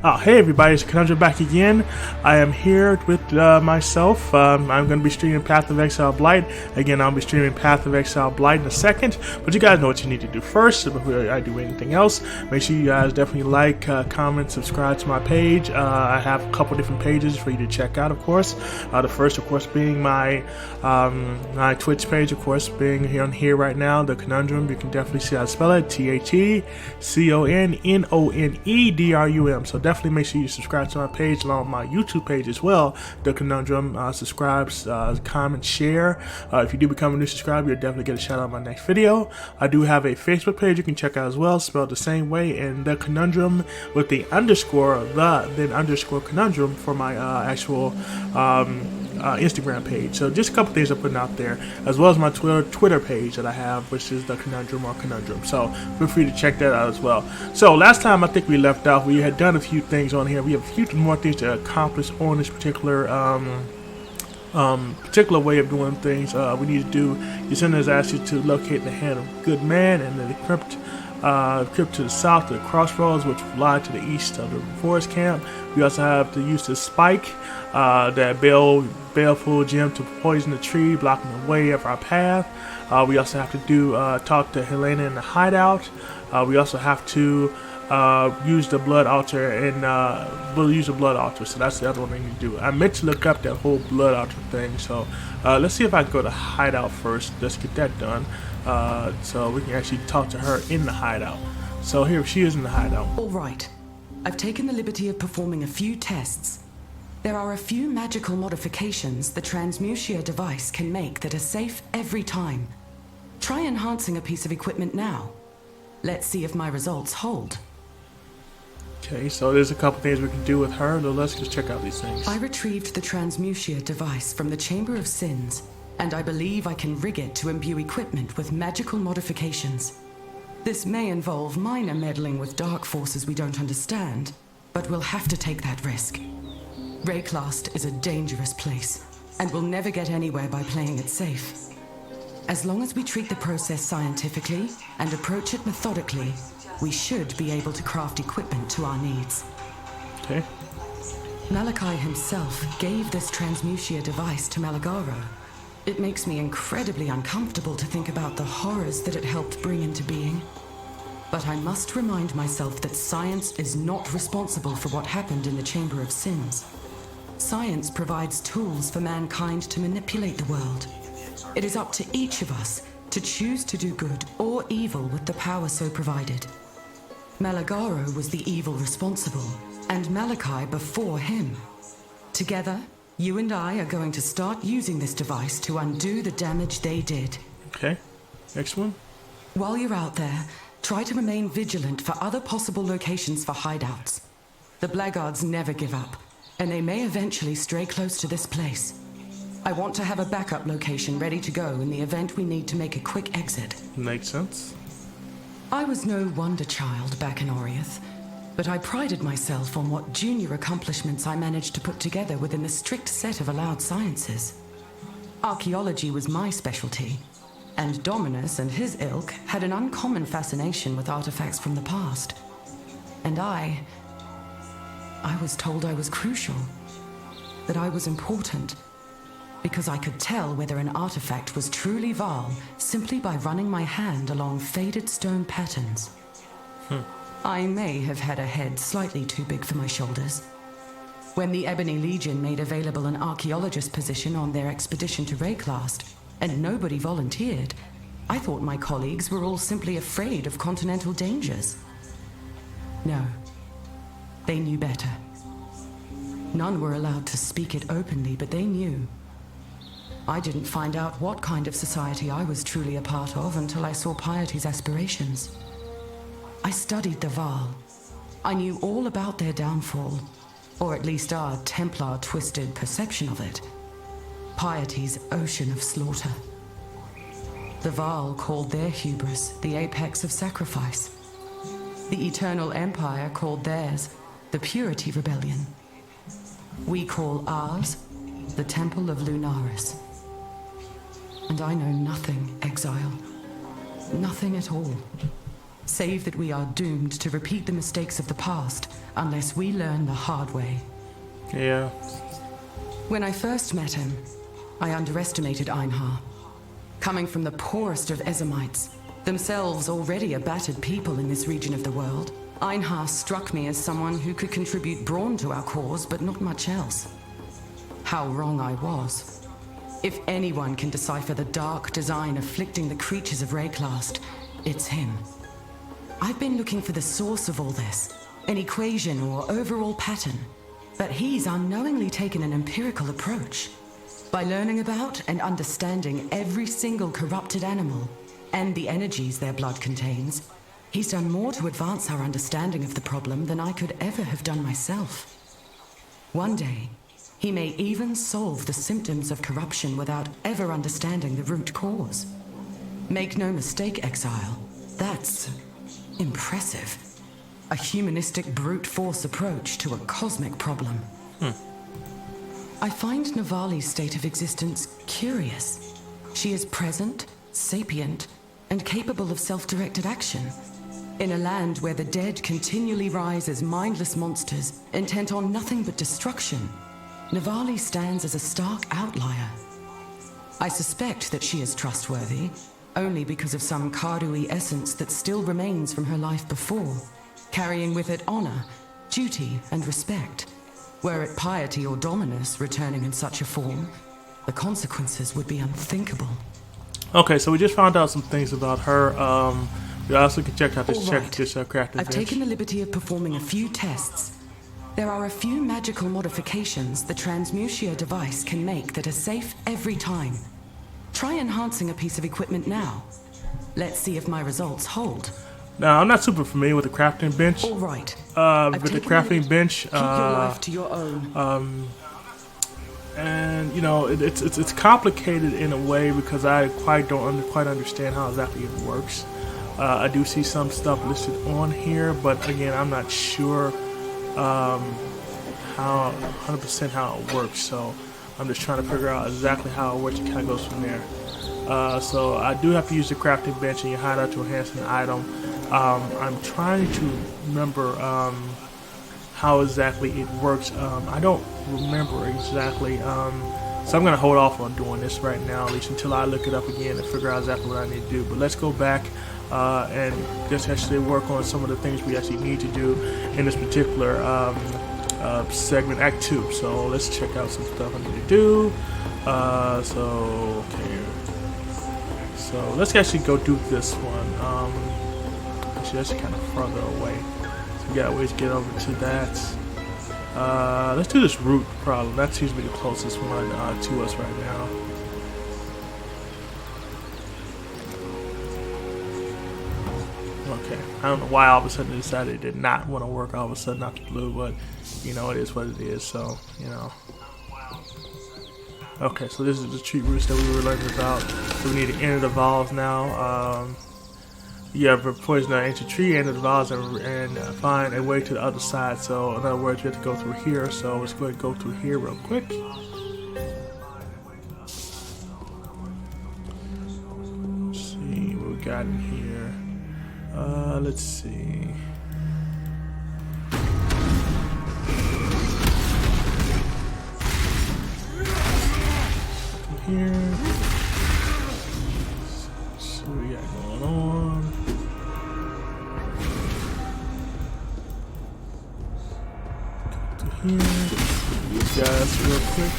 Oh, hey everybody, it's Conundrum back again. I am here with myself. I'm going to be streaming Path of Exile Blight. Again, I'll be streaming Path of Exile Blight in a second. But you guys know what you need to do first. Before I do anything else, make sure you guys definitely like, comment, subscribe to my page. I have a couple different pages for you to check out, of course. The first, of course, being my Twitch page, of course, being here right now, the Conundrum. You can definitely see how to spell it. TheCononedrum. So definitely make sure you subscribe to my page along with my YouTube page as well, the Conundrum. Subscribe, comment, share. If you do become a new subscriber, you'll definitely get a shout out on my next video. I do have a Facebook page you can check out as well, spelled the same way, and the Conundrum with the underscore, then underscore Conundrum for my actual Instagram page. So just a couple things I'm putting out there, as well as my Twitter page that I have, which is the Conundrum or Conundrum. So feel free to check that out as well. So last time I think we left off, we had done a few things on here. We have a few more things to accomplish on this particular way of doing things. We need to do. Yasuna has asked you to locate the hand of good man and then the crypt to the south, to the crossroads, which lie to the east of the forest camp. We also have to use the spike, that baleful gem, to poison the tree, blocking the way of our path. We also have to talk to Helena in the hideout. We also have to use the blood altar, and we'll use the blood altar. So that's the other one we need to do. I meant to look up that whole blood altar thing. So let's see if I can go to hideout first. Let's get that done. So we can actually talk to her in the hideout. So here she is in the hideout. All right. I've taken the liberty of performing a few tests. There are a few magical modifications the transmutia device can make that are safe every time. Try enhancing a piece of equipment now. Let's see if my results hold. Okay, so there's a couple things we can do with her. So let's just check out these things. I retrieved the transmutia device from the Chamber of Sins, and I believe I can rig it to imbue equipment with magical modifications. This may involve minor meddling with dark forces we don't understand, but we'll have to take that risk. Rayclast is a dangerous place, and we'll never get anywhere by playing it safe. As long as we treat the process scientifically and approach it methodically, we should be able to craft equipment to our needs. Okay. Malachi himself gave this transmutia device to Malagaro. It makes me incredibly uncomfortable to think about the horrors that it helped bring into being. But I must remind myself that science is not responsible for what happened in the Chamber of Sins. Science provides tools for mankind to manipulate the world. It is up to each of us to choose to do good or evil with the power so provided. Malagaro was the evil responsible, and Malachi before him. Together, you and I are going to start using this device to undo the damage they did. Okay, next one. While you're out there, try to remain vigilant for other possible locations for hideouts. The blackguards never give up, and they may eventually stray close to this place. I want to have a backup location ready to go in the event we need to make a quick exit. Makes sense. I was no wonder child back in Oriath, but I prided myself on what junior accomplishments I managed to put together within the strict set of allowed sciences. Archaeology was my specialty, and Dominus and his ilk had an uncommon fascination with artifacts from the past. And I was told I was crucial, that I was important, because I could tell whether an artifact was truly Vaal simply by running my hand along faded stone patterns. I may have had a head slightly too big for my shoulders. When the Ebony Legion made available an archaeologist position on their expedition to Rayclast, and nobody volunteered, I thought my colleagues were all simply afraid of continental dangers. No, they knew better. None were allowed to speak it openly, but they knew. I didn't find out what kind of society I was truly a part of until I saw Piety's aspirations. I studied the Vaal. I knew all about their downfall, or at least our Templar-twisted perception of it. Piety's ocean of slaughter. The Vaal called their hubris the apex of sacrifice. The Eternal Empire called theirs the Purity Rebellion. We call ours the Temple of Lunaris. And I know nothing, Exile. Nothing at all. save that we are doomed to repeat the mistakes of the past unless we learn the hard way. Yeah. When I first met him, I underestimated Einhar. Coming from the poorest of Ezamites, themselves already a battered people in this region of the world, Einhar struck me as someone who could contribute brawn to our cause, but not much else. How wrong I was. If anyone can decipher the dark design afflicting the creatures of Rayclast, it's him. I've been looking for the source of all this, an equation or overall pattern, but he's unknowingly taken an empirical approach. By learning about and understanding every single corrupted animal and the energies their blood contains, he's done more to advance our understanding of the problem than I could ever have done myself. One day, he may even solve the symptoms of corruption without ever understanding the root cause. Make no mistake, Exile, that's impressive. A humanistic brute force approach to a cosmic problem. I find Navali's state of existence curious. She is present, sapient, and capable of self-directed action. In a land where the dead continually rise as mindless monsters, intent on nothing but destruction, Navali stands as a stark outlier. I suspect that she is trustworthy, only because of some Kardui essence that still remains from her life before, carrying with it honor, duty, and respect. Were it piety or dominus returning in such a form, the consequences would be unthinkable. Okay, so we just found out some things about her. We also can check out this crafting I've taken the liberty of performing a few tests. There are a few magical modifications the transmutia device can make that are safe every time. Try enhancing a piece of equipment now. Let's see if my results hold. Now, I'm not super familiar with the crafting bench. All right. With the crafting bench, keep your life to your own. And you know, it's complicated in a way because I don't quite understand how exactly it works. I do see some stuff listed on here, but again, I'm not sure how 100% how it works. So I'm just trying to figure out exactly how it works and kind of goes from there. So I do have to use the crafting bench in your hideout to enhance an item. I'm trying to remember how exactly it works. I don't remember exactly, so I'm going to hold off on doing this right now, at least until I look it up again and figure out exactly what I need to do. But let's go back and just actually work on some of the things we actually need to do in this particular segment, Act 2. So let's check out some stuff I need to do. Okay. So let's actually go do this one. Actually, that's kind of further away. So we got ways to get over to that. Let's do this root problem. That seems to be the closest one to us right now. Okay. I don't know why all of a sudden it decided it did not want to work all of a sudden out the blue, but you know, it is what it is, so, you know. Okay, so this is the treat roots that we were learning about. So we need to enter the valves now. You have a poison ancient tree, enter the valves, and find a way to the other side. So in other words, you have to go through here. So let's go ahead and go through here real quick. Let's see what we got in here. Let's see. Here. So we got going on. Go to here. These guys real quick.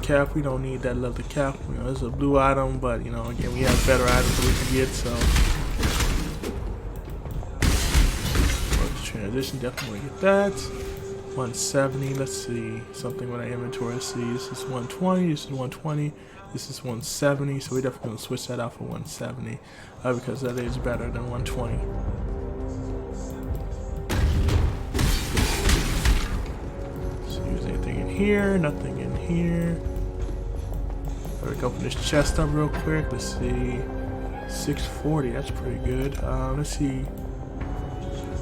Cap, we don't need that leather cap. You know, it's a blue item, but you know, again, we have better items that we can get. So, transition, definitely get that. 170. Let's see something with our inventory. Let's see, this is 120. This is 120. This is 170. So we definitely gonna switch that out for 170 because that is better than 120. So use anything in here? Nothing in here. Let's open this chest up real quick. Let's see. 640, that's pretty good. Let's see.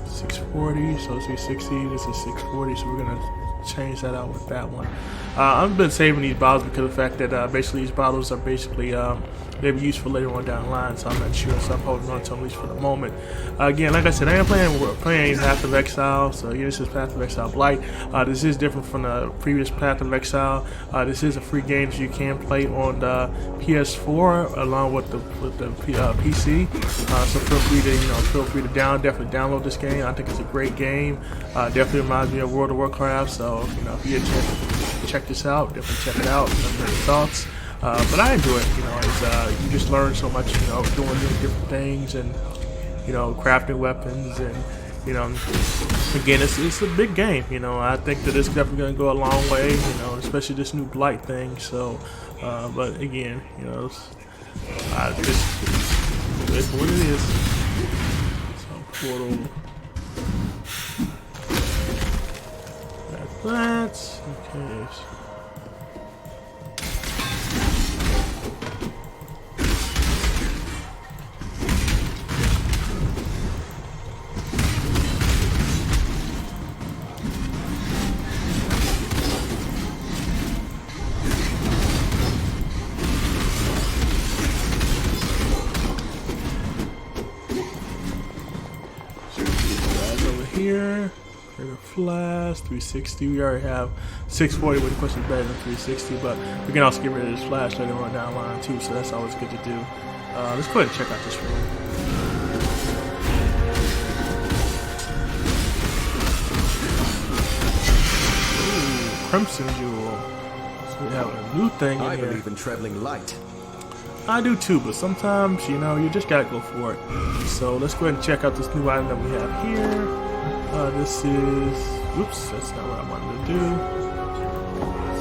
640, so it's 360, this is 640, so we're gonna change that out with that one. I've been saving these bottles because of the fact that basically these bottles are basically they'll be used for later on down the line, so I'm not sure, so I'm holding on to them at least for the moment. Again, like I said, I am playing Path of Exile, so yeah, this is Path of Exile Blight. This is different from the previous Path of Exile. This is a free game that you can play on the PS4 along with the PC. So feel free to definitely download this game. I think it's a great game. Definitely reminds me of World of Warcraft. So if you get a chance to check this out, definitely check it out. Let me know your thoughts. But I enjoy it. It's, you just learn so much. Doing different things and crafting weapons and again, it's a big game. I think that it's definitely going to go a long way. Especially this new Blight thing. So, but again, it's what it is. So portal. That's okay. Here, Greater Flash, 360. We already have 640, which of course is better than 360, but we can also get rid of this flash later on down the line too, so that's always good to do. Let's go ahead and check out this room. Ooh, Crimson Jewel. So we have a new thing in here. I believe in traveling light. I do too, but sometimes, you just gotta go for it. So let's go ahead and check out this new item that we have here. This is, whoops, that's not what I wanted to do.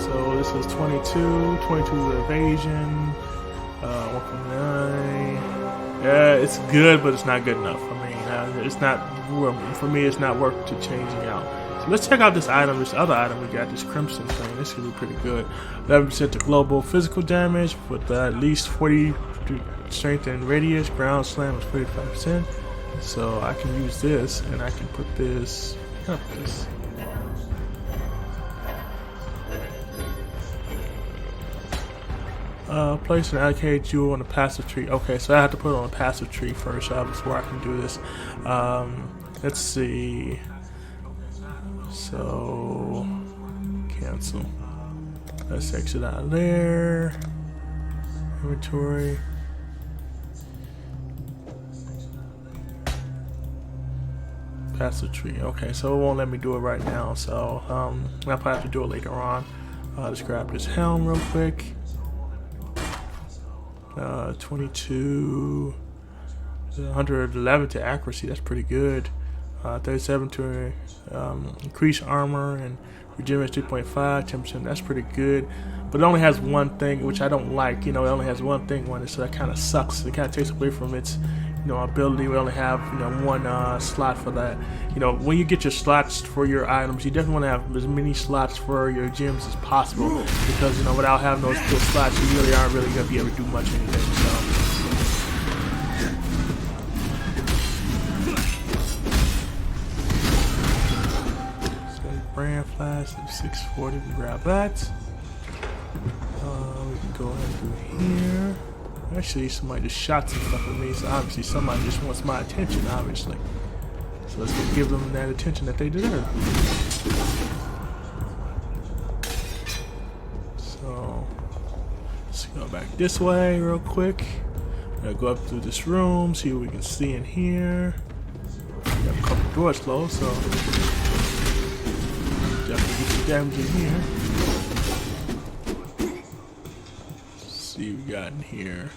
So this is 22 evasion, 149. Yeah, it's good, but it's not good enough. It's not, for me, it's not worth to changing out. So let's check out this item, this other item we got, this Crimson thing. This could be pretty good. 11% to global physical damage with at least 40 strength and radius. Ground slam is 45%. So I can use this, and I can put this up this. Place an allocated jewel on the passive tree. Okay, so I have to put it on a passive tree first before I can do this. Let's see. So cancel. Let's exit out of there. Inventory. Passive tree. Okay, so it won't let me do it right now. So I'll probably have to do it later on. Let's grab this helm real quick. 22, 111 to accuracy. That's pretty good. 37 to increase armor and regenerate 2.5, 10%. That's pretty good. But it only has one thing, which I don't like. It only has one thing on it, so that kind of sucks. It kind of takes away from its ability. We only have one slot for that. When you get your slots for your items, you definitely want to have as many slots for your gems as possible, because without having those slots, you really aren't really gonna be able to do much anything. So brand flash 640. We grab that. We can go ahead and do here. Actually, somebody just shot some stuff at me, so obviously somebody just wants my attention, obviously. So let's go give them that attention that they deserve. So let's go back this way real quick. Go up through this room, see what we can see in here. We have a couple doors closed, so definitely get some damage in here. See what we got in here.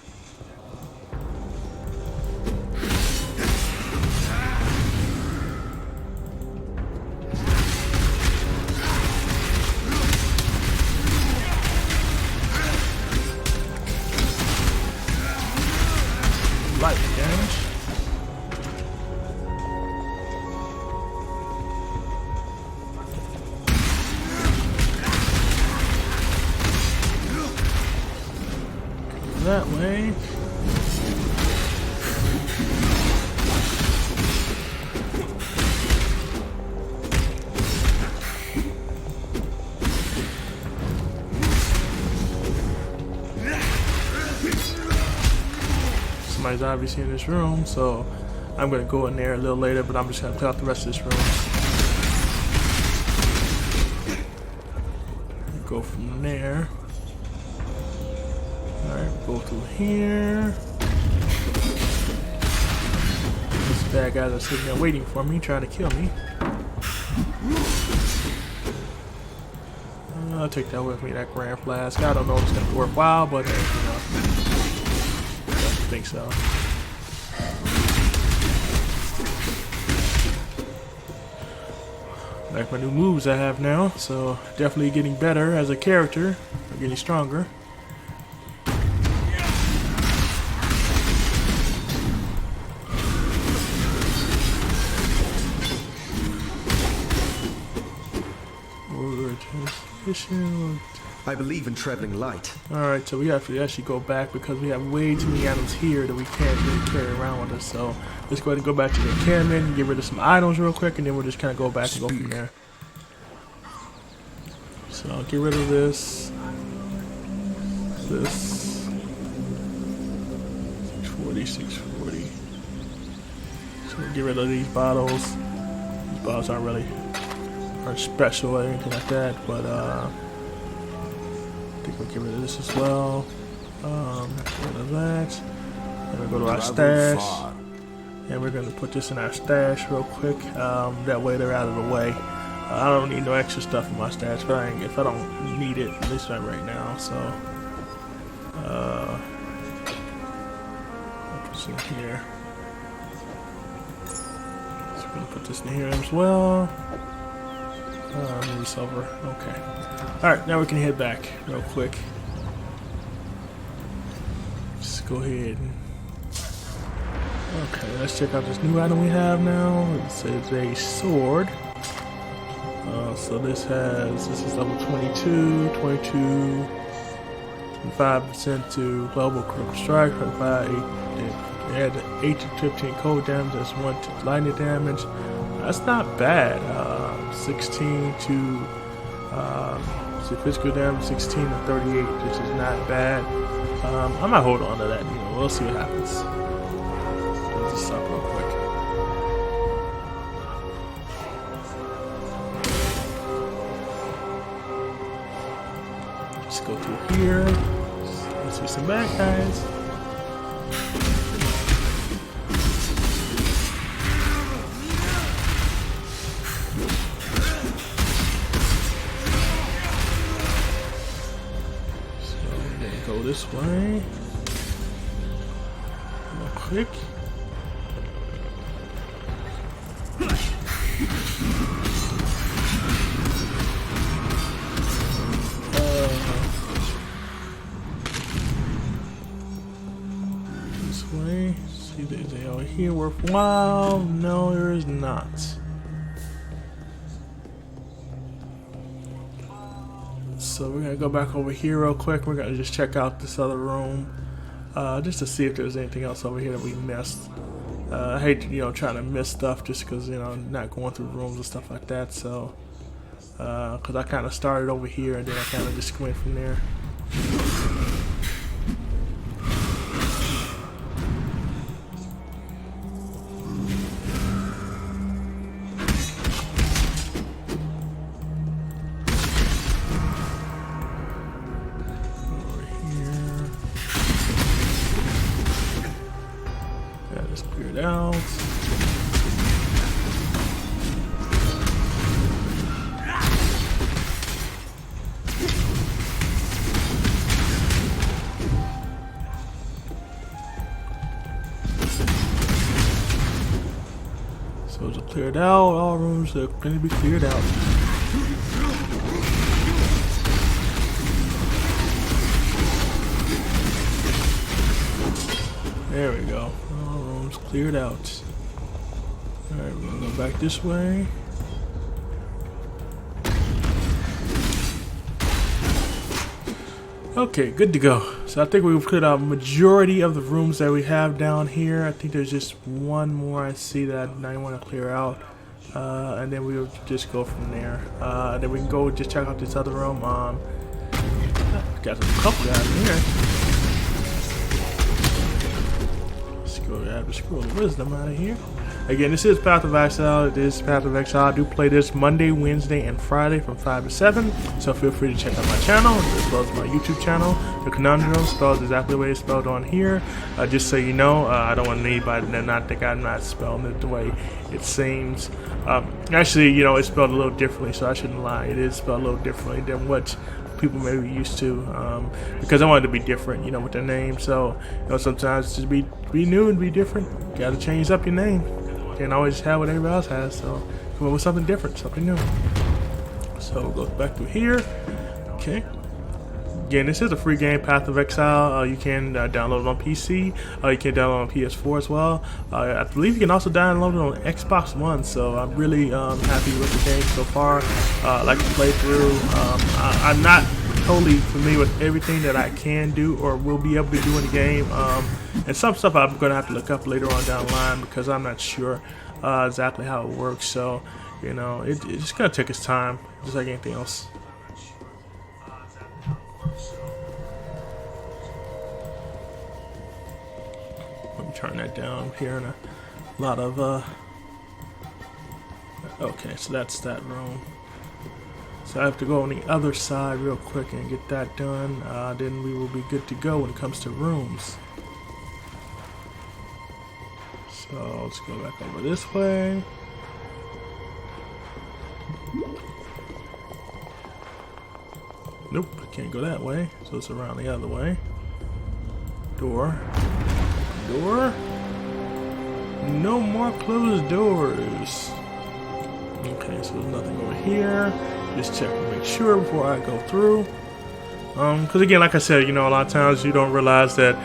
Light damage. That way. somebody's obviously in this room, so I'm gonna go in there a little later, but I'm just gonna clear out the rest of this room. Go from there. Alright, go through here. These bad guys are sitting there waiting for me, trying to kill me. I'll take that with me, that Grand Flask. I don't know if it's gonna be worthwhile, but you know, I think so. Like my new moves I have now, so definitely getting better as a character, getting stronger. I believe in traveling light. Alright, so we have to actually go back because we have way too many items here that we can't really carry around with us. So let's go ahead and go back to the encampment, get rid of some items real quick, and then we'll just kind of go back and go from there. So I'll get rid of this. 640, 640. So we'll get rid of these bottles. These bottles aren't special or anything like that, but I think we'll get rid of this as well. Get rid of that. And we'll go to our stash. And we're gonna put this in our stash real quick. That way they're out of the way. I don't need no extra stuff in my stash, but if I don't need it, at least not right now. So I'll put this in here. So we're gonna put this in here as well. Maybe silver. Okay. Alright, now we can head back real quick. Just go ahead and... Okay, let's check out this new item we have now. It says a sword. So this is level 22, 25% to global critical strike, 25, add 8 to 15 cold damage, that's 1 to lightning damage. That's not bad. 16 to physical damage, 16 to 38, which is not bad. I might hold on to that. You know, we'll see what happens. Let's just stop real quick. Just go through here. Let's see some bad guys. Go this way. Real quick. This way. See if there's anything over here worthwhile. No, there is not. So we're gonna go back over here real quick. We're gonna just check out this other room, just to see if there's anything else over here that we missed. I hate, trying to miss stuff just because, not going through rooms and stuff like that. So, because I kind of started over here and then I kind of just went from there. Clear it out. So it's cleared out. All rooms are going to be cleared out. There we go. All rooms cleared out. Alright, we're gonna go back this way. Okay, good to go. So I think we've cleared out majority of the rooms that we have down here. I think there's just one more I see that I want to clear out. And then we'll just go from there. Then we can go just check out this other room. Got a couple guys in here. Let's go grab the Scroll of Wisdom out of here. Again, this is Path of Exile. It is Path of Exile. I do play this Monday, Wednesday, and Friday from 5 to 7. So feel free to check out my channel as well as my YouTube channel. The Conundrum spelled exactly the way it's spelled on here. Just so you know, I don't want anybody to not think I'm not spelling it the way it seems. Actually, you know, it's spelled a little differently, so I shouldn't lie. It is spelled a little differently than what people may be used to, because I wanted to be different, you know, with their name. So, you know, sometimes to be new and be different, you gotta change up your name. Can't always have what everybody else has. So come up with something different, something new. So we'll go back through here. Okay. Again, this is a free game, Path of Exile. You can download it on PC. You can download it on PS4 as well. I believe you can also download it on Xbox One. So I'm really happy with the game so far. I like to play through. I'm not totally familiar with everything that I can do or will be able to do in the game. And some stuff I'm going to have to look up later on down the line because I'm not sure exactly how it works. So, you know, it's just going to take its time, just like anything else. Let me turn that down here in a lot of okay, so that's that room. So I have to go on the other side real quick and get that done. Then we will be good to go when it comes to rooms. So let's go back over this way. Nope, I can't go that way. So it's around the other way. Door. Door. No more closed doors. Okay, so there's nothing over here. Just check and make sure before I go through. Because again, like I said, you know, a lot of times you don't realize that,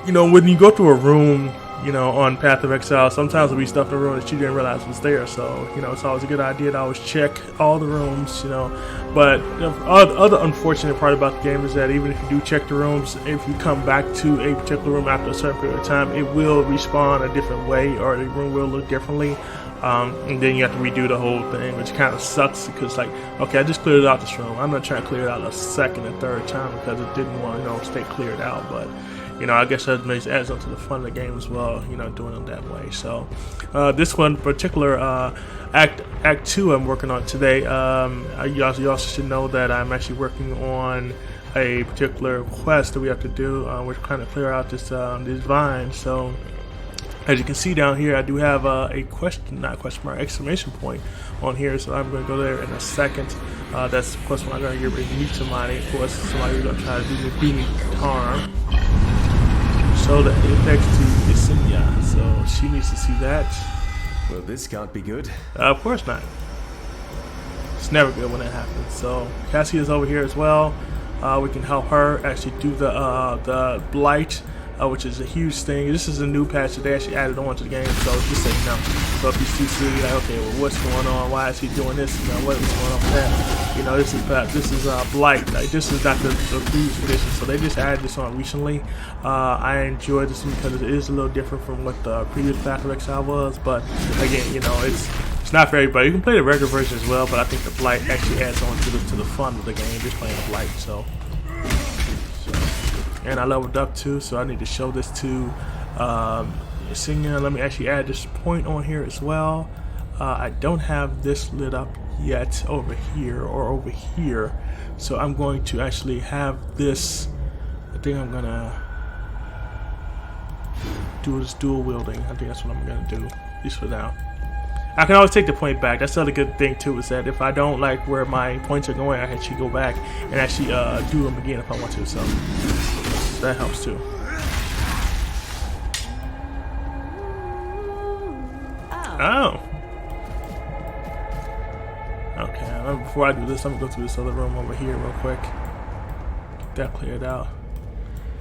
you know, when you go through a room, you know, on Path of Exile, sometimes there'll be stuff in the room that you didn't realize was there. So, you know, it's always a good idea to always check all the rooms, you know. But the other unfortunate part about the game is that even if you do check the rooms, if you come back to a particular room after a certain period of time, it will respawn a different way, or the room will look differently. And then you have to redo the whole thing, which kind of sucks because, like, okay, I just cleared out this room. I'm not trying to clear it out a second and third time because it didn't want to, you know, stay cleared out. But, you know, I guess that adds up to the fun of the game as well, you know, doing it that way. So, this one particular Act 2 I'm working on today. You also should know that I'm actually working on a particular quest that we have to do. We're trying to clear out this vine. So, as you can see down here, I do have a exclamation point on here, so I'm going to go there in a second. That's, of course, when I'm going to get ready to meet somebody. Of course, somebody's going to try to do me harm. So the apex to Yesenia, so she needs to see that. Well, this can't be good. Of course not. It's never good when that happens. So Cassie is over here as well. We can help her actually do the blight. Which is a huge thing. This is a new patch that they actually added on to the game, so just so you know. So if you see like, okay, well, what's going on? Why is he doing this? You know, what's going on with that? You know, this is Blight. Like, this is not the previous edition, so they just added this on recently. I enjoyed this one because it is a little different from what the previous Path of Exile was, but again, you know, it's not for everybody. You can play the regular version as well, but I think the Blight actually adds on to the fun of the game, just playing the Blight. So. And I leveled up too, so I need to show this to Yesenia. Let me actually add this point on here as well. I don't have this lit up yet over here, so I'm going to actually have this. I think I'm gonna do this dual wielding. I think that's what I'm gonna do, at least for now. I can always take the point back. That's the other good thing too, is that if I don't like where my points are going, I can actually go back and actually do them again if I want to. So that helps too. Oh. Okay. Before I do this, I'm gonna go through this other room over here real quick. Get that cleared out.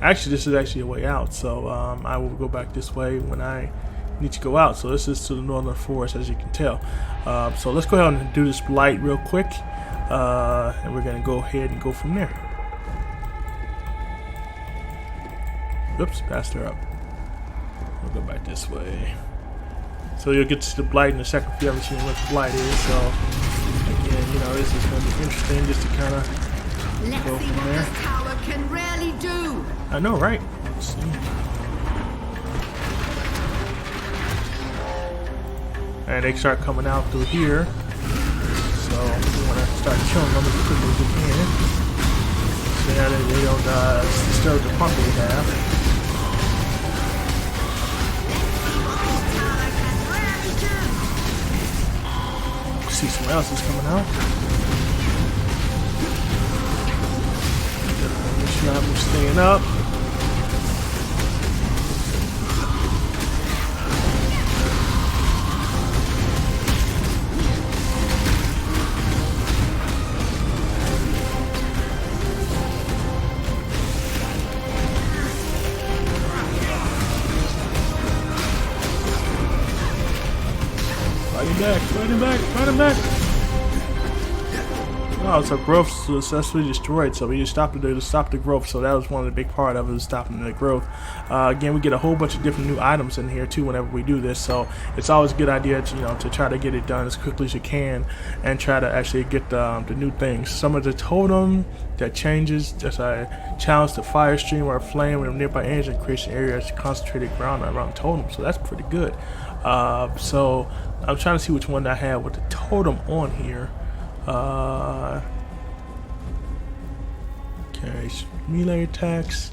Actually, this is actually a way out, so I will go back this way when I need to go out. So this is to the northern forest, as you can tell. So let's go ahead and do this blight real quick, and we're gonna go ahead and go from there. Oops, passed her up. We'll go back this way. So you'll get to the blight in a second if you haven't seen what the blight is. So again, you know, this is gonna be interesting just to kind of go from there. Tower can really do. I know, right? Let's see. and they start coming out through here. So we want to start killing them as quickly as we can. So now they don't disturb the pump we have. See someone else is coming out. Make sure I'm staying up. Fight him back. Oh, so growth successfully destroyed, so we just stopped to stop the growth, so that was one of the big part of it, stopping the growth. Again, we get a whole bunch of different new items in here too whenever we do this, so it's always a good idea to, to try to get it done as quickly as you can and try to actually get the new things. Some of the totem that changes, just a challenge to fire stream or a flame with a nearby engine creates an area that's concentrated ground around totem, so that's pretty good. So I'm trying to see which one I have with the totem on here. Okay, melee attacks.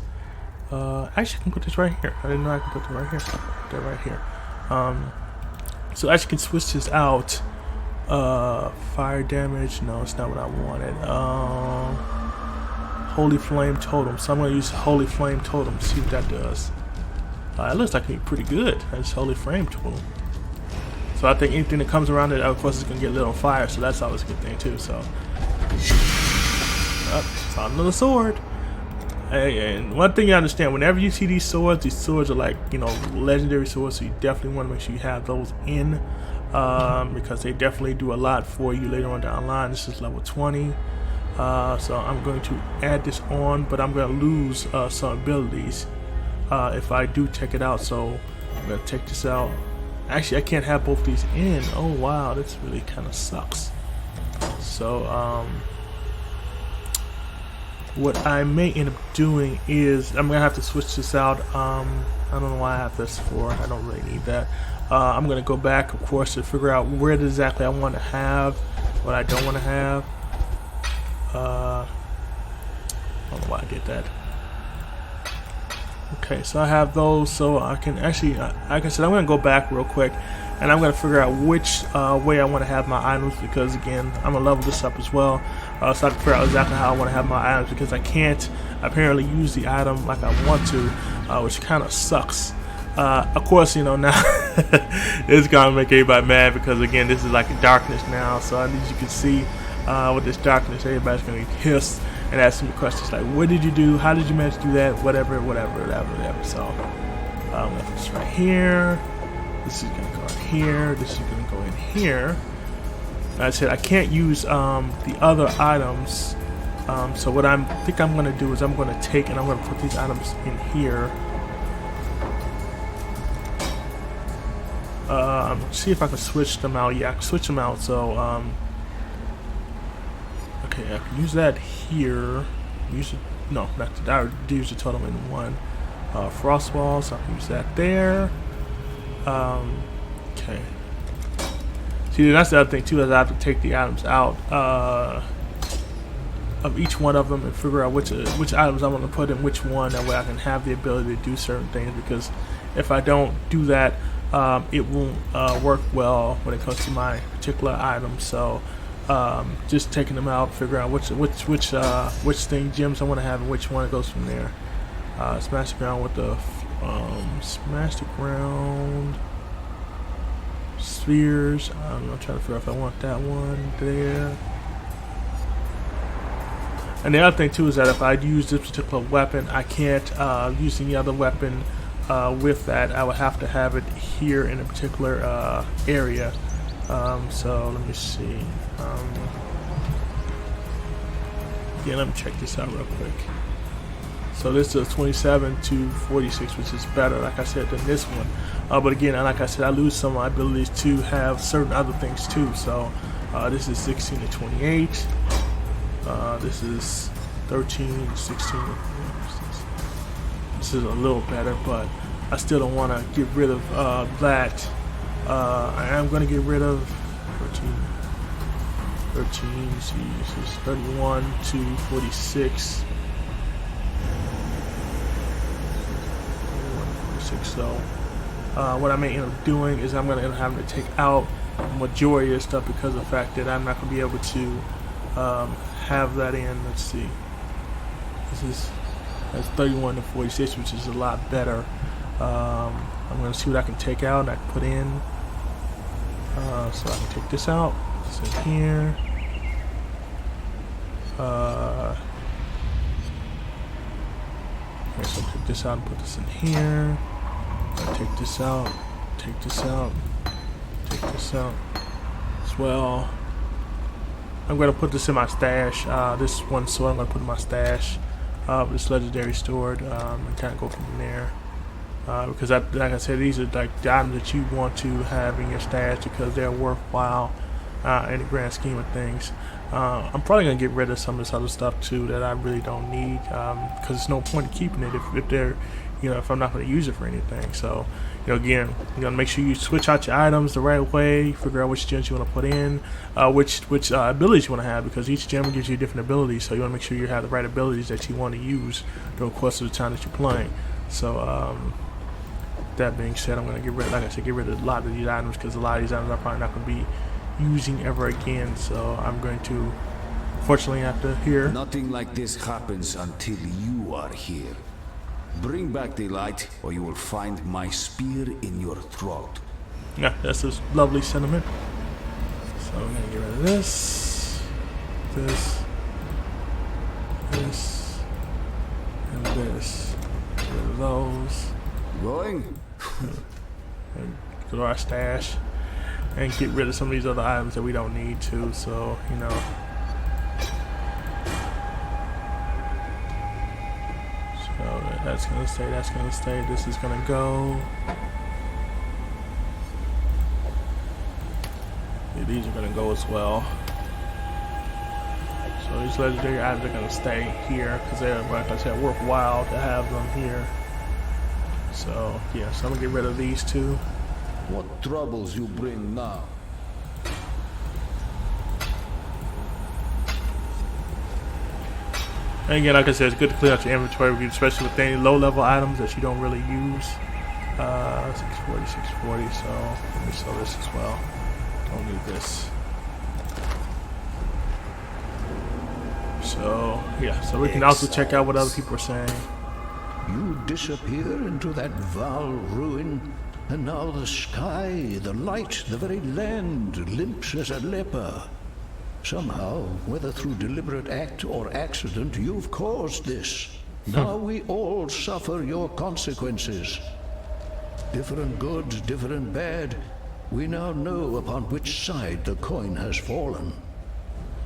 Actually, I can put this right here. I didn't know I could put that right here. Put that right here. So I actually can switch this out. Fire damage. No, it's not what I wanted. Holy Flame Totem. So I'm going to use Holy Flame Totem to see what that does. It looks like it's pretty good. That's Holy Flame Totem. So I think anything that comes around it, of course, is going to get lit on fire. So that's always a good thing too. So, found another sword. And one thing you understand, whenever you see these swords are like, legendary swords. So you definitely want to make sure you have those in, because they definitely do a lot for you later on down the line. This is level 20. So I'm going to add this on, but I'm going to lose some abilities if I do check it out. So I'm going to take this out. Actually, I can't have both these in. Oh wow, this really kind of sucks. So what I may end up doing is I'm gonna have to switch this out. I don't know why I have this for. I don't really need that. I'm gonna go back, of course, to figure out where exactly I want to have, what I don't want to have. I don't know why I did that. Okay, so I have those, so I can actually, like I said, I'm going to go back real quick, and I'm going to figure out which way I want to have my items, because again, I'm going to level this up as well, so I can figure out exactly how I want to have my items, because I can't apparently use the item like I want to, which kind of sucks. Of course, now it's going to make everybody mad, because again, this is like a darkness now, so as you can see, with this darkness, everybody's going to be pissed and asking me questions like, what did you do? How did you manage to do that? Whatever. So I'm going to put this right here. This is going to go in here. This is going to go in here. Like I said, I can't use the other items. So what I think I'm going to do is I'm going to take and I'm going to put these items in here. See if I can switch them out. Yeah, I can switch them out. So okay, I can use that here. Use it. No, not to, I would use the totem in one. Frost walls, so I can use that there. Okay. See, that's the other thing too, is I have to take the items out of each one of them and figure out which items I want to put in which one. That way I can have the ability to do certain things, because if I don't do that, it won't work well when it comes to my particular items. So just taking them out, figure out which thing gems I want to have and which one goes from there. Smash the ground with the smash the ground spheres. I'm trying to figure out if I want that one there. And the other thing too is that if I use this particular weapon, I can't use any other weapon with that. I would have to have it here in a particular area. So let me see. Yeah, let me check this out real quick. So this is 27 to 46, which is better, like I said, than this one. But again, like I said, I lose some of my abilities to have certain other things too. So this is 16 to 28. This is 13, 16. This is a little better, but I still don't want to get rid of that I am going to get rid of 13, see, this is 31 to 46. 46, so what I may end up doing is I'm going to end up having to take out the majority of stuff because of the fact that I'm not going to be able to have that in. Let's see. That's 31 to 46, which is a lot better. I'm going to see what I can take out and I can put in. So I can take this out. This in here. Okay, so take this out and put this in here. Take this out. Take this out. Take this out as well. I'm going to put this in my stash. This one sword I'm going to put in my stash. This legendary sword, and kind of go from there. Because like I said, these are like the items that you want to have in your stash because they're worthwhile in the grand scheme of things. I'm probably gonna get rid of some of this other stuff too that I really don't need because there's no point in keeping it if they're, if I'm not going to use it for anything. So, again, you gotta make sure you switch out your items the right way, figure out which gems you want to put in, which abilities you want to have, because each gem gives you different abilities. So you want to make sure you have the right abilities that you want to use during the course of the time that you're playing. So, that being said, I'm going to get rid of a lot of these items because a lot of these items I'm probably not going to be using ever again. So I'm going to, fortunately, have to hear. Nothing like this happens until you are here. Bring back the light, or you will find my spear in your throat. Yeah, that's a lovely sentiment. So I'm going to get rid of this, and this, and this. Get rid of those. Going? And go to our stash and get rid of some of these other items that we don't need to. So, so that's gonna stay, that's gonna stay, this is gonna go. Yeah, these are gonna go as well. So these legendary items are gonna stay here because they're, like I said, worthwhile to have them here. So yeah, so I'm gonna get rid of these two. What troubles you bring now? And again, like I said, it's good to clear out your inventory, especially with any low-level items that you don't really use. 640, 640. So let me sell this as well. Don't need this. So yeah, so we can also check out what other people are saying. You disappear into that vile ruin, and now the sky, the light, the very land limps as a leper. Somehow, whether through deliberate act or accident, you've caused this. Now we all suffer your consequences. Different good, different bad, we now know upon which side the coin has fallen.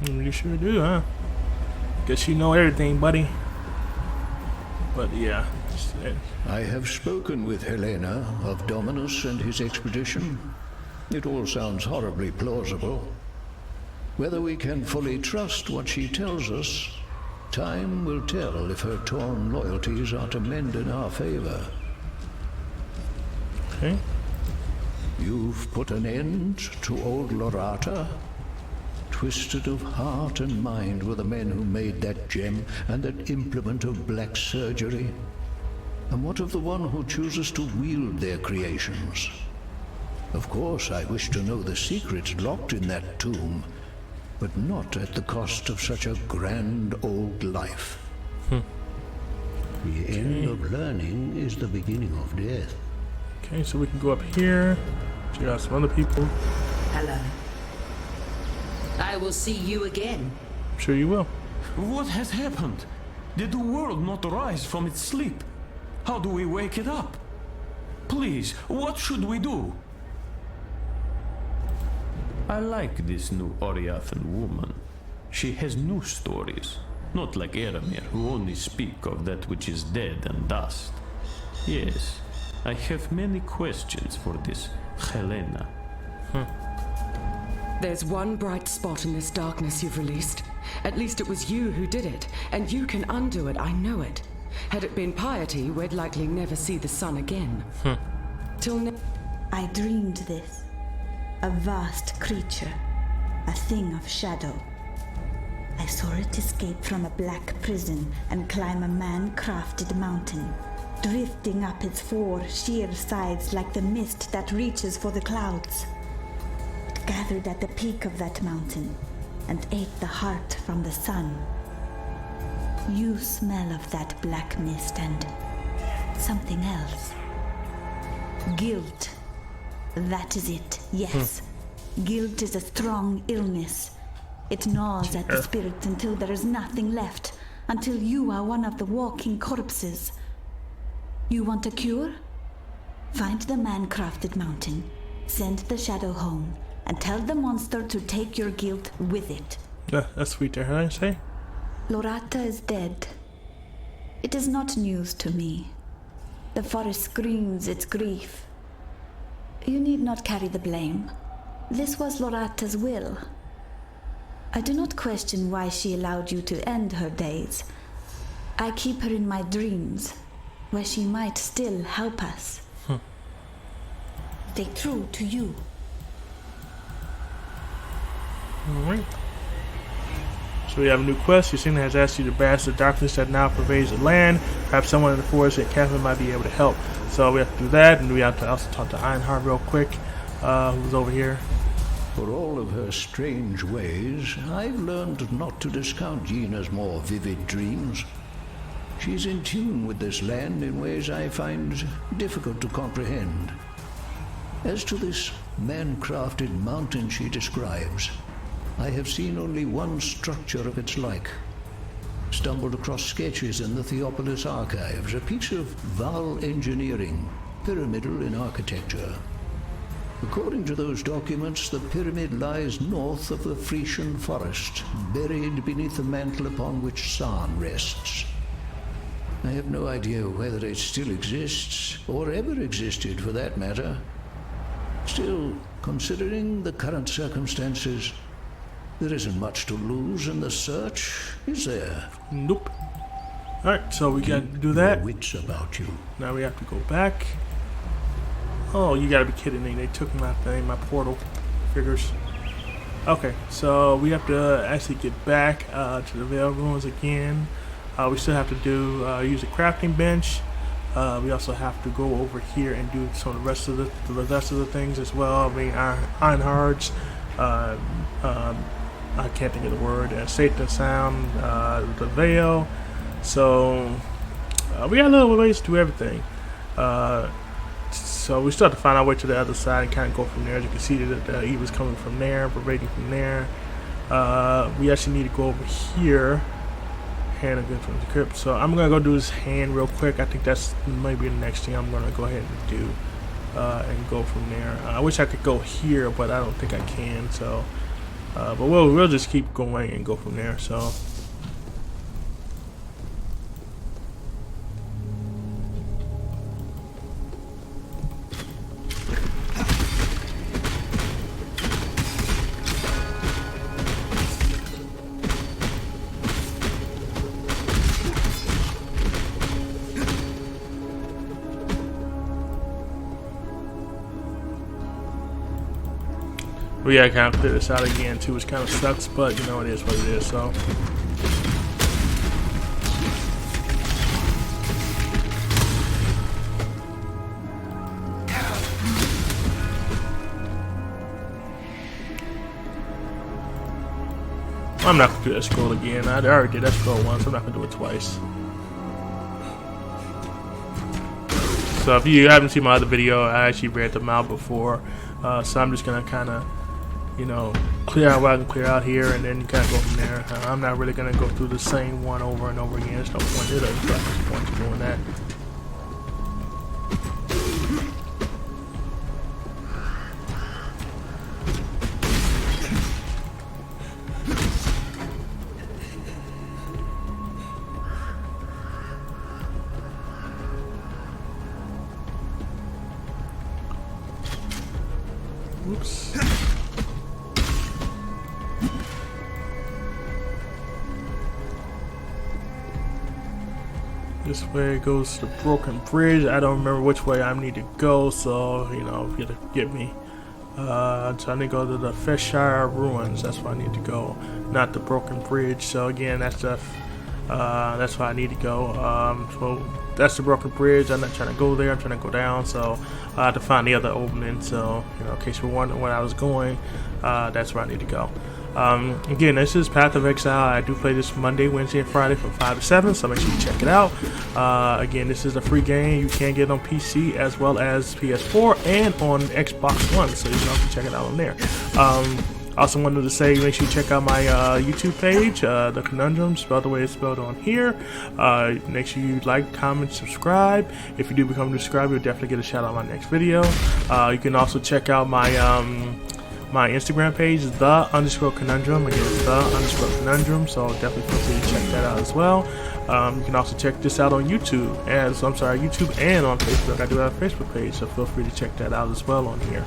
You sure do, huh? Guess you know everything, buddy. But yeah. I have spoken with Helena of Dominus and his expedition. It all sounds horribly plausible. Whether we can fully trust what she tells us, time will tell if her torn loyalties are to mend in our favor. Okay. You've put an end to old Lorata. Twisted of heart and mind were the men who made that gem and that implement of black surgery. And what of the one who chooses to wield their creations? Of course, I wish to know the secrets locked in that tomb, but not at the cost of such a grand old life. The end of learning is the beginning of death. Okay, so we can go up here. Check out some other people. Hello. I will see you again. I'm sure you will. What has happened? Did the world not rise from its sleep? How do we wake it up? Please, what should we do? I like this new Oriathan woman. She has new stories, not like Eramir, who only speak of that which is dead and dust. Yes, I have many questions for this Helena. There's one bright spot in this darkness you've released. At least it was you who did it, and you can undo it, I know it. Had it been piety, we'd likely never see the sun again. Till now. I dreamed this. a vast creature, a thing of shadow. I saw it escape from a black prison and climb a man-crafted mountain, drifting up its 4 sheer sides like the mist that reaches for the clouds. It gathered at the peak of that mountain and ate the heart from the sun. You smell of that black mist and something else. Guilt. That is it, yes. Guilt is a strong illness. It gnaws at the spirit until there is nothing left, until you are one of the walking corpses. You want a cure? Find the man-crafted mountain, send the shadow home, and tell the monster to take your guilt with it. Yeah, that's sweet to hear, I say. Lorata is dead. It is not news to me. The forest screams its grief. You need not carry the blame. This was Lorata's will. I do not question why she allowed you to end her days. I keep her in my dreams, where she might still help us. Stay true to you. Alright. So we have a new quest. Yasina has asked you to banish the darkness that now pervades the land. Perhaps someone in the forest at Catherine might be able to help. So we have to do that, and we have to also talk to Ironheart real quick, who's over here. For all of her strange ways, I've learned not to discount Gina's more vivid dreams. She's in tune with this land in ways I find difficult to comprehend. As to this man-crafted mountain she describes, I have seen only one structure of its like. Stumbled across sketches in the Theopolis archives, a piece of Val engineering, pyramidal in architecture. According to those documents, the pyramid lies north of the Frisian forest, buried beneath the mantle upon which San rests. I have no idea whether it still exists, or ever existed for that matter. Still, considering the current circumstances, there isn't much to lose in the search, is there? Nope. Alright, so we got to do that. Wits about you. Now we have to go back. Oh, you gotta be kidding me. They took my thing, my portal. Figures. Okay, so we have to actually get back to the Veil Ruins again. We still have to do use a crafting bench. We also have to go over here and do some of the rest of the things as well. I mean, iron hearts. I can't think of the word. Satan sound. The veil. So we got a little ways to do everything. So we still have to find our way to the other side and kind of go from there. As you can see that the evil's coming from there, parading from there. We actually need to go over here. Hand of good from the crypt. So I'm gonna go do this hand real quick. I think that's maybe the next thing I'm gonna go ahead and do and go from there. I wish I could go here, but I don't think I can. So, but we'll just keep going and go from there. So. We gotta kind of clear this out again too, which kind of sucks, but you know it is what it is. So I'm not gonna do that scroll again. I already did that scroll once. I'm not gonna do it twice. So if you haven't seen my other video, I actually read them out before. So I'm just gonna kind of, you know, clear out what I can clear out here, and then kind of go from there. I'm not really gonna go through the same one over and over again. There's no point. There's no point to doing that. Oops. This way goes to the broken bridge. I don't remember which way I need to go, so you know, you gotta get me. So I need to go to the Feshire Ruins. That's where I need to go, not the Broken Bridge. So again, that's where I need to go. So that's the Broken Bridge. I'm not trying to go there. I'm trying to go down. So I have to find the other opening. So in case you're wondering where I was going, that's where I need to go. Again, this is Path of Exile. I do play this Monday, Wednesday, and Friday from 5 to 7, so make sure you check it out. Again, this is a free game. You can get it on PC as well as PS4 and on Xbox One, so you can also check it out on there. Also wanted to say, make sure you check out my YouTube page, The Conundrum, spelled the way it's spelled on here. Make sure you like, comment, subscribe. If you do become a subscriber, you'll definitely get a shout out on my next video. You can also check out my my Instagram page is _conundrum. Again, it's _conundrum. So definitely feel free to check that out as well. You can also check this out on YouTube, YouTube and on Facebook. I do have a Facebook page, so feel free to check that out as well on here.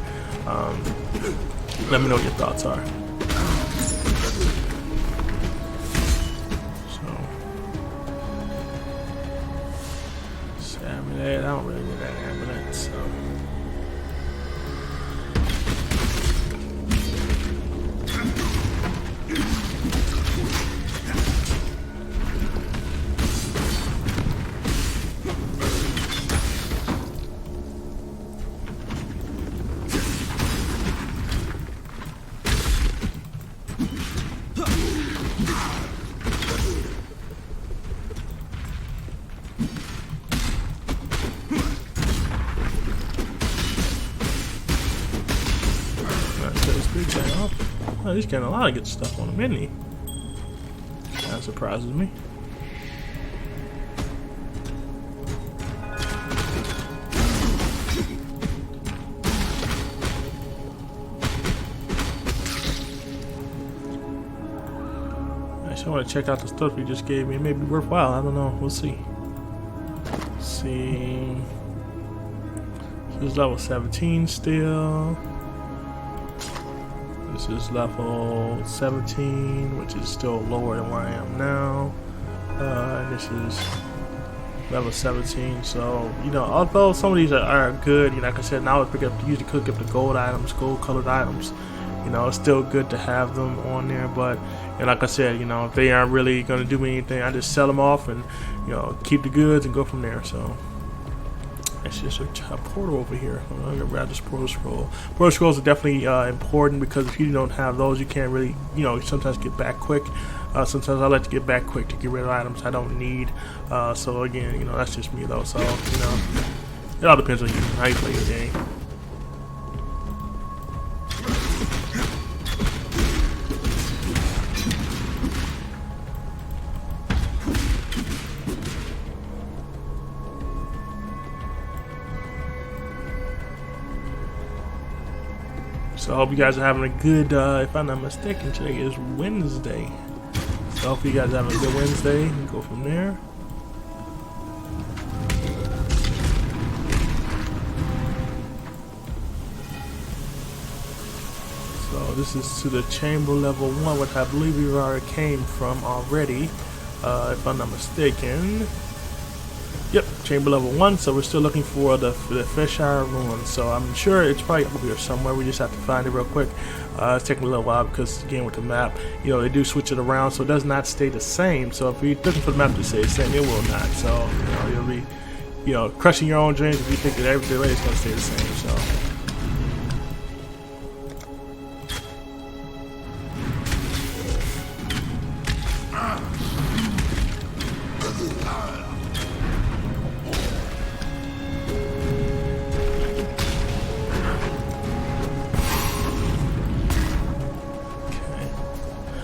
Let me know what your thoughts are. So, I don't really need that ambulance. So. Oh, he's getting a lot of good stuff on him, isn't he? That surprises me. I want to check out the stuff he just gave me. It may be worthwhile. I don't know. We'll see. Let's see. This is level 17 still. This is level 17, which is still lower than where I am now. And this is level 17. So, although some of these are good, like I said, now I usually cook up the gold items, gold colored items. It's still good to have them on there, but like I said, if they aren't really going to do me anything, I just sell them off and keep the goods and go from there. So it's just a portal over here. I'm gonna grab this portal scroll. Portal scrolls are definitely important, because if you don't have those, you can't really sometimes get back quick. Sometimes I like to get back quick to get rid of items I don't need. So again, that's just me though. So it all depends on you, how you play your game. So I hope you guys are having a good, if I'm not mistaken, today is Wednesday. So I hope you guys are having a good Wednesday and go from there. So this is to the chamber level 1, which I believe we already came from already, if I'm not mistaken. Yep, chamber level 1, so we're still looking for the Feshire Ruins. So I'm sure it's probably over here somewhere. We just have to find it real quick. It's taking a little while because, again, with the map, they do switch it around, so it does not stay the same. So if you're looking for the map to stay the same, it will not. So, you'll be, crushing your own dreams if you think that every day is going to stay the same. So.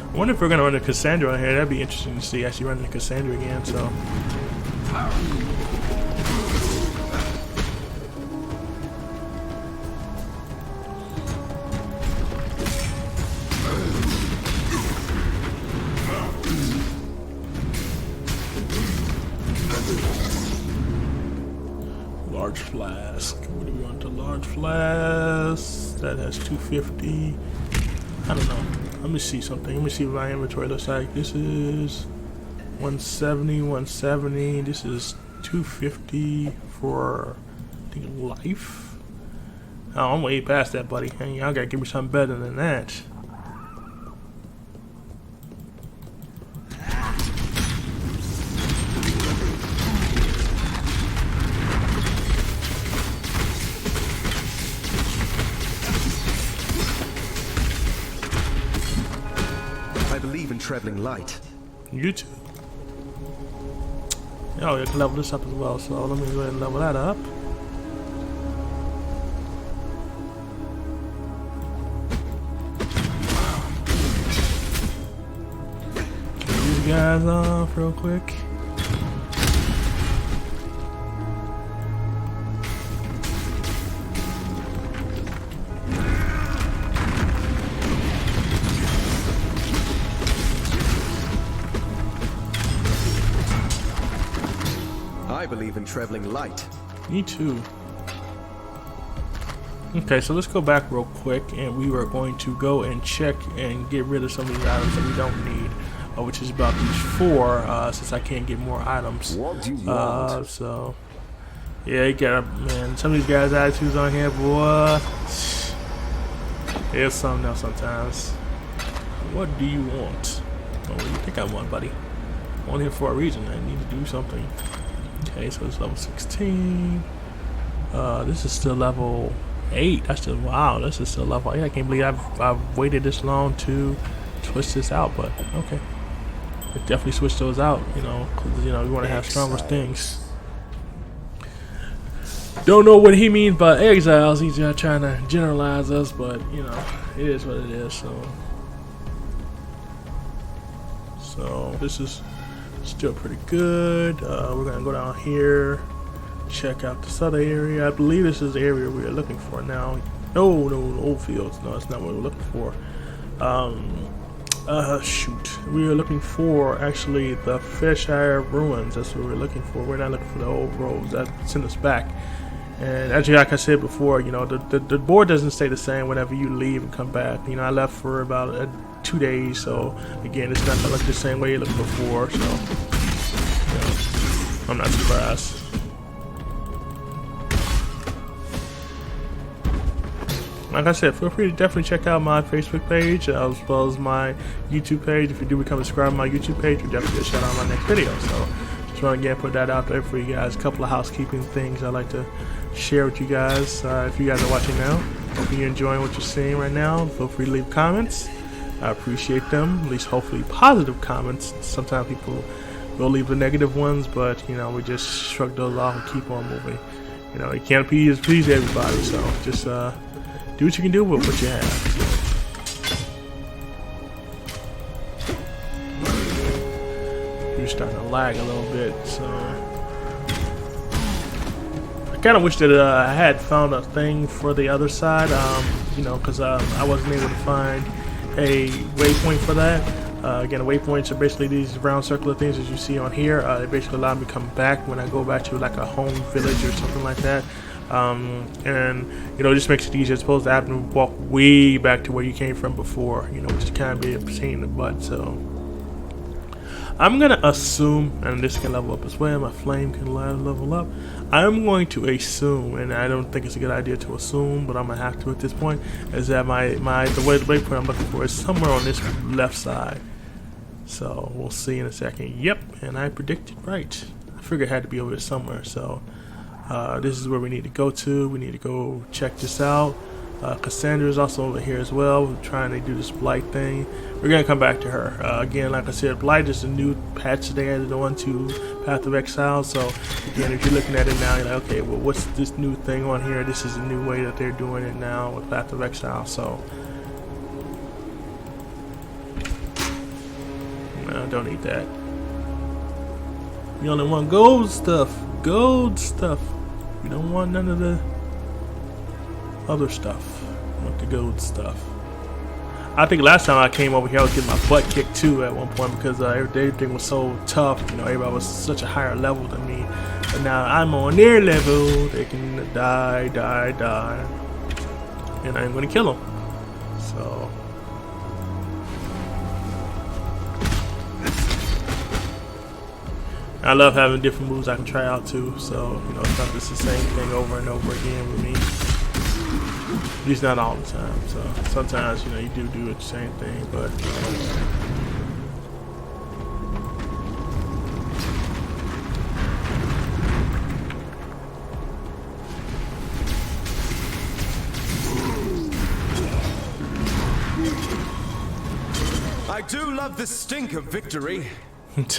I wonder if we're going to run into Cassandra on here. That'd be interesting to see, actually run into Cassandra again. So, large flask. What do we want? The large flask that has 250. I don't know. Let me see something. Let me see what my inventory looks like. This is 170, 170. This is 250 for the life. Oh, I'm way past that, buddy. Hey, y'all gotta give me something better than that. I believe in traveling light. You too. Oh, you can level this up as well, so let me go ahead and level that up. Get these guys off real quick. I believe in traveling light. Me too. Okay, so let's go back real quick, and we are going to go and check and get rid of some of these items that we don't need, which is about these 4, since I can't get more items. What do you want? So yeah, you got, man, some of these guys' attitudes on here, boy. It's something else sometimes. What do you want? Oh, what do you think I want, buddy? I'm on here for a reason. I need to do something. Okay, so it's level 16. This is still level 8. That's just, wow, this is still level 8. I can't believe I've waited this long to switch this out, but okay. I definitely switch those out, you know, because, you know, we want to have stronger things. Don't know what he means by exiles. He's just trying to generalize us, but, you know, it is what it is, so this is still pretty good. We're gonna go down here, check out this other area. I believe this is the area we are looking for now. No, old fields. No, that's not what we're looking for. Shoot. We are looking for actually the Fishire ruins. That's what we're looking for. We're not looking for the old roads that send us back. And actually, like I said before, you know, the board doesn't stay the same whenever you leave and come back. You know, I left for about 2 days, so again, it's not gonna look the same way it looked before. So, you know, I'm not surprised. Like I said, feel free to definitely check out my Facebook page as well as my YouTube page. If you do become a subscriber to my YouTube page, you'll definitely get a shout out on my next video. So just want to again put that out there for you guys. A couple of housekeeping things I'd like to share with you guys. If you guys are watching now, hope you're enjoying what you're seeing right now. Feel free to leave comments. I appreciate them, at least hopefully positive comments. Sometimes people will leave the negative ones, but you know, we just shrug those off and keep on moving. You know, you can't please everybody, so just do what you can do with what you have. You're starting to lag a little bit, so I kind of wish that I had found a thing for the other side, you know, because I wasn't able to find a waypoint for that. Again, waypoints are basically these round circular things as you see on here. They basically allow me to come back when I go back to like a home village or something like that. And you know, it just makes it easier as opposed to having to walk way back to where you came from before, you know, which is kind of be a pain in the butt. So I'm gonna assume, and this can level up as well, my flame can level up. I'm going to assume, and I don't think it's a good idea to assume, but I'm gonna have to at this point, is that the waypoint I'm looking for is somewhere on this left side. So we'll see in a second. Yep, and I predicted right. I figured it had to be over there somewhere. So this is where we need to go to. We need to go check this out. Cassandra is also over here as well. We're trying to do this Blight thing. We're going to come back to her. Again, like I said, Blight is a new patch they added on to Path of Exile. So, again, if you're looking at it now, you're like, okay, well, what's this new thing on here? This is a new way that they're doing it now with Path of Exile. So, no, don't need that. We only want gold stuff. Gold stuff. We don't want none of the other stuff. We want the gold stuff. I think last time I came over here, I was getting my butt kicked too at one point because everything was so tough. You know, everybody was such a higher level than me. But now I'm on their level. They can die, and I'm gonna kill them. So. I love having different moves I can try out too, so you know, it's not just the same thing over and over again with me. At least not all the time. So sometimes, you know, you do the same thing, but I do love the stink of victory. it's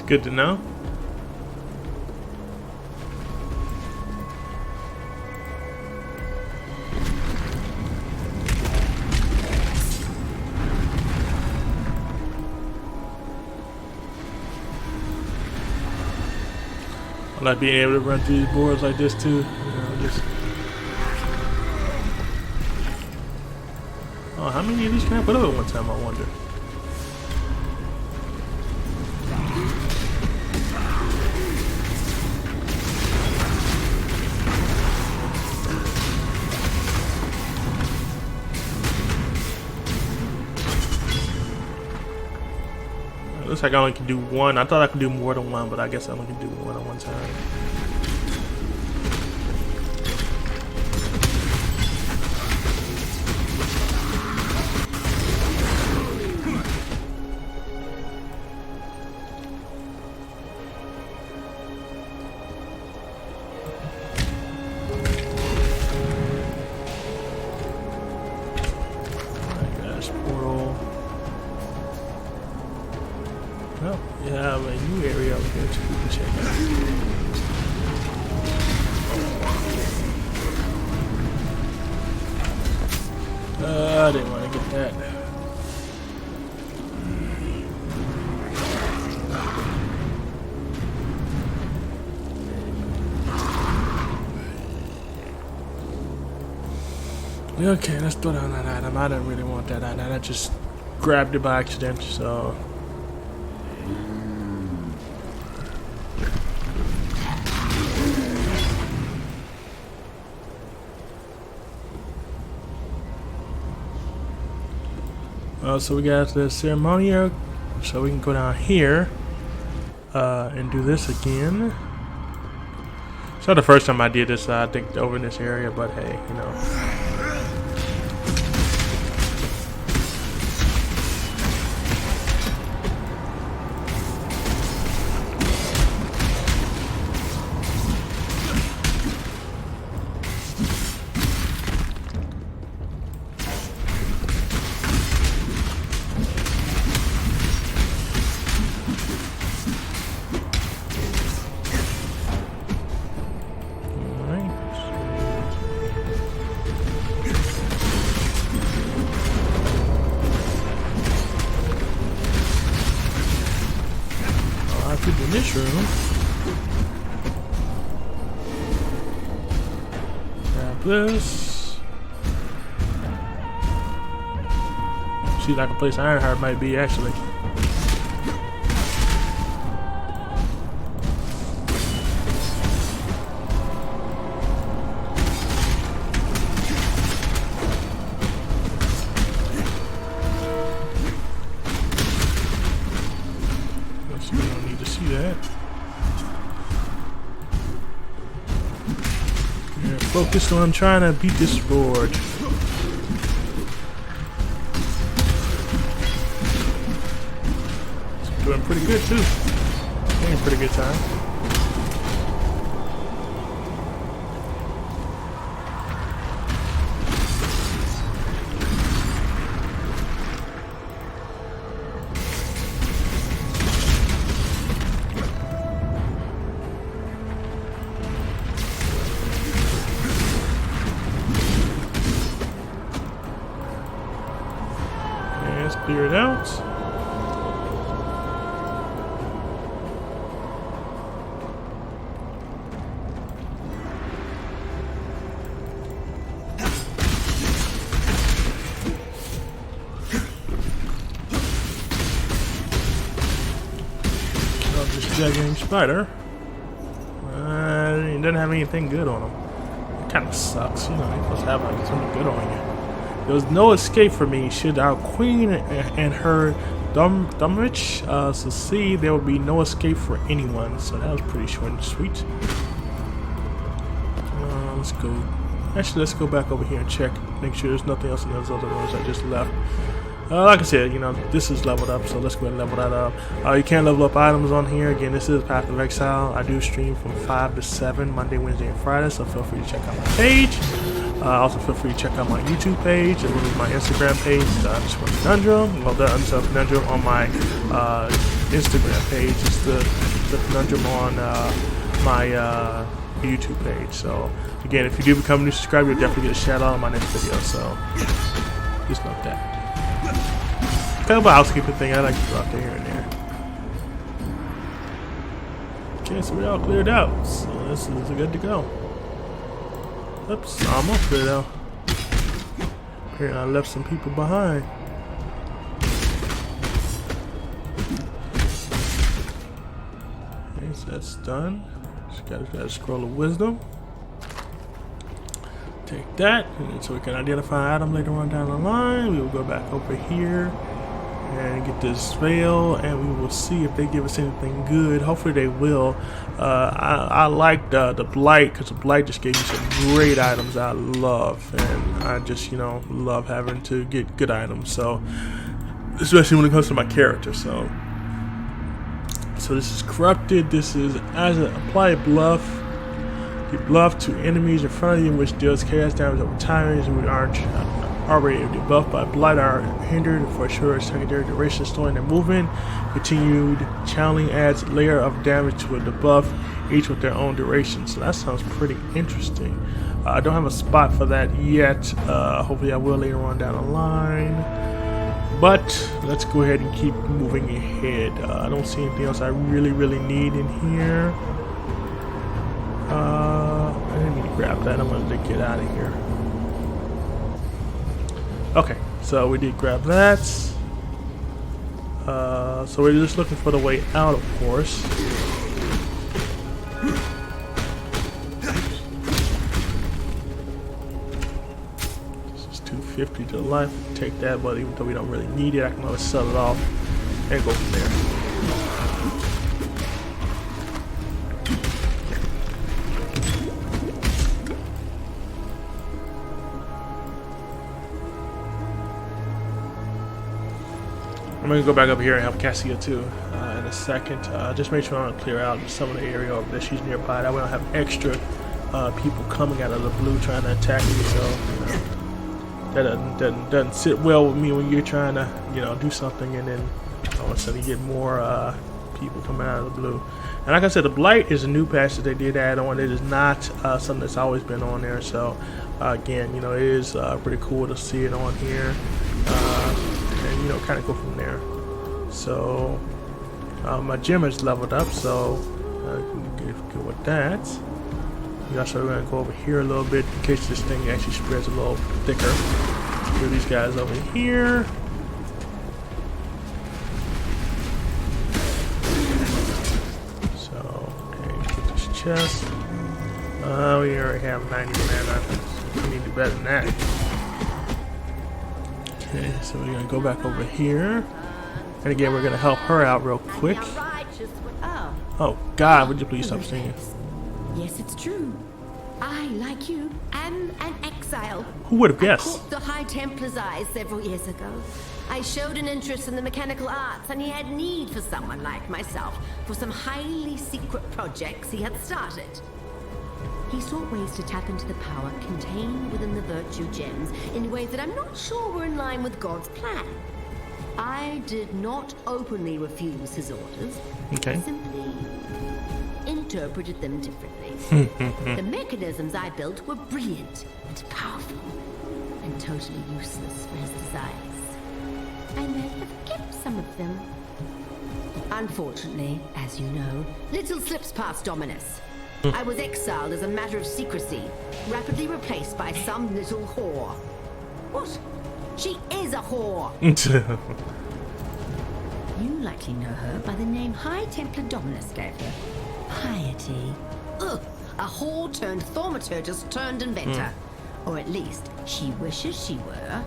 good to know. I like being able to run through these boards like this too. You know, just oh, how many of these can I put up at one time? I wonder. Looks like I only can do one. I thought I could do more than one, but I guess I only can do one at one time. Oh, you have a new area over here too we can check out. I didn't want to get that. Okay, let's throw down that item. I didn't really want that item. I just grabbed it by accident, so... so we got the ceremonial, so we can go down here and do this again. It's not the first time I did this, I think, over in this area, but hey, you know. In this room, grab this. See, like a place Ironheart might be actually. Focused on trying to beat this board. It's doing pretty good too. Having a pretty good time. Clear it out. Oh, this jagging spider. He doesn't have anything good on him. It kind of sucks, you know. You're supposed to have like something good on you. There was no escape for me. Should our queen and her Dumrich succeed, there would be no escape for anyone. So that was pretty short and sweet. Let's go Actually, let's go back over here and check, make sure there's nothing else in those other rooms I just left. Like I said, you know, this is leveled up, so let's go ahead and level that up. You can level up items on here. Again, this is Path of Exile. I do stream from 5 to 7, Monday, Wednesday, and Friday, so feel free to check out my page. Also, feel free to check out my YouTube page, as well as my Instagram page, underscore Conundrum. Well, the underscore Conundrum on my Instagram page is the Conundrum on my YouTube page. So, again, if you do become a new subscriber, you'll definitely get a shout out on my next video, so just note that. Kind of a housekeeping thing I like to go out there here and there. Okay, so we're all cleared out, so this is good to go. Oops, almost cleared out. Apparently I left some people behind. Okay, so that's done. Just got a scroll of wisdom. Take that, and so we can identify an item later on down the line. We will go back over here and get this veil, and we will see if they give us anything good. Hopefully they will. I like the blight, because the blight just gave me some great items I love, and I just, you know, love having to get good items, so especially when it comes to my character. So this is corrupted. This is as a apply bluff. You bluff to enemies in front of you, which deals chaos damage over time. We aren't already debuffed by blight, are hindered for a short secondary duration, slowing their movement. Continued channeling adds layer of damage to a debuff, each with their own duration. So that sounds pretty interesting. I don't have a spot for that yet. Hopefully I will later on down the line. But let's go ahead and keep moving ahead. I don't see anything else I really need in here. I didn't mean to grab that. I wanted to get out of here. Okay, so we did grab that. So we're just looking for the way out, of course. This is 250 to life. Take that, but even though we don't really need it, I can always sell it off and go from there. I'm going to go back up here and help Cassia too in a second. Just make sure I don't clear out some of the area over there. She's nearby. That way I don't have extra people coming out of the blue trying to attack me. So you know, that doesn't sit well with me when you're trying to, you know, do something and then all of a sudden you get more people coming out of the blue. And like I said, the Blight is a new patch that they did add on. It is not something that's always been on there. So again, you know, it is pretty cool to see it on here. And you know, kind of go from there. So my gym is leveled up, so I can get good with that. We also going to go over here a little bit in case this thing actually spreads a little thicker. Get these guys over here. So okay, get this chest. We already have 90 mana. We need to do better than that. Okay, so we're gonna go back over here, and again we're gonna help her out real quick. Oh God, would you please stop singing? Yes, it's true. I, like you, am an exile. Who would have I guessed? caught the High Templar's eye several years ago. I showed an interest in the mechanical arts, and he had need for someone like myself for some highly secret projects he had started. He sought ways to tap into the power contained within the virtue gems in ways that I'm not sure were in line with God's plan. I did not openly refuse his orders. Okay. I simply interpreted them differently. The mechanisms I built were brilliant and powerful, and totally useless for his desires. I may have kept some of them. Unfortunately, as you know, little slips past Dominus. I was exiled as a matter of secrecy, rapidly replaced by some little whore. What? She is a whore! You likely know her by the name High Templar Dominus gave her. Piety. Ugh! A whore turned thaumaturgist turned inventor. Or at least, she wishes she were.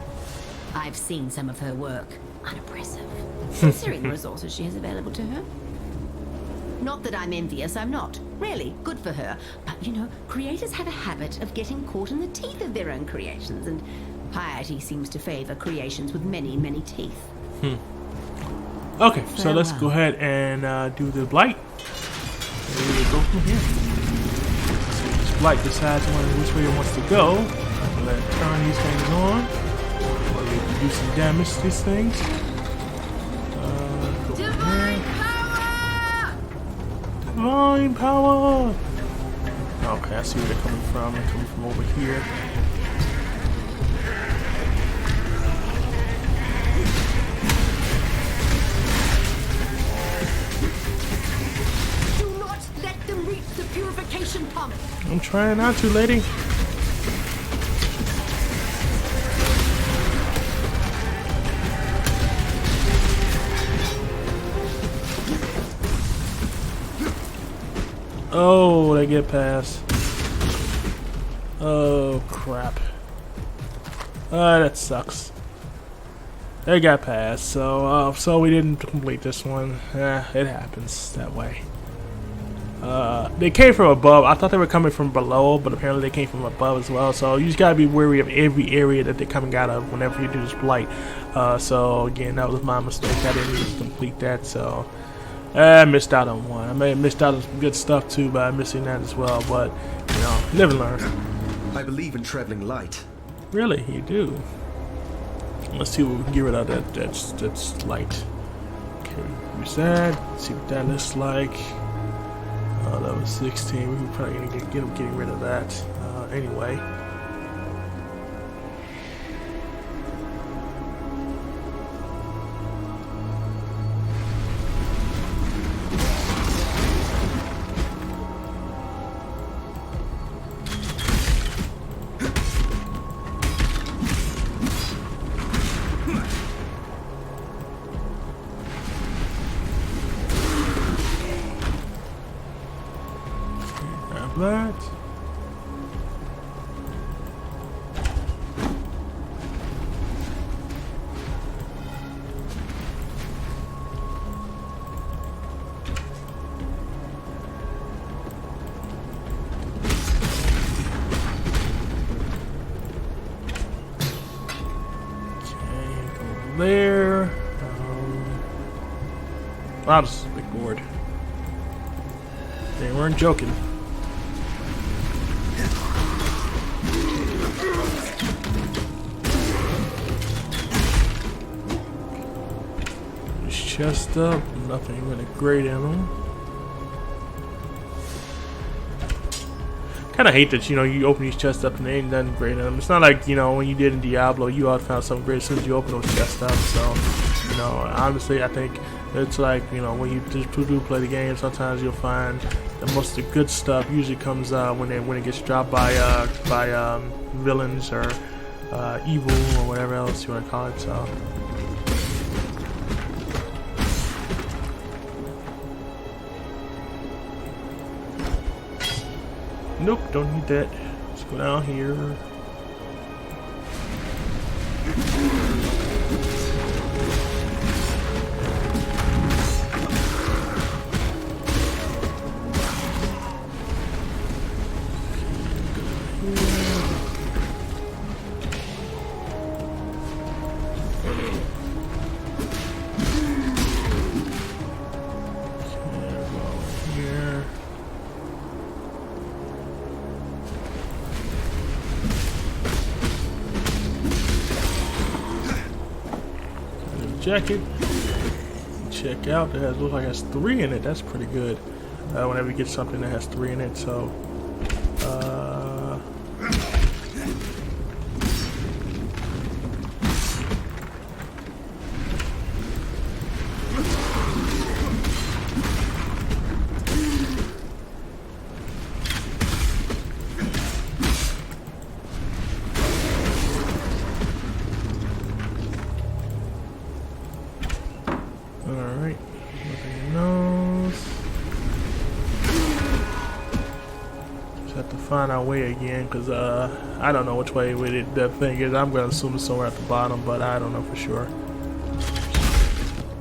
I've seen some of her work. Unimpressive. Considering the resources she has available to her. Not that I'm envious, I'm not. Really, good for her. But, you know, creators have a habit of getting caught in the teeth of their own creations, and piety seems to favor creations with many, many teeth. Okay, so let's go ahead and do the blight. And we'll go from here. So this blight decides which way it wants to go. I'm gonna turn these things on. We can do some damage to these things. Divine power! Divine power! Okay, I see where they're coming from. They're coming from over here. Do not let them reach the purification pump. I'm trying not to, lady. Oh, they get past. Oh, crap. That sucks. They got past, so we didn't complete this one. It happens that way. They came from above. I thought they were coming from below, but apparently they came from above as well. So you just gotta be wary of every area that they're coming out of whenever you do this blight. So again, that was my mistake. I didn't complete that, so I missed out on one. I may have missed out on some good stuff too by missing that as well. But you know, live and learn. I believe in traveling light. Really, you do. Let's see what we can get rid of that's light. Okay, use that. Let's see what that looks like. That was 16. We were probably gonna get getting rid of that anyway. That. Okay, go there. Wow, this is a big board. They weren't joking. Chest up, nothing really great in them. Kind of hate that, you know, you open these chests up and they ain't nothing great in them. It's not like, you know, when you did in Diablo, you all found something great as soon as you open those chests up. So, you know, honestly, I think it's like, you know, when you do play the game, sometimes you'll find that most of the good stuff usually comes when it gets dropped by villains or evil or whatever else you want to call it. So. Nope, don't need that. Let's go down here. Jacket. Check out. It looks like it has 3 in it. That's pretty good. Whenever you get something that has 3 in it, so. Alright, nothing knows. Just have to find our way again, because I don't know which way the thing is. I'm going to assume it's somewhere at the bottom, but I don't know for sure.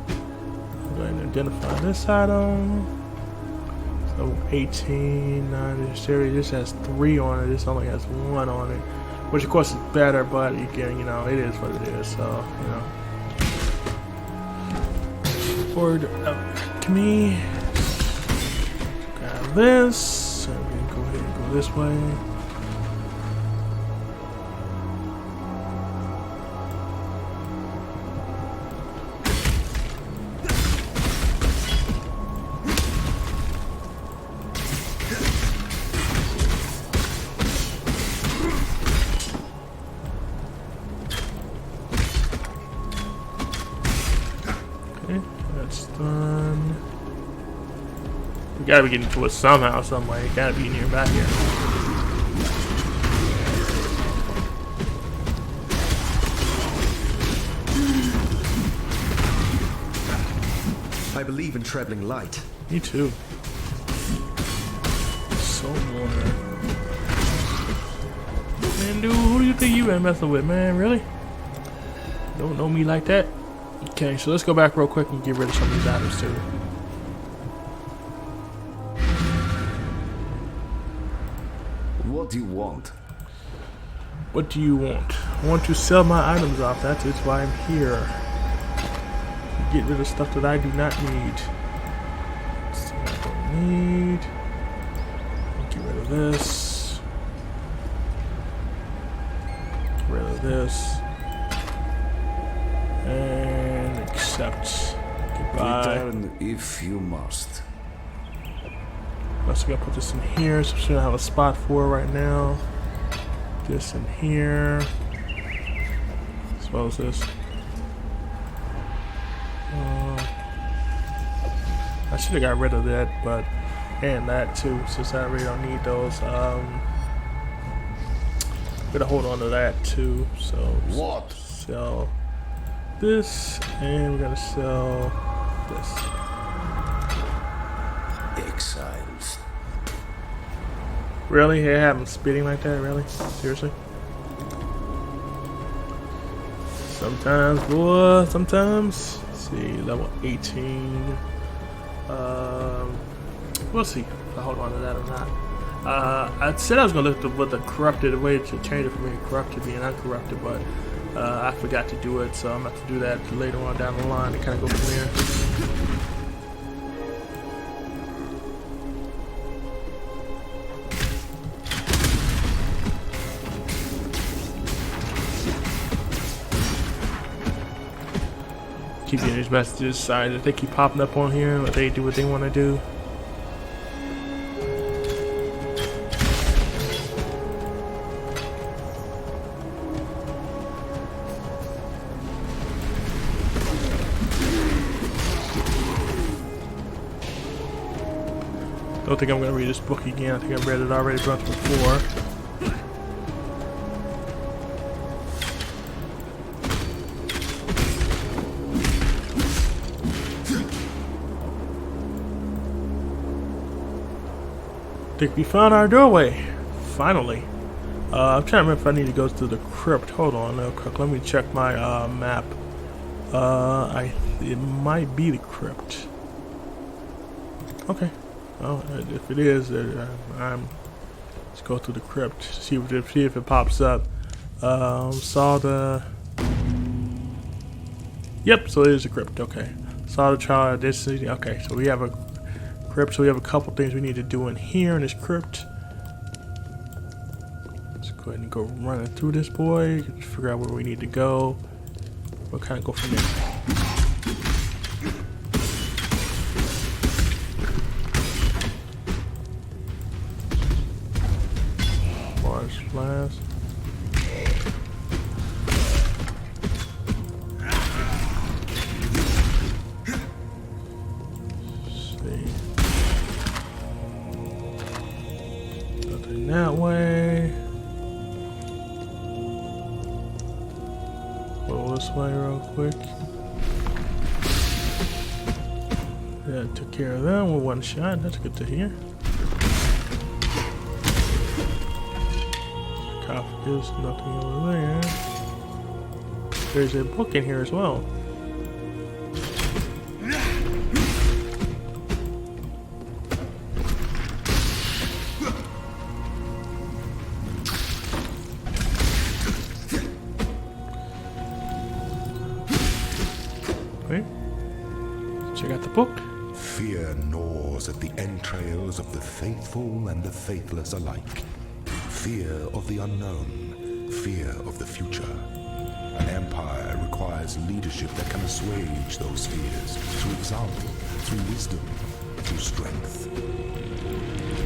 I'm going to identify this item. 18, 9, this has 3 on it, this only has 1 on it. Which of course is better, but again, you know, it is what it is, so, you know. Forward to me. Grab this. So we can go ahead and go this way. That's done. We gotta be getting to it somehow, some way. It gotta be near back here. I believe in traveling light. Me too. So more. Man, dude, who do you think you been messing with, man? Really? Don't know me like that? Okay, so let's go back real quick and get rid of some of these items too. What do you want? What do you want? I want to sell my items off. That is why I'm here. Get rid of stuff that I do not need. Stuff I don't need. Get rid of this. Get rid of this. And accept. Goodbye. Return if you must. Also gotta put this in here, so I'm sure I have a spot for it right now. This in here. As well as this. I should have got rid of that, but and that too, since I really don't need those. Gonna hold on to that too. So what? Sell this, and we're gonna sell this. Exiles. Really? They have them spitting like that? Really? Seriously? Sometimes, boy. Sometimes. Let's see, level 18. We'll see if I hold on to that or not. I said I was gonna look at what the corrupted way to change it from being corrupted to being uncorrupted, but I forgot to do it, so I'm gonna have to do that later on down the line and kind of go from there. Keep getting these messages. Sorry that they keep popping up on here, but they do what they want to do. Don't think I'm gonna read this book again. I think I've read it already once before. I think we found our doorway. Finally. I'm trying to remember if I need to go to the crypt. Hold on real quick. Let me check my map. It might be the crypt. Okay. Well, if it is, let's go to the crypt. See if it pops up. Saw the. Yep. So it is a crypt. Okay. Saw the trial. This. Okay. So we have a crypt. So we have a couple things we need to do in here in this crypt. Let's go ahead and go running through this boy. Figure out where we need to go. We'll kind of go from there. Flask. See. Nothing that way. Go this way real quick. Yeah, took care of that with one shot. That's good to hear. There's nothing over there. There's a book in here as well. book. Fear gnaws at the entrails of the faithful and the faithless alike. Fear of the unknown, fear of the future. An empire requires leadership that can assuage those fears through example, through wisdom, through strength.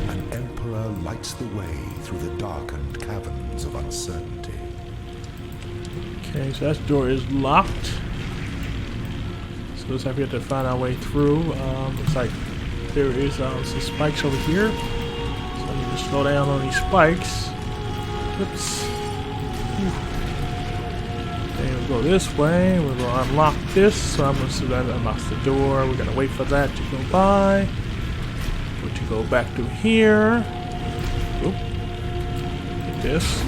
An emperor lights the way through the darkened caverns of uncertainty. Okay, so that door is locked. So looks like we have to find our way through. Looks like there is some spikes over here. So I need to slow down on these spikes. Oops. Then we'll go this way. We're going to unlock this. So I'm going to see that unlocks the door. We're going to wait for that to go by. We're to go back through here. Oop. Get this.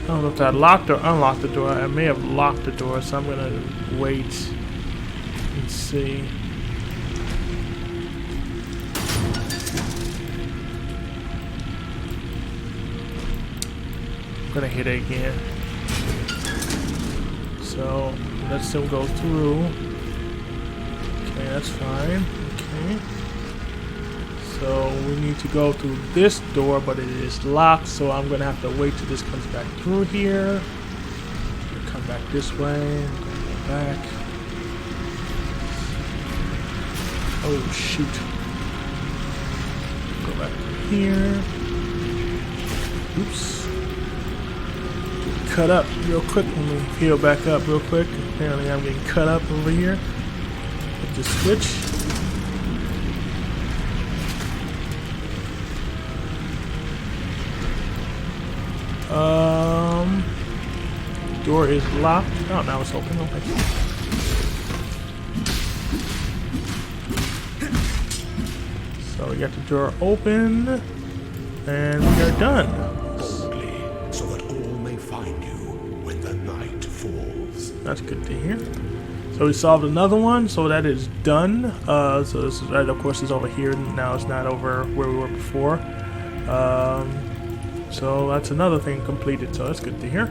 I don't know if that locked or unlocked the door. I may have locked the door, so I'm going to wait and see. I'm going to hit it again. So let's still go through. Okay, that's fine. Okay. So we need to go through this door, but it is locked, so I'm going to have to wait till this comes back through here. Come back this way. Go back. Oh, shoot. Go back through here. Oops. Cut up real quick. Let me heal back up real quick. Apparently I'm getting cut up over here. Hit the switch. Door is locked. Oh, now it's open. Okay. So we got the door open, and we are done. Boldly, so that all may find you when the night falls. That's good to hear. So we solved another one, so that is done. So this is, that of course is over here. Now it's not over where we were before. So that's another thing completed, so that's good to hear.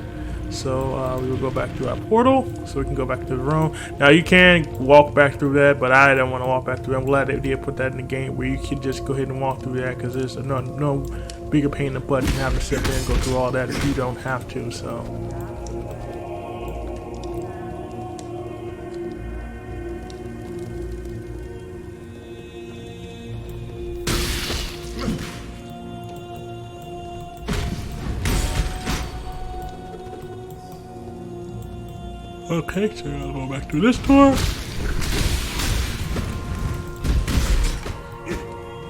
So we will go back to our portal, so we can go back to the room. Now you can walk back through that, but I don't want to walk back through. I'm glad they did put that in the game where you can just go ahead and walk through that, because there's no bigger pain in the butt than having to sit there and go through all that if you don't have to. So. Okay, so I'll go back through this door.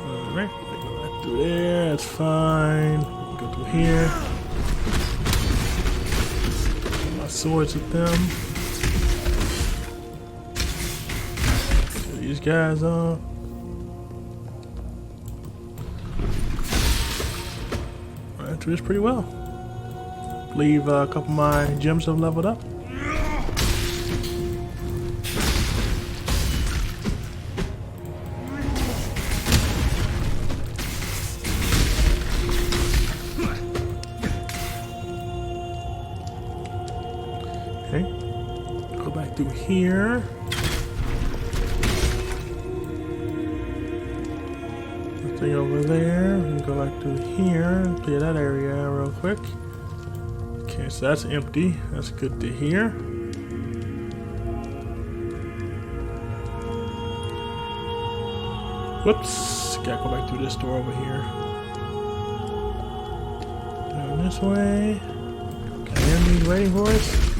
Alright, go back through there, that's fine. Go through here. Put my swords with them. Kill these guys off. Alright, through this pretty well. Believe a couple of my gems have leveled up. Okay, go back through here. Nothing over there. And go back through here and clear that area real quick. Okay, so that's empty. That's good to hear. Whoops, gotta go back through this door over here. Down this way. Okay, enemies waiting for us.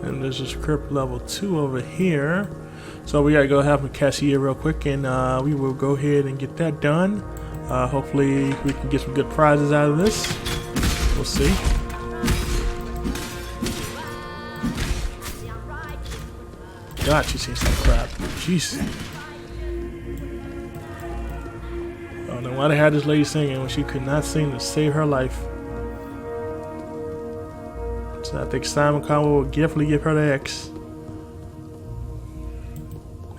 And there's a script level 2 over here. So we gotta go have a cashier real quick, and we will go ahead and get that done. Hopefully we can get some good prizes out of this. We'll see. God, she's seen some crap. Jeez. I don't know why they had this lady singing when she could not sing to save her life. So I think Simon Cowell will definitely give her the X.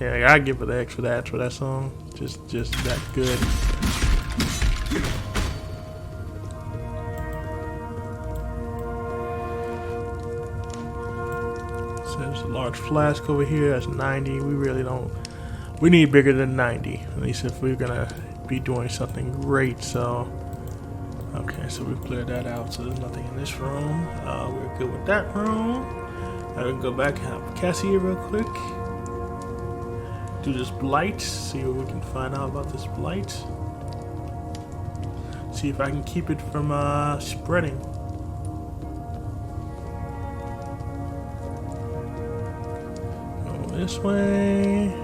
Yeah, I give her the X for that song. Just that good. So there's a large flask over here. That's 90. We really don't. We need bigger than 90. At least if we're gonna be doing something great. So. Okay, so we've cleared that out, so there's nothing in this room. We're good with that room. I can go back and have Cassie real quick. Do this blight, see what we can find out about this blight. See if I can keep it from spreading. Go this way.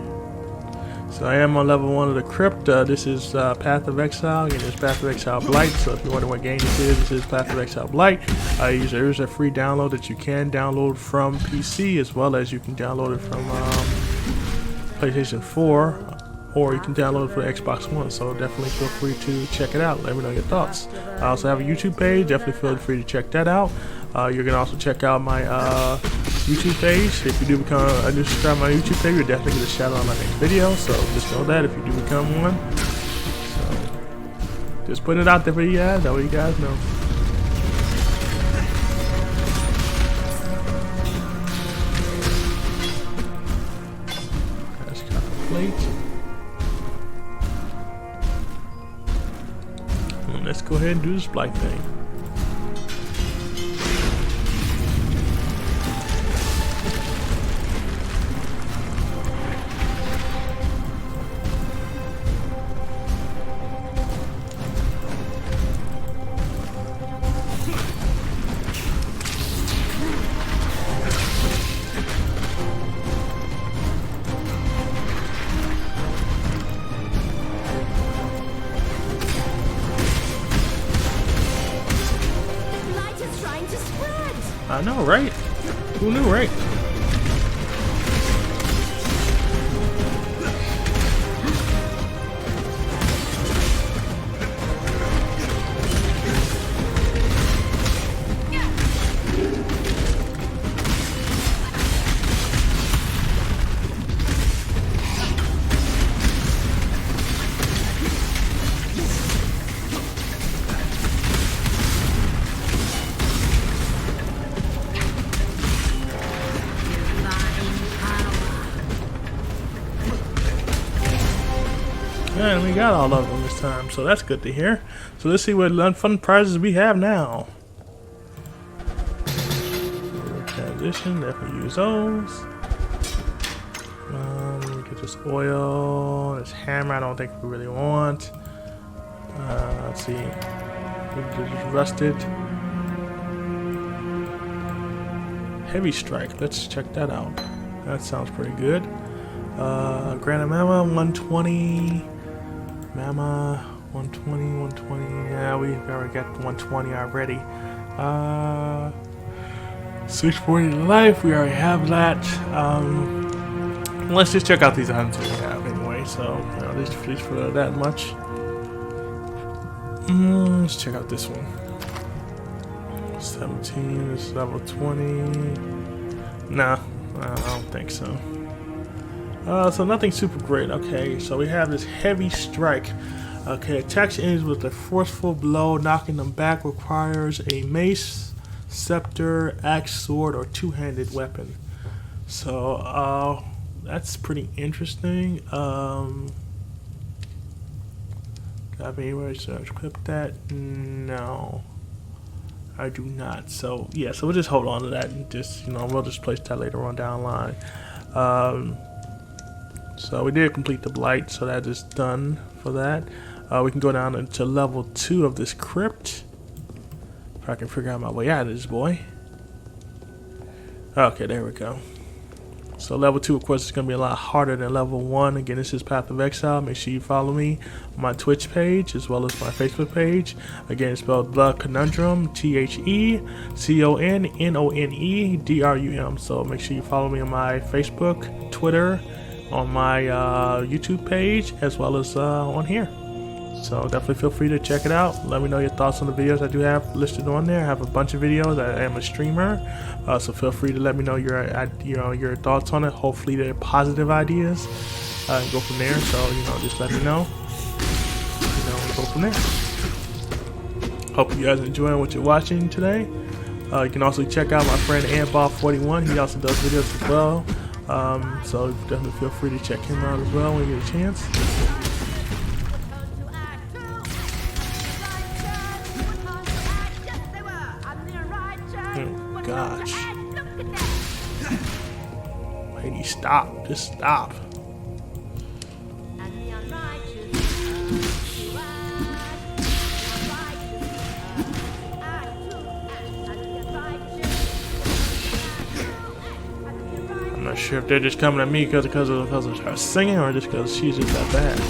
So I am on level 1 of the crypt. This is Path of Exile. Again, it's Path of Exile Blight. So if you're wondering what game this is Path of Exile Blight. There is a free download that you can download from PC, as well as you can download it from PlayStation 4, or you can download it for Xbox One. So definitely feel free to check it out. Let me know your thoughts. I also have a YouTube page. Definitely feel free to check that out. You can also check out my YouTube page. If you do become a new subscriber on my YouTube page, you're definitely get a shout out on my next video. So just know that if you do become one. So just putting it out there for you guys. That way you guys know. That's got the plate. And let's go ahead and do this blight thing. I know, right? Who knew, right? And we got all of them this time, so that's good to hear. So let's see what fun prizes we have now. Transition, definitely use those. Get this oil, this hammer. I don't think we really want. Let's see. Just rusted. Heavy strike. Let's check that out. That sounds pretty good. Granite Mama 120. Mama 120. Yeah, we already got 120 already. 640 life, we already have that. Let's just check out these items we have anyway. So at least for that much. Let's check out this one. 17 is level 20. Nah, I don't think so. So nothing super great. Okay, so we have this heavy strike. Okay, attacks enemies with a forceful blow, knocking them back. Requires a mace, scepter, axe, sword, or two-handed weapon. So that's pretty interesting. Got me anywhere to equip that? No, I do not. So yeah, so we'll just hold on to that and just we'll just place that later on down the line. So we did complete the blight, so that is done for that. We can go down into level 2 of this crypt. If I can figure out my way out of this boy. Okay, there we go. So level 2, of course, is going to be a lot harder than level 1. Again, this is Path of Exile. Make sure you follow me on my Twitch page as well as my Facebook page. Again, it's spelled The Conundrum, TheCononedrum. So make sure you follow me on my Facebook, Twitter, on my YouTube page, as well as on here. So definitely feel free to check it out. Let me know your thoughts on the videos I do have listed on there. I have a bunch of videos. I am a streamer, so feel free to let me know your thoughts on it. Hopefully they're positive ideas. And go from there. So just let me know. We'll go from there. Hope you guys are enjoying what you're watching today. You can also check out my friend Antbob41. He also does videos as well. So definitely feel free to check him out as well when you get a chance. Oh gosh. Lady, stop. Just stop. I'm not sure if they're just coming at me because of her singing or just because she's just that bad.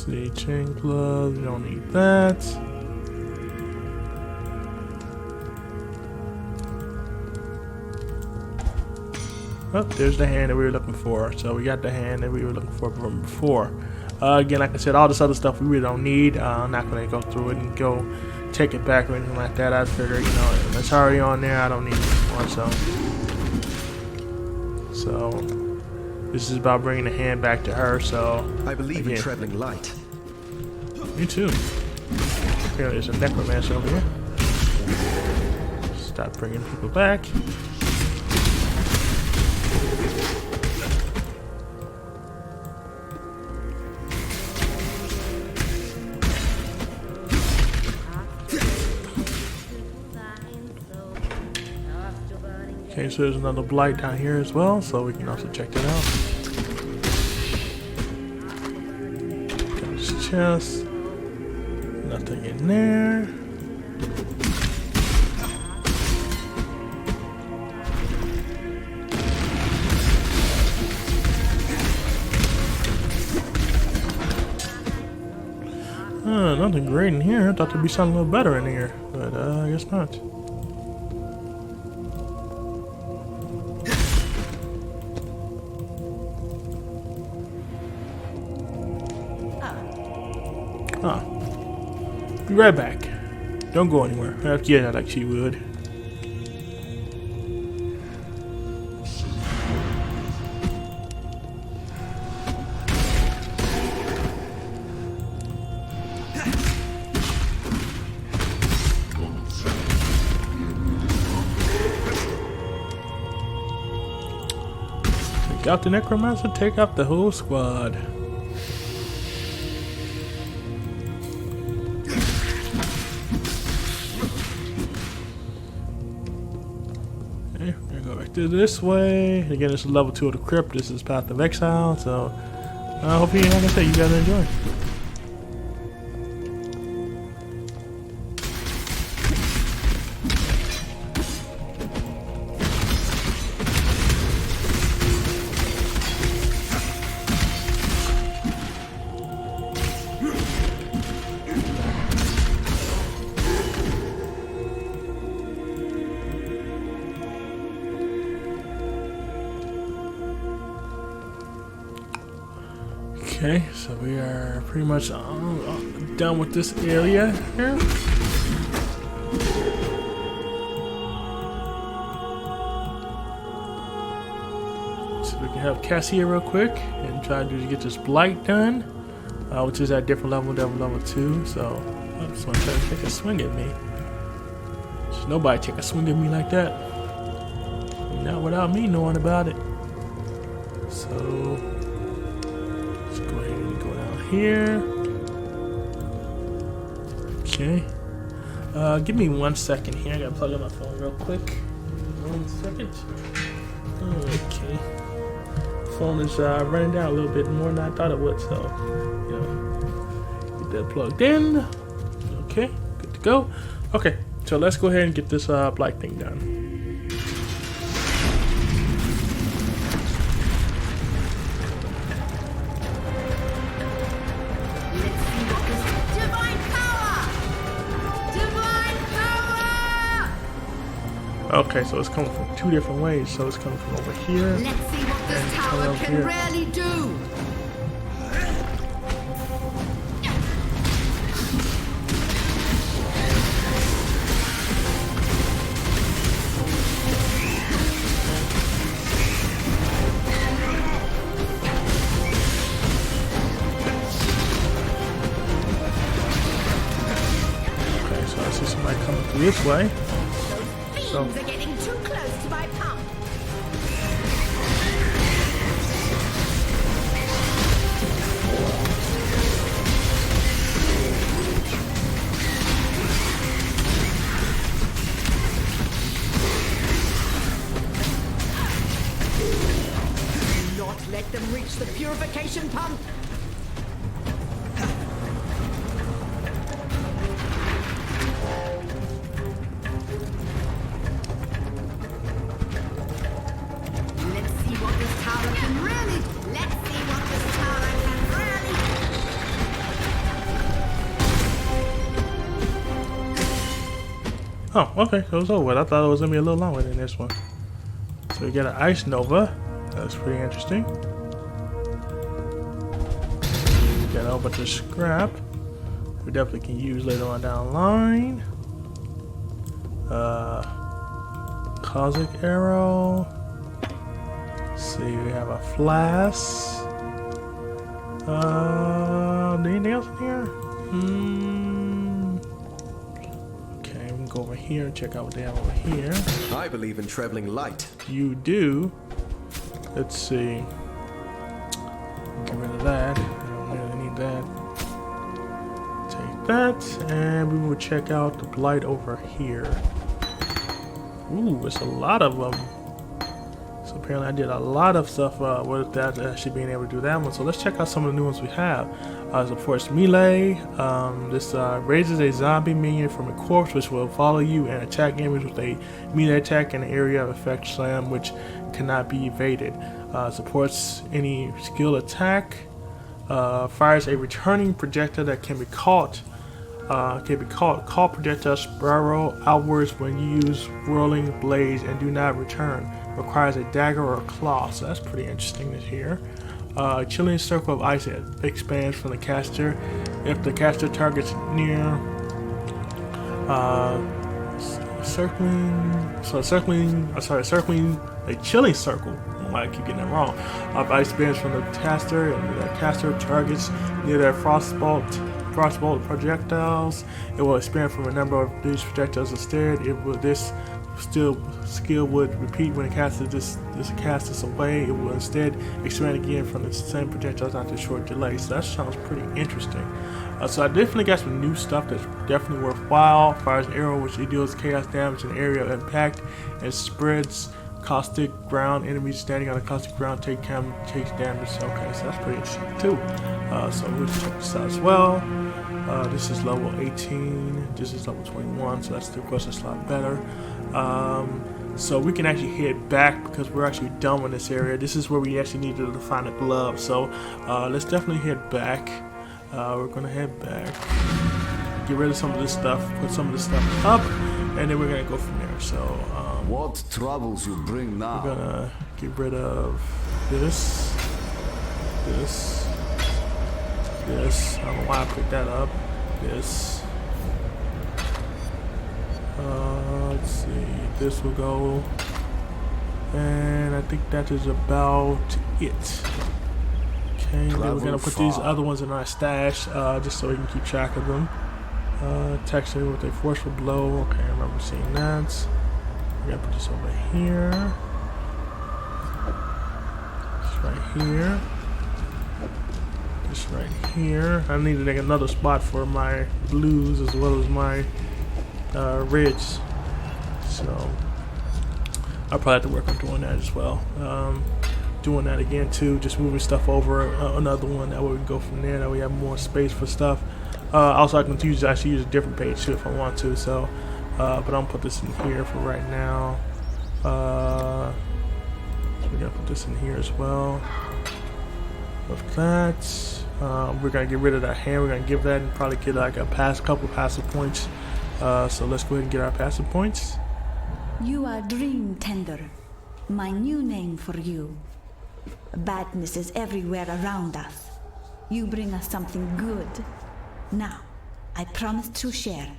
The chain glove, you don't need that. Oh, there's the hand that we were looking for. So we got the hand that we were looking for from before. Again, like I said, all this other stuff we really don't need. I'm not going to go through it and go take it back or anything like that. I figured, it's already on there. I don't need it anymore. So this is about bringing the hand back to her. So I believe in traveling light. Me too. Apparently there's a necromancer over here. Stop bringing people back. Okay, so there's another blight down here as well, so we can also check that out. Got this chest. Nothing in there. Nothing great in here. I thought there'd be something a little better in here, but I guess not. Be right back. Don't go anywhere. Yeah, like she would. Take out the necromancer, take out the whole squad. This way. Again, this is level 2 of the crypt. This is Path of Exile. So, hopefully, like I said, you guys enjoy. Okay, so we are pretty much done with this area here. So we can have Cassie here real quick and try to get this blight done, which is at different level 2. So I just want to try to take a swing at me. There's nobody take a swing at me like that. Not without me knowing about it. So let's go ahead and go down here. Okay. Give me 1 second here. I gotta plug in my phone real quick. 1 second. Okay. Phone is running down a little bit more than I thought it would, so get that plugged in. Okay, good to go. Okay, so let's go ahead and get this Blight thing done. Okay, so it's coming from 2 different ways. So it's coming from over here. Let's see what this tower can here. really do. Okay, so I see somebody coming through this way. So They're getting too close to my pump. Do not let them reach the purification pump. oh, okay, so it's over. I thought it was gonna be a little longer than this one. So we got an ice nova. That's pretty interesting. Got a whole bunch of scrap. We definitely can use later on down the line. Cosmic arrow. Let's see, we have a flask. Anything else in here? Okay, we can go over here and check out what they have over here. I believe in traveling light. You do. Let's see. Get rid of that. I don't really need that. Take that, and we will check out the blight over here. Ooh, it's a lot of them. So apparently I did a lot of stuff with that, actually being able to do that one. So let's check out some of the new ones we have. So of course, melee. This raises a zombie minion from a corpse, which will follow you and attack enemies with a melee attack in the area of effect slam, which cannot be evaded. Supports any skill attack. Fires a returning projectile that can be caught. Call projectile spiral outwards when you use whirling blades and do not return. Requires a dagger or a claw, so that's pretty interesting to hear. Chilling circle of ice expands from the caster if the caster targets near circling a chilling circle. I keep getting that wrong. Of ice bands from the caster, and the caster targets near their frostbolt projectiles. It will expand from a number of these projectiles instead. This skill would repeat when it casts this away. It will instead expand again from the same projectiles after a short delay. So that sounds pretty interesting. So I definitely got some new stuff that's definitely worthwhile. Fires an arrow which deals chaos damage in the area of impact and spreads caustic ground. Enemies standing on the caustic ground take damage. Okay, so that's pretty interesting too. So we'll check this out as well. This is level 18. This is level 21. So that's, of course, that's a lot better. So we can actually head back because we're actually done with this area. This is where we actually need to find a glove. So let's definitely head back. We're gonna head back, get rid of some of this stuff, put some of this stuff up, and then we're gonna go from there. So what troubles you bring now? We're gonna get rid of this. I don't know why I put that up. This. Let's see. This will go, and I think that is about it. Okay, then we're gonna put these other ones in our stash, just so we can keep track of them. Texture with a forceful blow. Okay, I remember seeing that. We're gonna put this over here. right here. This right here. I need to make another spot for my blues as well as my reds. So I'll probably have to work on doing that as well. Doing that again too, just moving stuff over another one. That way we can go from there. That way we have more space for stuff. Also, I can actually use a different page too if I want to. So, but I'm gonna put this in here for right now. So we're gonna put this in here as well. With that, we're gonna get rid of that hand. We're gonna give that and probably get like a couple passive points. So let's go ahead and get our passive points. You are Dream Tender, my new name for you. Badness is everywhere around us. You bring us something good. Now, I promise to share.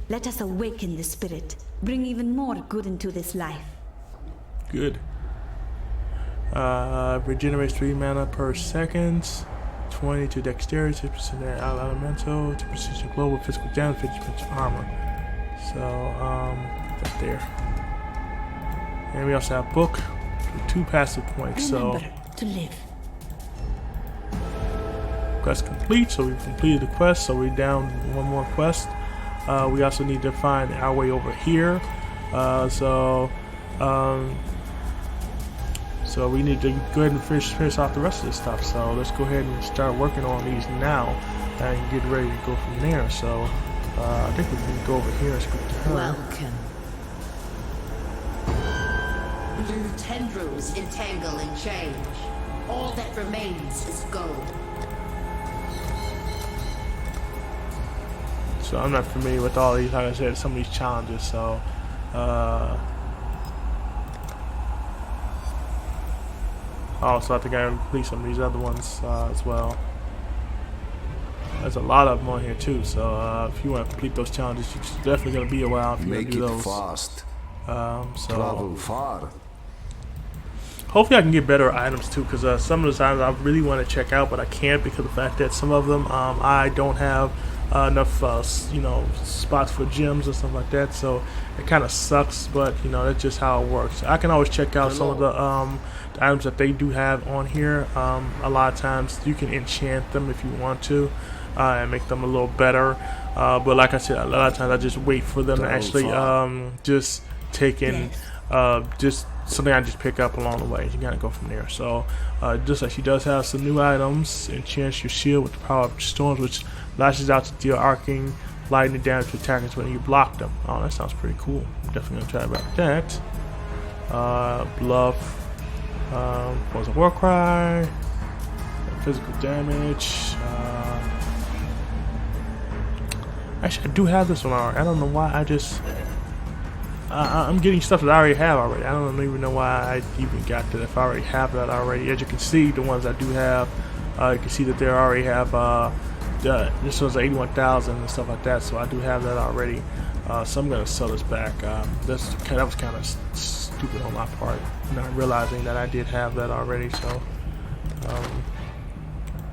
Let us awaken the spirit, bring even more good into this life. Good. Regenerates 3 mana per second. 20 to dexterity, 6% elemental, 2% global physical damage, 50% armor. So, that's there. And we also have book for 2 passive points. Remember so to live. Quest complete. So we've completed the quest. So we're down 1 more quest. We also need to find our way over here. So we need to go ahead and finish off the rest of this stuff. So let's go ahead and start working on these now and get ready to go from there. So I think we can go over here and speak to her. Welcome. Blue tendrils entangle and change. All that remains is gold. So I'm not familiar with all these, like I said, some of these challenges. So also I think I complete some of these other ones as well. There's a lot of them on here too. So if you want to complete those challenges, it's definitely going to be a while if you want to do those. Make it fast. So travel far. hopefully I can get better items too, because some of those items I really want to check out, but I can't because of the fact that some of them I don't have enough spots for gems or stuff like that. So it kind of sucks, but that's just how it works. I can always check out some of the items that they do have on here. A lot of times you can enchant them if you want to and make them a little better. But like I said, a lot of times I just wait for them to actually just take in just something I just pick up along the way. You gotta go from there. So just like she does have some new items. Enchants your shield with the power of storms, which lashes out to deal arcing lightning damage to attackers when you block them. Oh, that sounds pretty cool. I'm definitely gonna try about that. Bluff. Was a war cry. Physical damage. Actually, I do have this one already. I don't know why I'm getting stuff that I already have already. I don't even know why I even got that if I already have that already. As you can see, the ones I do have, you can see that they already have this one's 81,000 and stuff like that. So I do have that already. So I'm gonna sell this back. That was kind of stupid on my part, not realizing that I did have that already. So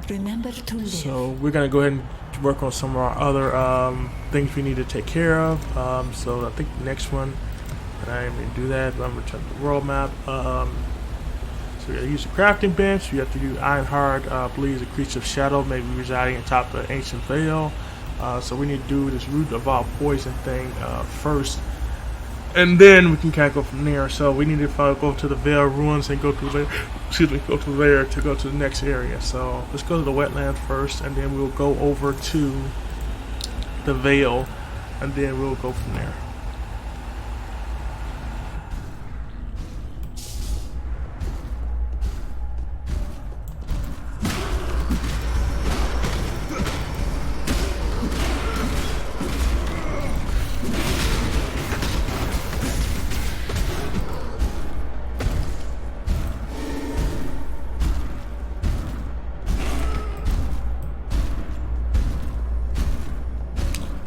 remember to live. So we're gonna go ahead and work on some of our other things we need to take care of. So I think the next one, and I didn't even do that, but I'm gonna return to the world map. So we gotta use the crafting bench. We have to do Ironheart, believes a creature of shadow may be residing atop the ancient veil. So we need to do this root of all poison thing first, and then we can kind of go from there. So we need to go to the Veil Ruins and go to there. Go to there to go to the next area. So let's go to the wetlands first, and then we'll go over to the Veil, and then we'll go from there.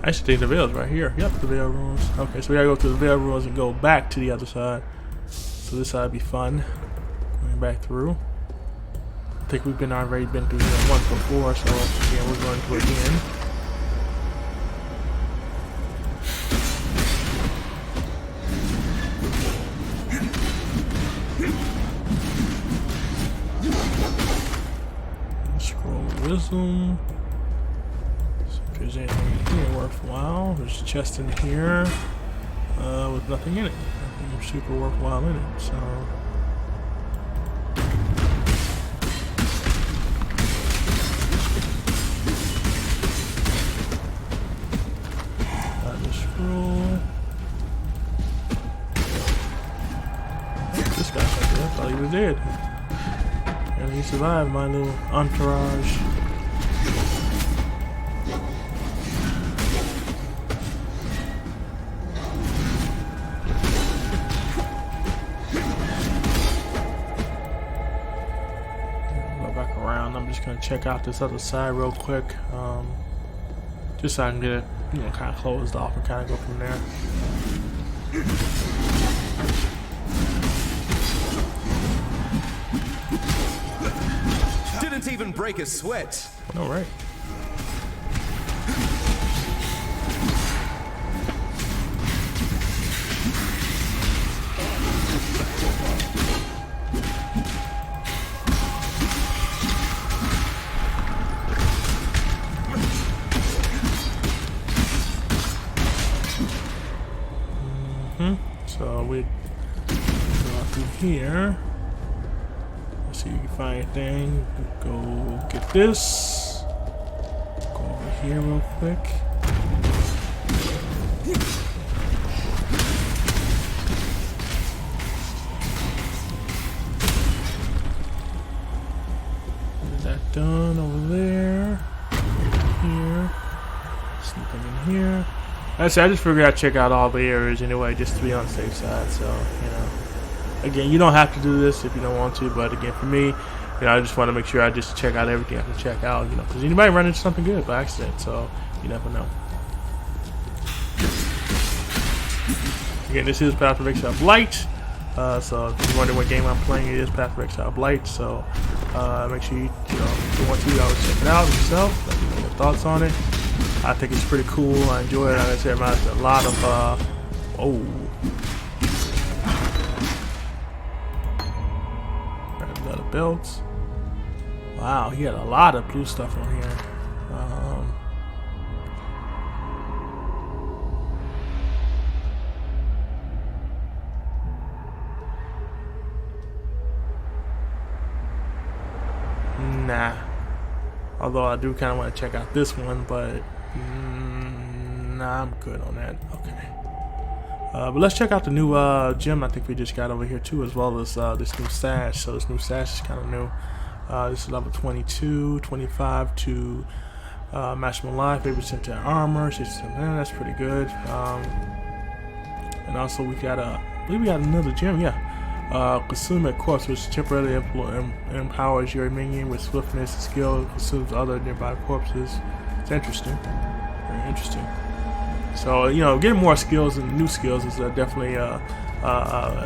I actually think the Veil's right here. Yep, the Veil Ruins. Okay, so we gotta go to the Veil Ruins and go back to the other side. So this side would be fun. Going back through. I think we've already been through here once before, so yeah, we're going to it again. wisdom. See if there's anything here worthwhile. There's a chest in here with nothing in it. Nothing super worthwhile in it. So. This guy's right there. I thought he was dead. And he survived my little entourage. Go back around. I'm just gonna check out this other side real quick. Just so I can get it, you know, kind of closed off and kind of go from there. Didn't even break a sweat. All right. So we go through here. Let's see if you can find anything. Go get this. Go over here real quick. Get that done over there. Here. Something in here. I just figured I'd check out all the areas anyway, just to be on the safe side. So, you know, again, you don't have to do this if you don't want to, but again, for me, you know, I just want to make sure I just check out everything I can check out, you know, because anybody run into something good by accident, so you never know. Again, this is Path of Exile Blight. So if you're wondering what game I'm playing, it is Path of Exile Blight. So make sure you know, if you want to, always check it out yourself. Let me know your thoughts on it. I think it's pretty cool. I enjoy it. Like I said, there's a lot of a lot of belts. Wow, he had a lot of blue stuff on here. Nah. Although I do kind of want to check out this one, but nah, I'm good on that. Okay. But let's check out the new gem I think we just got over here too, as well as this new sash. So this new sash is kind of new. This is level 22, 25 to maximum life, 80% to armor, 60%. That's pretty good. And also we got I believe we got another gem. Yeah. Consume at corpse, which temporarily empowers your minion with swiftness and skill, consumes other nearby corpses. It's interesting. Very interesting. So, you know, getting more skills and new skills is definitely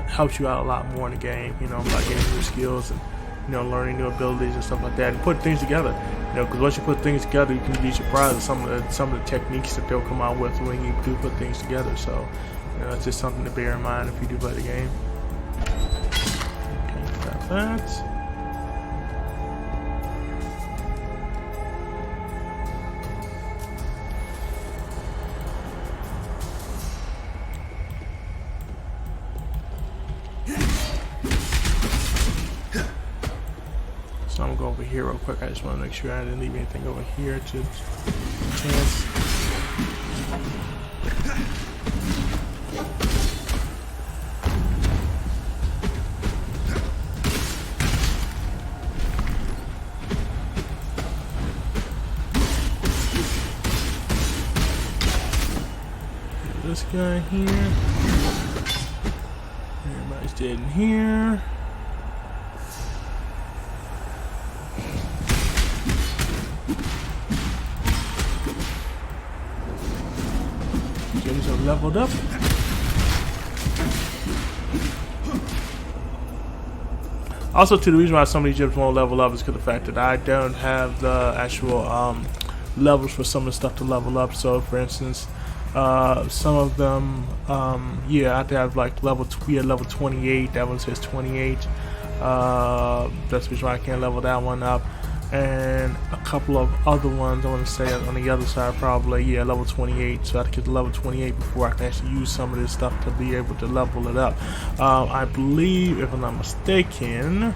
helps you out a lot more in the game, you know, by getting new skills and, you know, learning new abilities and stuff like that, and putting things together. You know, because once you put things together, you can be surprised at some of the techniques that they'll come out with when you do put things together. So, you know, it's just something to bear in mind if you do play the game. That. So I'm gonna go over here real quick. I just want to make sure I didn't leave anything over here to chance. This guy here. Everybody's dead in here. Gems are leveled up. Also, too, the reason why some of these gems won't level up is because of the fact that I don't have the actual levels for some of the stuff to level up. So, for instance, some of them, yeah, I have to have like level 28. That one says 28. That's the reason why I can't level that one up. and a couple of other ones I want to say on the other side, probably, yeah, level 28. So I have to get to level 28 before I can actually use some of this stuff to be able to level it up. I believe, if I'm not mistaken,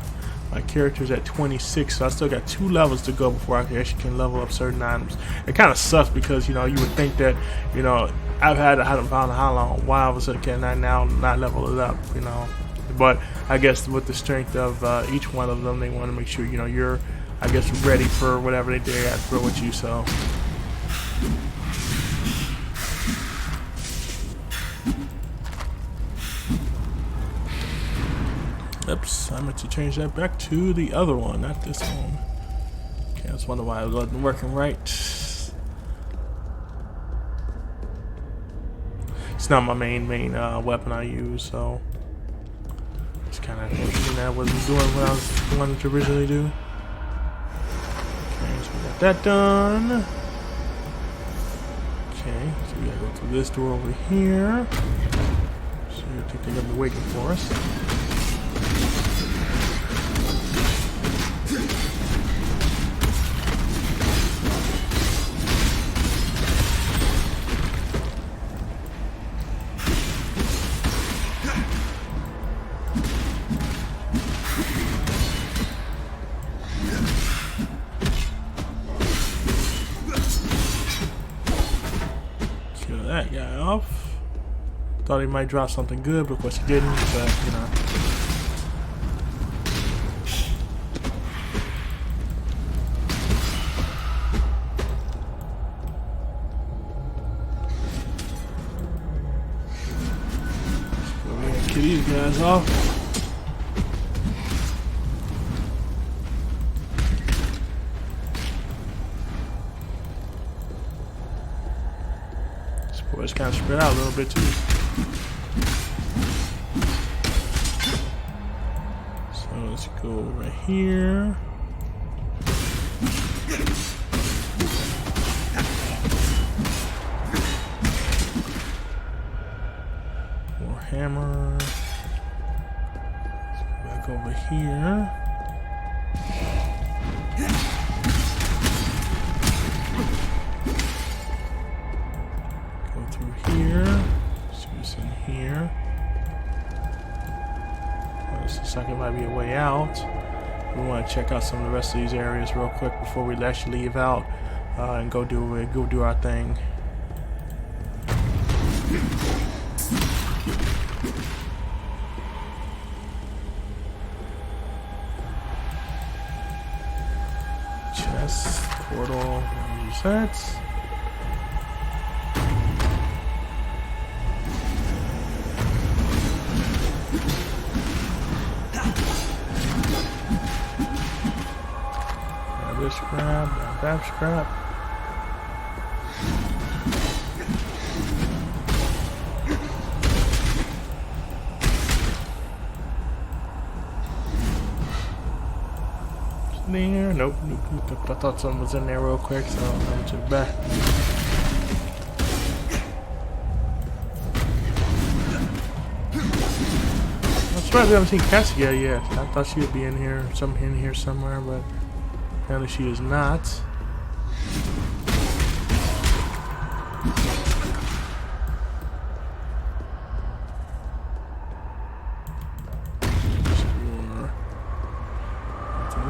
my character's at 26, so I still got 2 levels to go before I can level up certain items. It kind of sucks because, you know, you would think that, you know, I haven't found how long, why all of a sudden can I now not level it up, you know. But I guess with the strength of each one of them, they want to make sure, you know, you're, I guess, ready for whatever they got to throw at you, so. Oops, I meant to change that back to the other one, not this one. Okay, I was wondering why it wasn't working right. It's not my main weapon I use, so it's kind of interesting that I wasn't doing what I was wanting to originally do. Okay, so we got that done. Okay, so we gotta go through this door over here. So I think they're gonna be waiting for us. That guy off. Thought he might drop something good, but of course he didn't, but you know. So we're gonna kill these guys off. It's kind of spread out a little bit too. So let's go over here. More hammer. Let's go back over here. Here, see what's in here. Well, this looks like it might be a way out. We want to check out some of the rest of these areas real quick before we actually leave out and go do our thing. Chest, portal, use that. This scrap, that scrap. There, nope. I thought something was in there real quick, so I took it back. I'm surprised we haven't seen Cassia yet. I thought she would be in here, somewhere, but apparently she is not.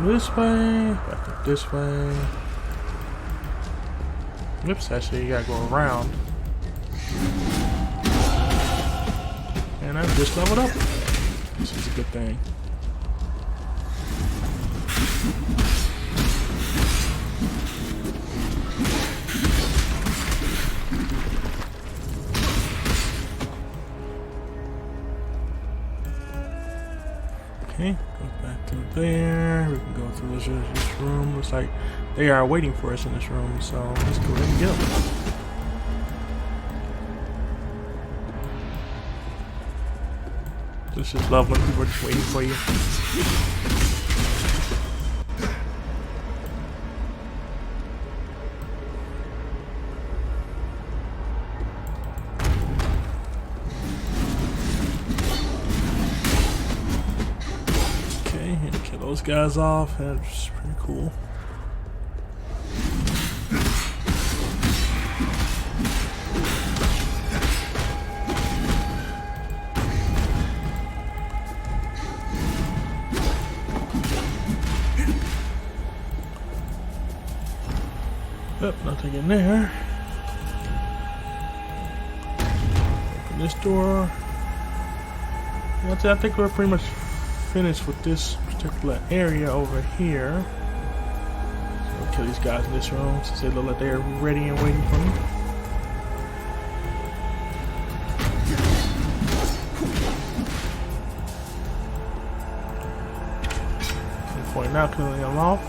This way, back up this way. Oops, actually you gotta go around. And I've just leveled up. This is a good thing. Okay, go back through there. We can go through this room. Looks like they are waiting for us in this room, so let's go ahead and get them. This is lovely. People are just waiting for you. Those guys off. That's pretty cool. Yep, nothing in there. Open this door. I think we're pretty much finished with this particular area over here. So I'll kill these guys in this room since they look like they're ready and waiting for me. Point now, clearly I'm off.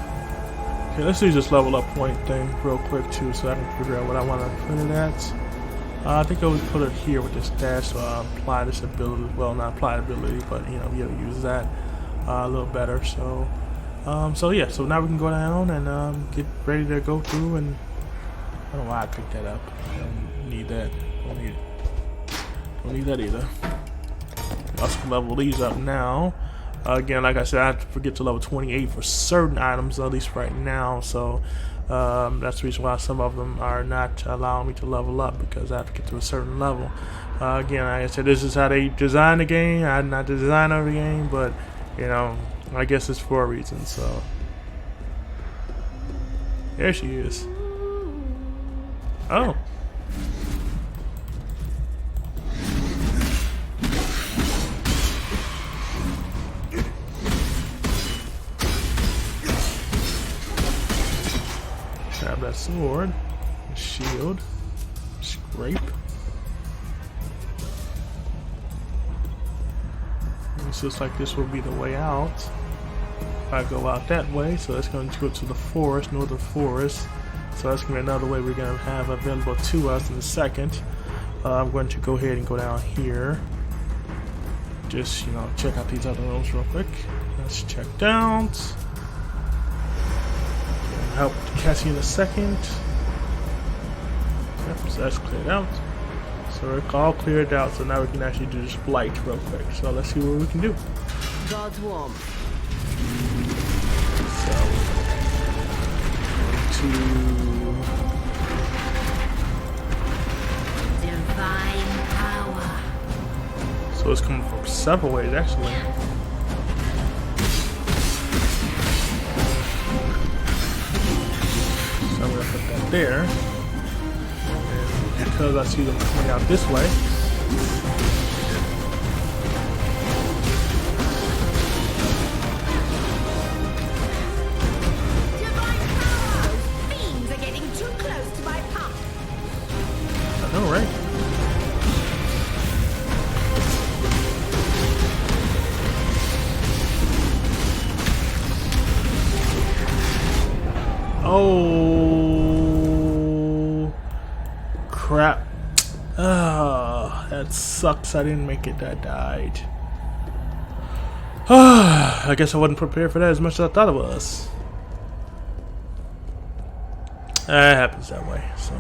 Okay, let's do this level up point thing real quick too, so I can figure out what I want to put it at. I think I would put it here with this dash, so I'll apply this ability. Well, not apply ability, but you know, be able to use that a little better. So, yeah. So now we can go down and get ready to go through. And I don't know why I picked that up. I don't need that. Don't need that either. Let's level these up now. Again, like I said, I have to forget to level 28 for certain items, at least right now. So that's the reason why some of them are not allowing me to level up, because I have to get to a certain level. Again, like I said, this is how they design the game. I'm not the designer of the game, but you know, I guess it's for a reason. So there she is. Oh. Grab that sword, shield, scrape. This looks like this will be the way out. If I go out that way, so that's going to go to the forest, northern forest. So that's going to be another way we're going to have available to us in a second. I'm going to go ahead and go down here. Just, you know, check out these other rooms real quick. Let's check down. Help Cassie in a second. Yep, so that's cleared out. So we're all cleared out, so now we can actually do this blight real quick. So let's see what we can do. God's warmth. So Divine power. so it's coming from several ways actually. So I'm gonna put that there. And because I see them coming out this way. Divine power! Those fiends are getting too close to my pump. I know, right? Oh crap. That sucks. I didn't make it. I died. I guess I wasn't prepared for that as much as I thought I was. That happens that way. So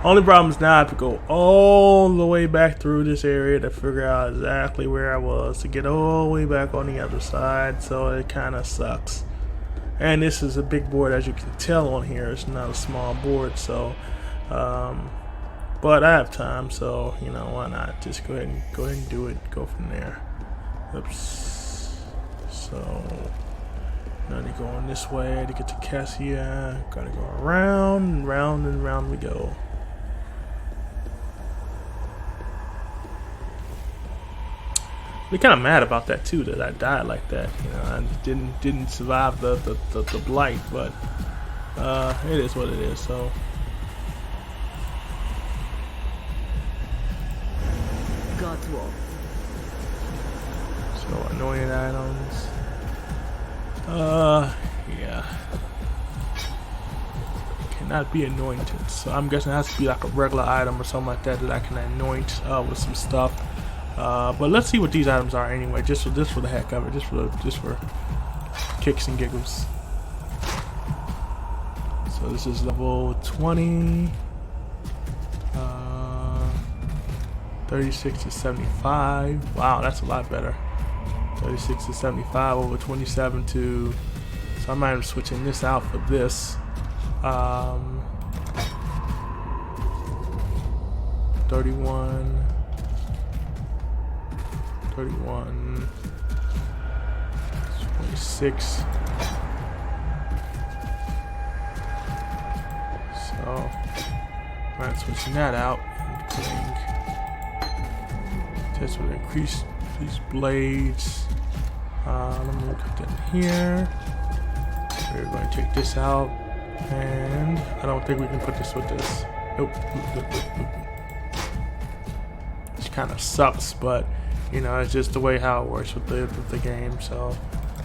only problem is now I have to go all the way back through this area to figure out exactly where I was to get all the way back on the other side. So it kind of sucks. And this is a big board, as you can tell on here. It's not a small board, so but I have time, so you know, why not just go ahead and do it. Go from there. Oops. So now to go on this way to get to Cassia. Gotta go around and round and round we go. They're kind of mad about that too, that I died like that. You know, I didn't survive the blight, but it is what it is. So God's warmth. so annoying items. Yeah. Cannot be anointed. So I'm guessing it has to be like a regular item or something like that that I can anoint with some stuff. But let's see what these items are anyway, just for the heck of it, just for kicks and giggles. So this is level 20, 36 to 75. Wow, that's a lot better. 36 to 75 over 27 to. So I might be switching this out for this. 31. 31, 26, 6, Switching that out and putting this would increase these blades. Let me put that in here. We're going to take this out, and I don't think we can put this with this. Nope. Which kind of sucks, but you know, it's just the way how it works with the game. So,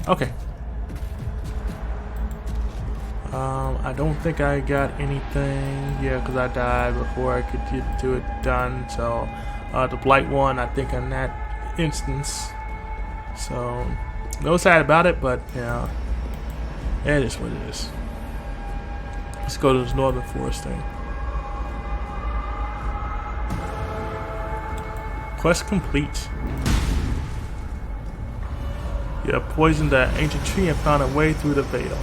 okay. I don't think I got anything. Yeah, because I died before I could get to it done. So, the Blight one, I think, in that instance. So, no sad about it, but you know, it is what it is. Let's go to this Northern Forest thing. Quest complete. You have poisoned that ancient tree and found a way through the veil.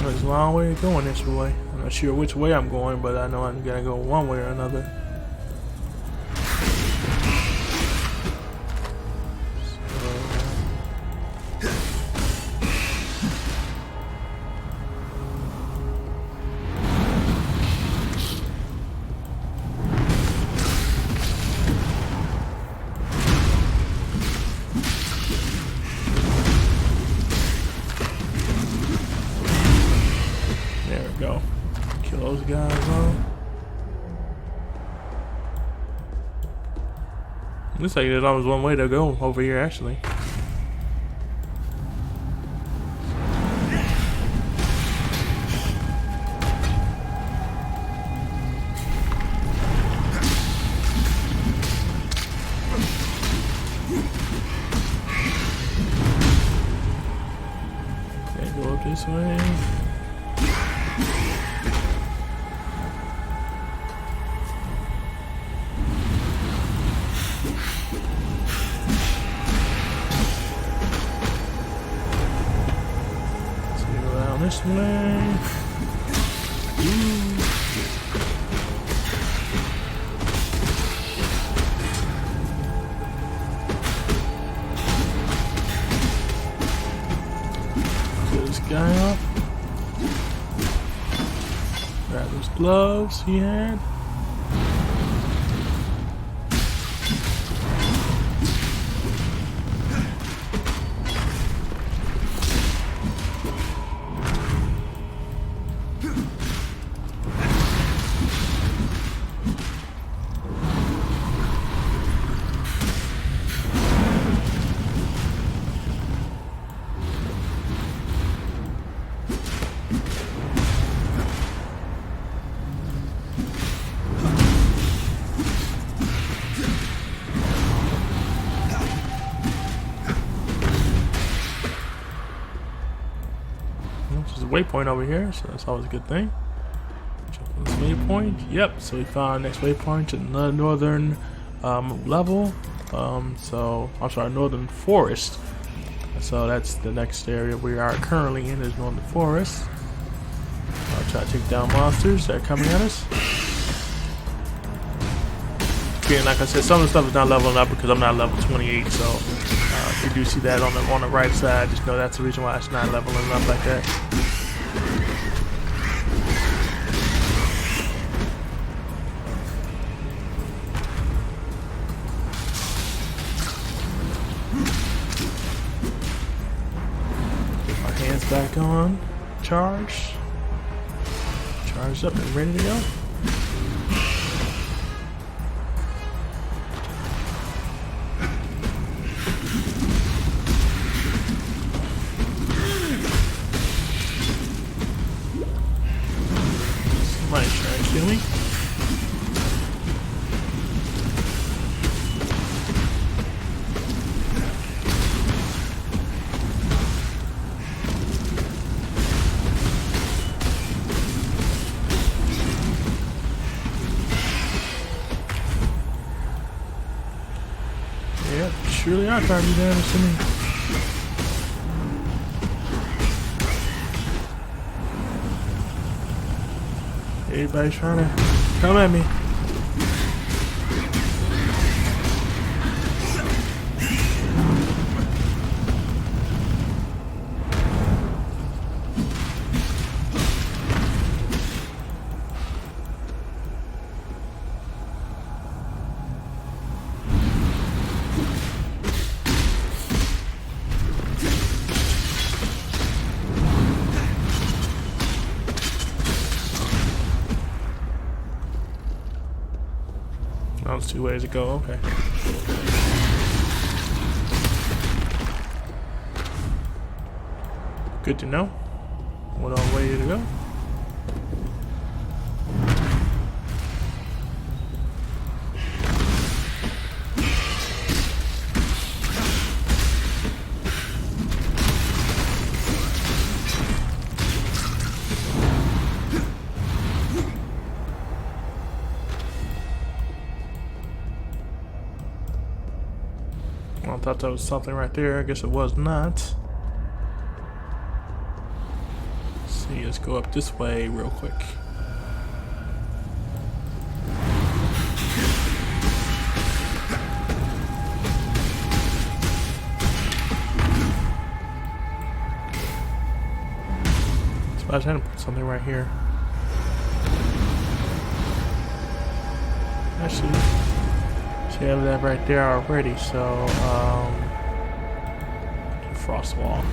There's a long way of going this way. I'm not sure which way I'm going, but I know I'm gonna go one way or another. There we go. Kill those guys off. Looks like there's always one way to go over here, actually. Okay, go up this way. This way. Get this guy up. Grab those gloves he had. There's a waypoint over here, so that's always a good thing. Check this waypoint. Yep, so we found next waypoint in the northern level. Northern Forest. So that's the next area we are currently in, is Northern Forest. I'll try to take down monsters that are coming at us. Again, like I said, some of the stuff is not leveling up because I'm not level 28, so if you do see that on the right side, just know that's the reason why it's not leveling up like that. Get my hands back on. Charge. Charged up and ready to go. Somebody trying to kill me. Yep, surely are trying to do damage to me. Everybody's trying to come at me. Oh, there's 2 ways to go, okay. Good to know. What all way to go? I thought that was something right there. I guess it was not. Let's see, let's go up this way real quick. So I was trying to put something right here. Actually, I have that right there already, so frost wall.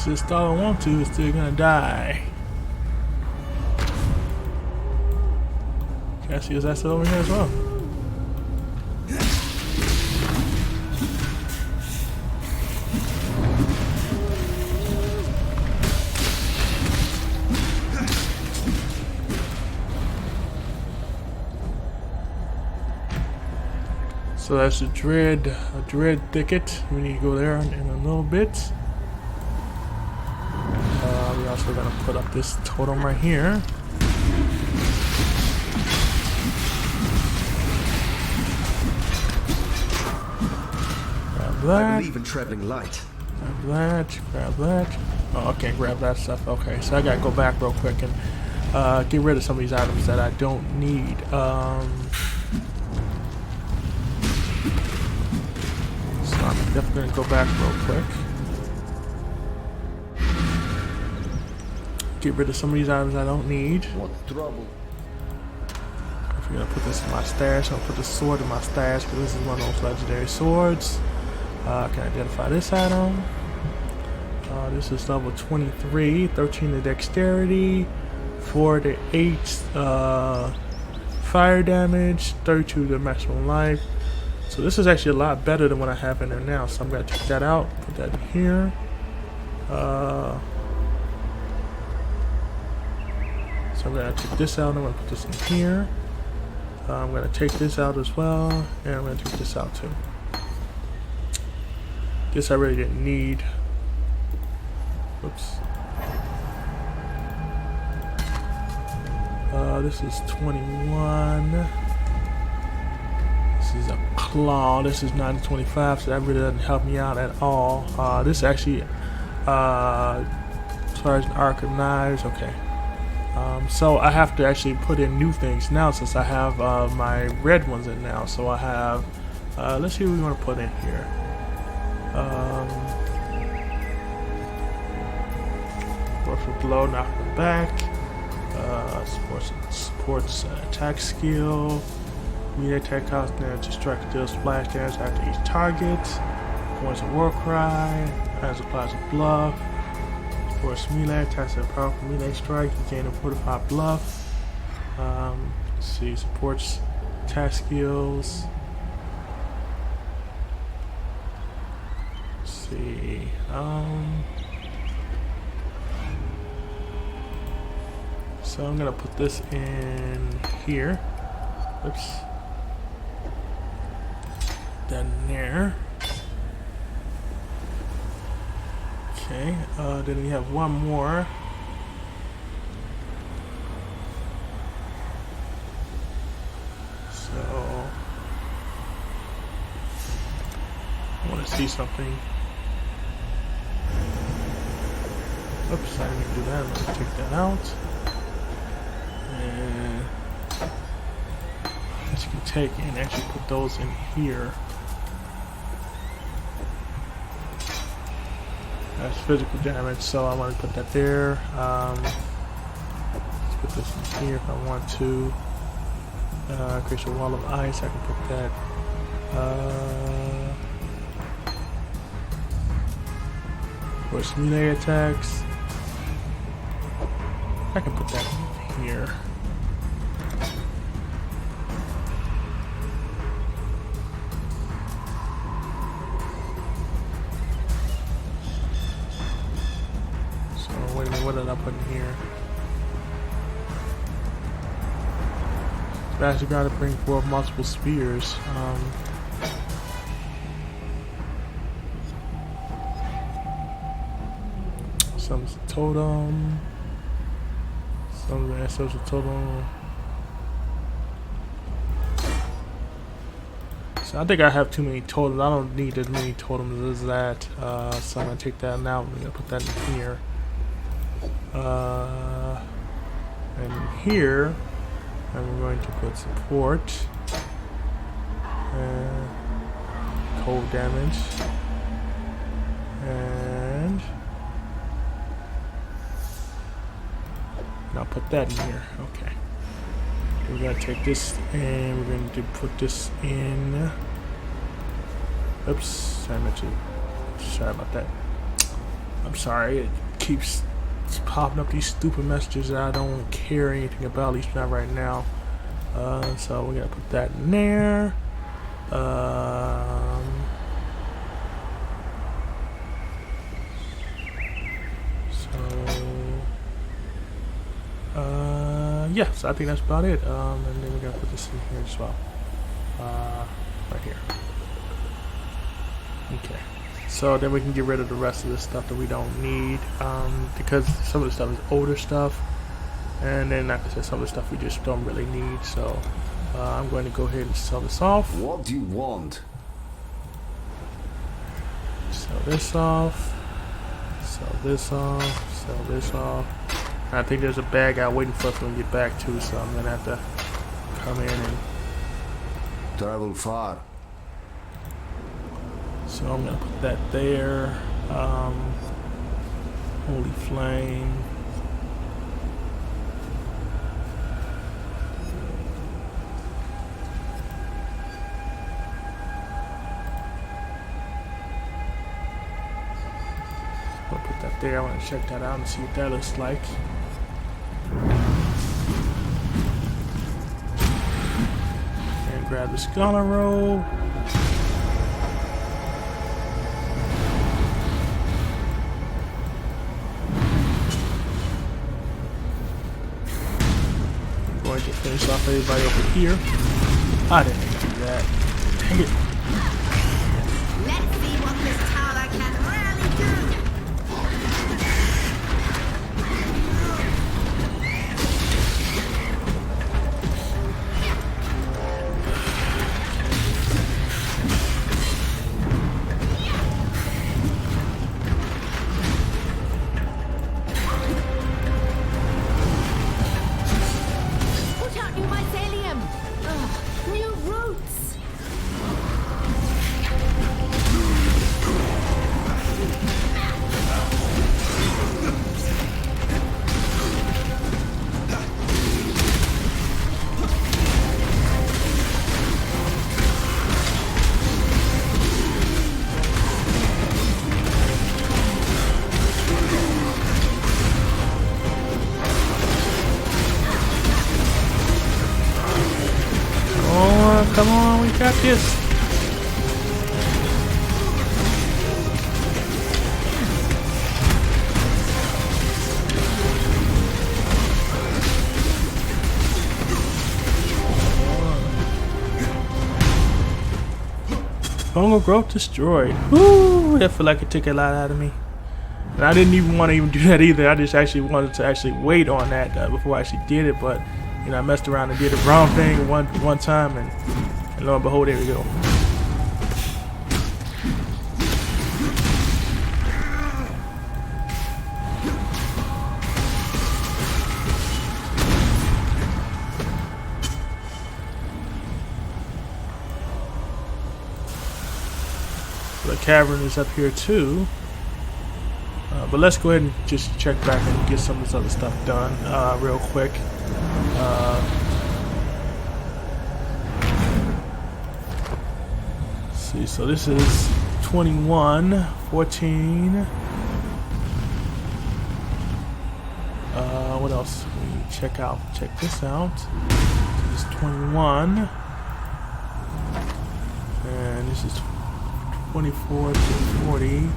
Just all I want to is still gonna die. Can I see his ass over here as well? So that's a dread thicket. We need to go there in a little bit. We're also gonna put up this totem right here. Grab that. I believe in traveling light. Grab that. Grab that. Oh, I can't grab that stuff. Okay, so I gotta go back real quick and get rid of some of these items that I don't need. So I'm definitely gonna go back real quick. Get rid of some of these items I don't need. What trouble? If you're gonna put this in my stash, I'll put the sword in my stash because this is one of those legendary swords. I can identify this item. This is level 23, 13 to dexterity, 4 to 8 fire damage, 32 to maximum life. So this is actually a lot better than what I have in there now. So I'm gonna take that out, put that in here. So I'm going to take this out, I'm going to put this in here. I'm going to take this out as well, and I'm going to take this out too. This I really didn't need. Oops. This is 21. This is a claw. This is 925, so that really doesn't help me out at all. This actually, as far as an arc of knives, okay. So I have to actually put in new things now since I have my red ones in now. So I have, let's see what we want to put in here. Force of blow, knock them back. Supports attack skill. Melee attack cost damage to strike deals splash damage after each target. Points of war cry. Has applies a bluff. Supports melee attacks a powerful melee strike. You gain a fortified bluff. Let's see, supports attack skills. Let's see. So I'm gonna put this in here. Oops. Then there. Okay. Then we have one more. So I want to see something. Oops, I didn't do that. Let's take that out. And as you can take and actually put those in here. That's physical damage, so I want to put that there. Let's put this in here if I want to. Create a wall of ice. I can put that. For melee attacks, I can put that in here. So wait a minute, what did I put in here? Smash the ground to bring forth multiple spears. Some's a totem. Some assets a totem. So I think I have too many totems. I don't need as many totems as that. So I'm gonna take that now. I'm gonna put that in here. And here, I'm going to put support and cold damage and I'll put that in here. Okay. We're gonna take this and we're going to put this in. Oops, I meant to. Sorry about that. I'm sorry. It keeps popping up these stupid messages that I don't care anything about, at least not right now. So we're gonna put that in there. Yeah, so I think that's about it. And then we're gonna put this in here as well. Right here. Okay. So then we can get rid of the rest of the stuff that we don't need, because some of the stuff is older stuff, and then like I said, some of the stuff we just don't really need. So I'm going to go ahead and sell this off. What do you want? Sell this off. Sell this off. Sell this off. I think there's a bad guy waiting for us when we get back to, so I'm gonna have to come in and travel far. So I'm gonna put that there. Holy flame. I'll put that there. I want to check that out and see what that looks like. And grab the scholar roll. Going to finish off everybody over here. I didn't do that. Dang it. Let's see what this tower can really do. Put out new mycelium. Ugh, new roots. Come on, we got this. Fungal growth destroyed. Woo! That feel like it took a lot out of me. And I didn't even want to do that either. I just actually wanted to wait on that before I actually did it. But you know, I messed around and did the wrong thing one time, and lo and behold, there we go. The cavern is up here too, but let's go ahead and just check back and get some of this other stuff done real quick. Let's see, so this is 21, 14. What else? We check this out. This is 21, and this is 24 to 40,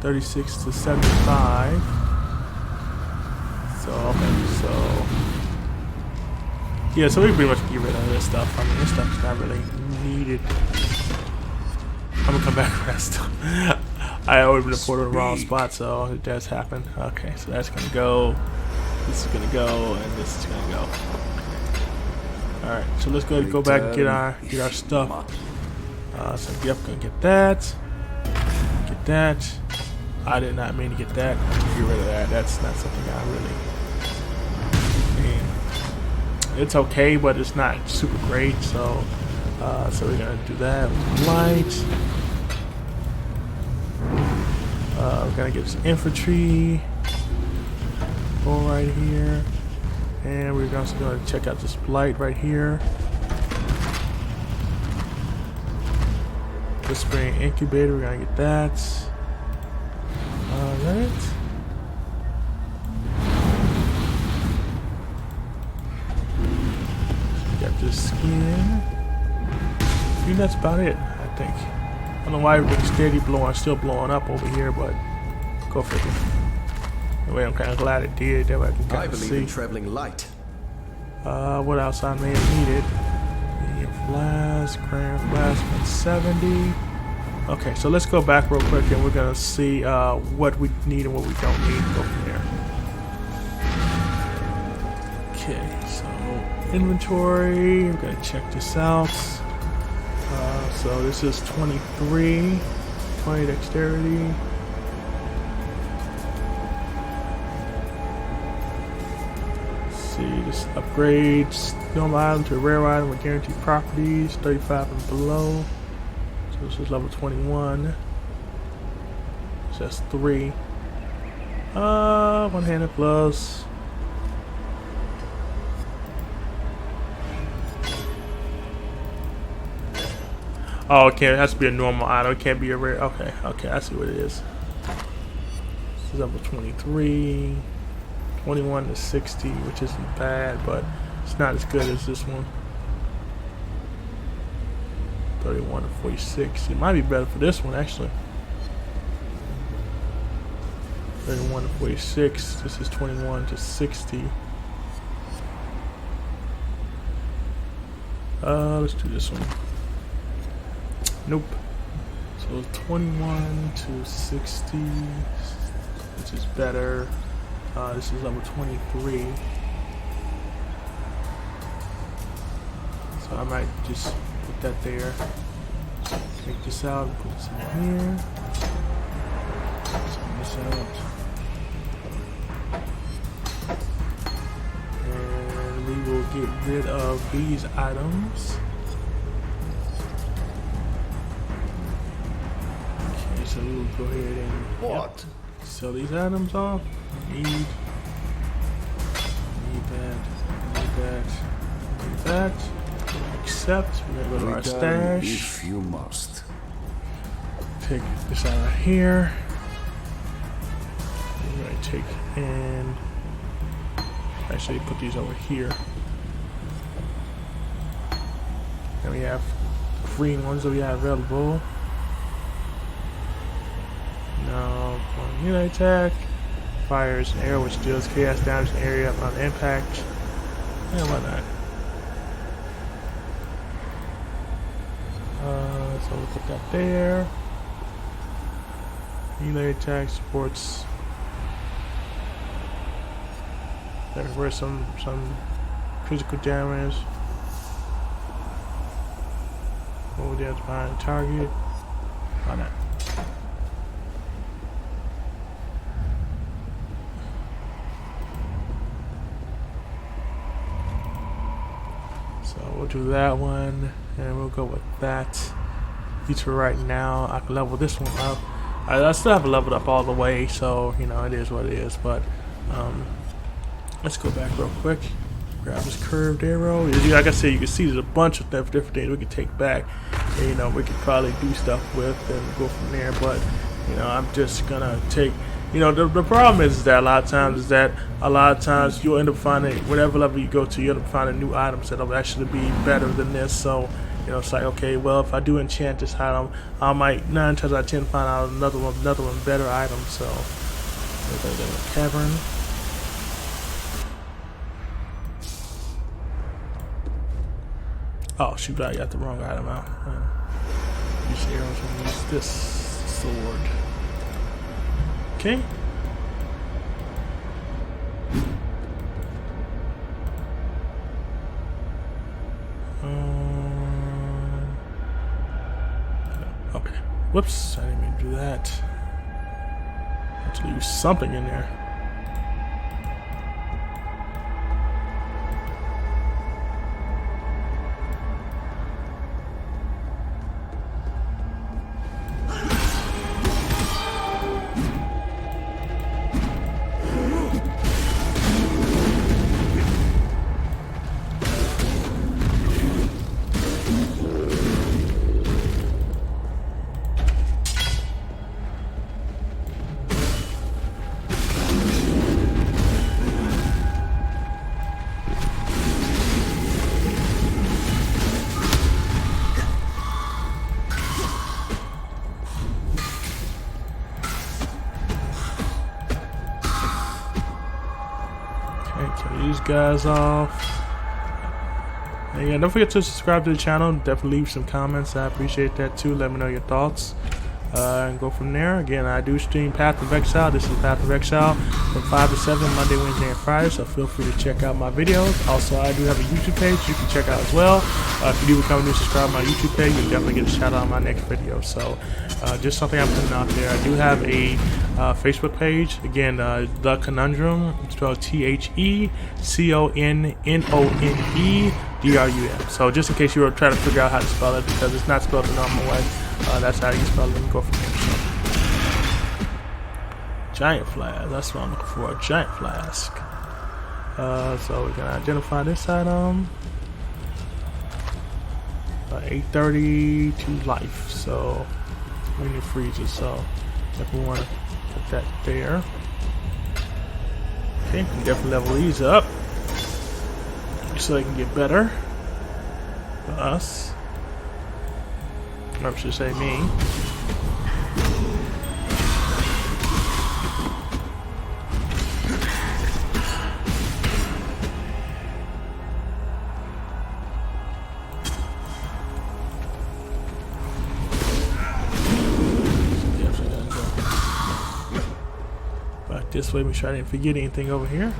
36 to 75. So yeah, so we pretty much get rid of this stuff. I mean, this stuff's not really needed. I'm gonna come back for that stuff. I opened the portal in the wrong spot, so it does happen. Okay, so that's gonna go. This is gonna go, and this is gonna go. All right, so let's go ahead and go back and get our stuff. So yep, gonna get that. Get that. I did not mean to get that. Get rid of that. That's not something I really mean. It's okay, but it's not super great. So, so we're gonna do that with light. We're gonna get some infantry. Go right here, and we're also gonna check out this blight right here. Whispering incubator, we're gonna get that. Is that it? Got this skin. I think that's about it, I think. I don't know why everything's steady blowing, still blowing up over here, but go figure. Anyway, I'm kind of glad it did. That way I can kind of see. I believe in traveling light. What else I may have needed? Flask, crayon flask, 170. Okay, so let's go back real quick and we're gonna see what we need and what we don't need. Go from there. Okay, so inventory. We're gonna check this out. So this is 23, 20 dexterity. This upgrades normal item to a rare item with guaranteed properties, 35 and below. So this is level 21. So that's 3. One-handed plus. Oh, okay, it has to be a normal item. It can't be a rare. Okay, I see what it is. This is level 23. 21 to 60, which isn't bad, but it's not as good as this one. 31 to 46. It might be better for this one, actually. 31 to 46. This is 21 to 60. Let's do this one. Nope. So 21 to 60, which is better. This is level 23. So I might just put that there. Take this out, put this in here. Send this out. And we will get rid of these items. Okay, so we will go ahead and what? Sell these items off. Need that. Accept. We're gonna go to our stash. If you must. Take this out of here. We're gonna take and actually put these over here. And we have green ones that we have available. No, melee attack. Fires an arrow which deals chaos damage in the area upon impact. Yeah, why not? So we'll put that there. Melee attack supports. There's some physical damage. What would you have to find? Target? Why not? So we'll do that one, and we'll go with that. These for right now. I can level this one up. I still haven't leveled up all the way, so you know it is what it is. But let's go back real quick. Grab this curved arrow. Like I said, you can see there's a bunch of different things we can take back. And, you know, we could probably do stuff with and go from there. But you know, I'm just gonna take. You know, the problem is that a lot of times you'll end up finding whatever level you go to, you end up finding new items that'll actually be better than this. So you know, it's like, okay, well, if I do enchant this item, I might 9 times out of 10 find out another one better item. So there's a cavern. Oh shoot, I got the wrong item out. Use arrows and use this sword. Okay. Okay. Whoops, I didn't mean to do that. Have to leave something in there. These guys off. And yeah, don't forget to subscribe to the channel. Definitely leave some comments. I appreciate that too. Let me know your thoughts. And go from there. Again, I do stream Path of Exile. This is Path of Exile from 5 to 7 Monday, Wednesday, and Friday. So feel free to check out my videos. Also, I do have a YouTube page you can check out as well. If you do become a new subscriber to my YouTube page, you'll definitely get a shout out on my next video. So just something I'm putting out there. I do have a Facebook page. Again, The Conundrum, spelled TheConnoneDRUM. So just in case you were trying to figure out how to spell it, because it's not spelled the normal way. That's how you spell it and go from there. So. Giant flask. That's what I'm looking for. A giant flask. So we can identify this item. 830 to life. So when it freezes. So if we want to put that there. Okay, we can definitely level these up so they can get better for us. Or should say me. Back this way, make sure I didn't forget anything over here.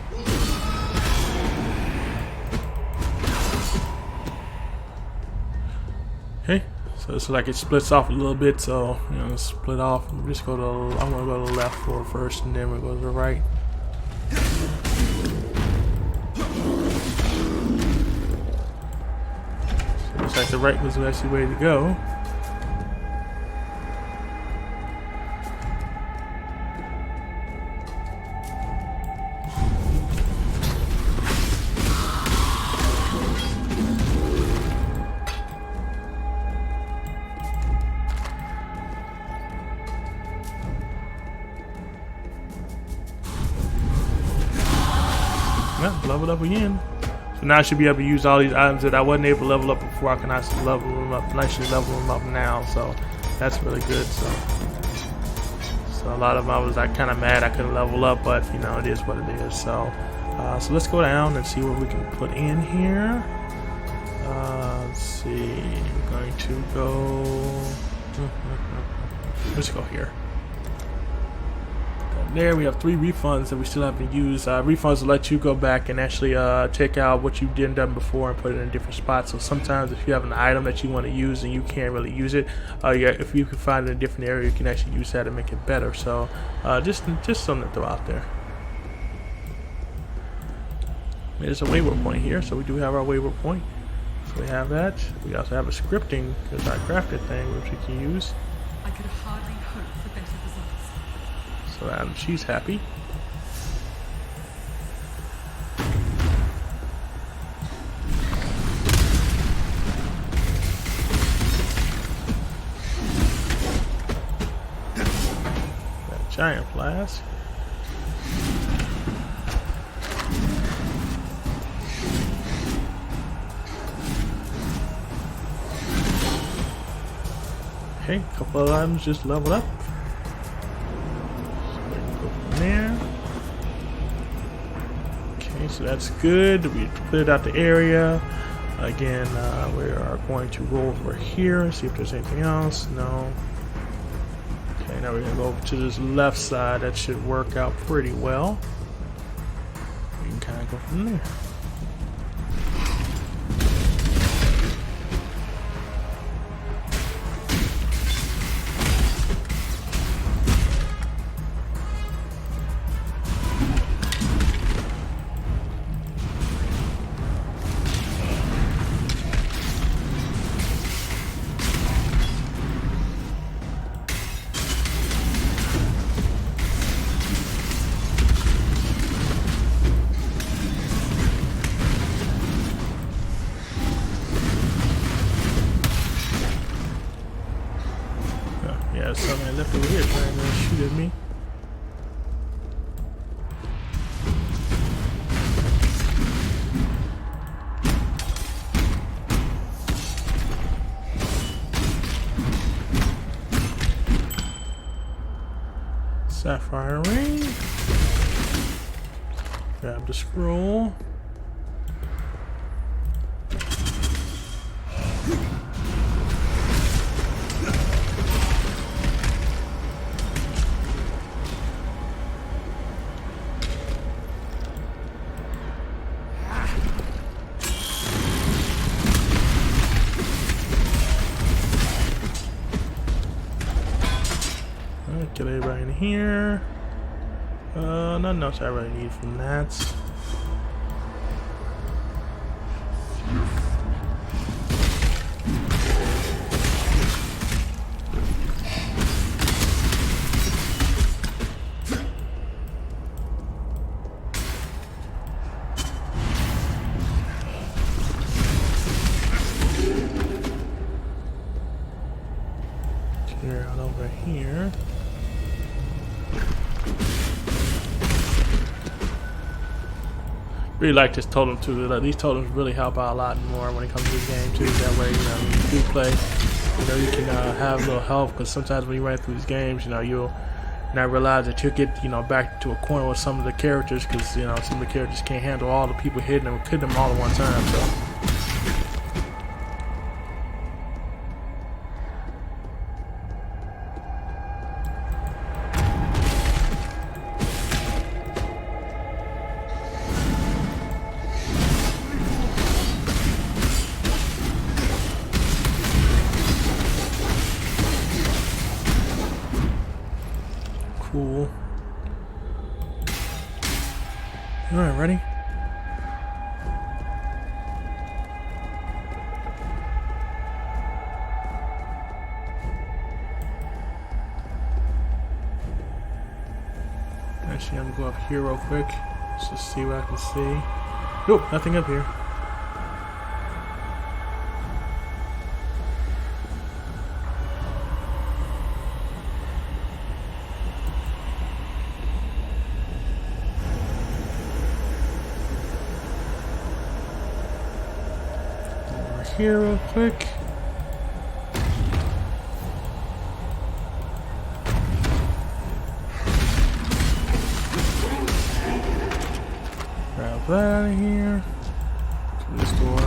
Okay. So it's like it splits off a little bit, so you know, split off. Just go to. I'm gonna go to the left for first, and then we'll go to the right. So looks like the right was the actually way to go. Leveled up again. So now I should be able to use all these items that I wasn't able to level up before. I can actually level them up, now. So that's really good. So a lot of them I was like kind of mad I couldn't level up, but you know, it is what it is. So so let's go down and see what we can put in here. Let's see. I'm going to go. Let's go here. There we have 3 refunds that we still haven't used. Refunds will let you go back and actually take out what you didn't done before and put it in a different spot. So sometimes if you have an item that you want to use and you can't really use it, if you can find it in a different area, you can actually use that to make it better. So just something to throw out there. There's a waypoint point here, so we do have our waypoint point. So we have that. We also have a scripting, because our crafted thing, which we can use. I could hardly hope for better results. So she's happy. That giant flask. Okay, a couple of items just leveled up. So we can go from there. Okay, so that's good. We cleared out the area. Again, we are going to roll over here and see if there's anything else. No. Okay, now we're going to go over to this left side. That should work out pretty well. We can kind of go from there. Yeah, somebody left over here trying to shoot at me. Sapphire ring. Grab the scroll. Get everybody in here. Nothing else I really need from that. Clear out over here. Really like this totem too. These totems really help out a lot more when it comes to the game too. That way, you know, when you do play, you know, you can have a little help, because sometimes when you run through these games, you know, you'll not realize that you'll get, you know, back to a corner with some of the characters, because, you know, some of the characters can't handle all the people hitting them, kill them all at one time. So. Cool. Alright, ready? Actually, I'm gonna go up here real quick just to see what I can see. Nope, nothing up here. here real quick. Grab that out of here. To this door.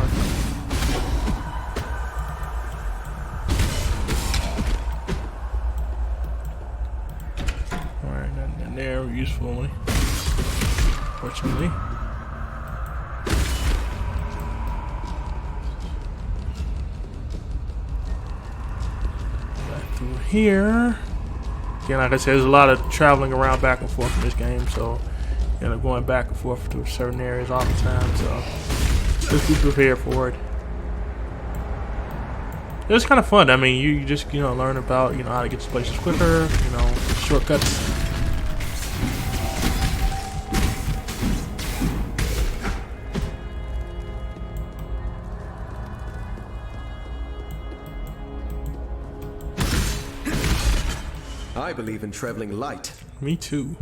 Alright, nothing in there usefully. Fortunately. Back through here. Again, like I said, there's a lot of traveling around back and forth in this game, so you know, going back and forth to certain areas all the time, so just be prepared for it. It's kind of fun. I mean, you just, you know, learn about, you know, how to get to places quicker, you know, shortcuts. I believe in traveling light. Me too.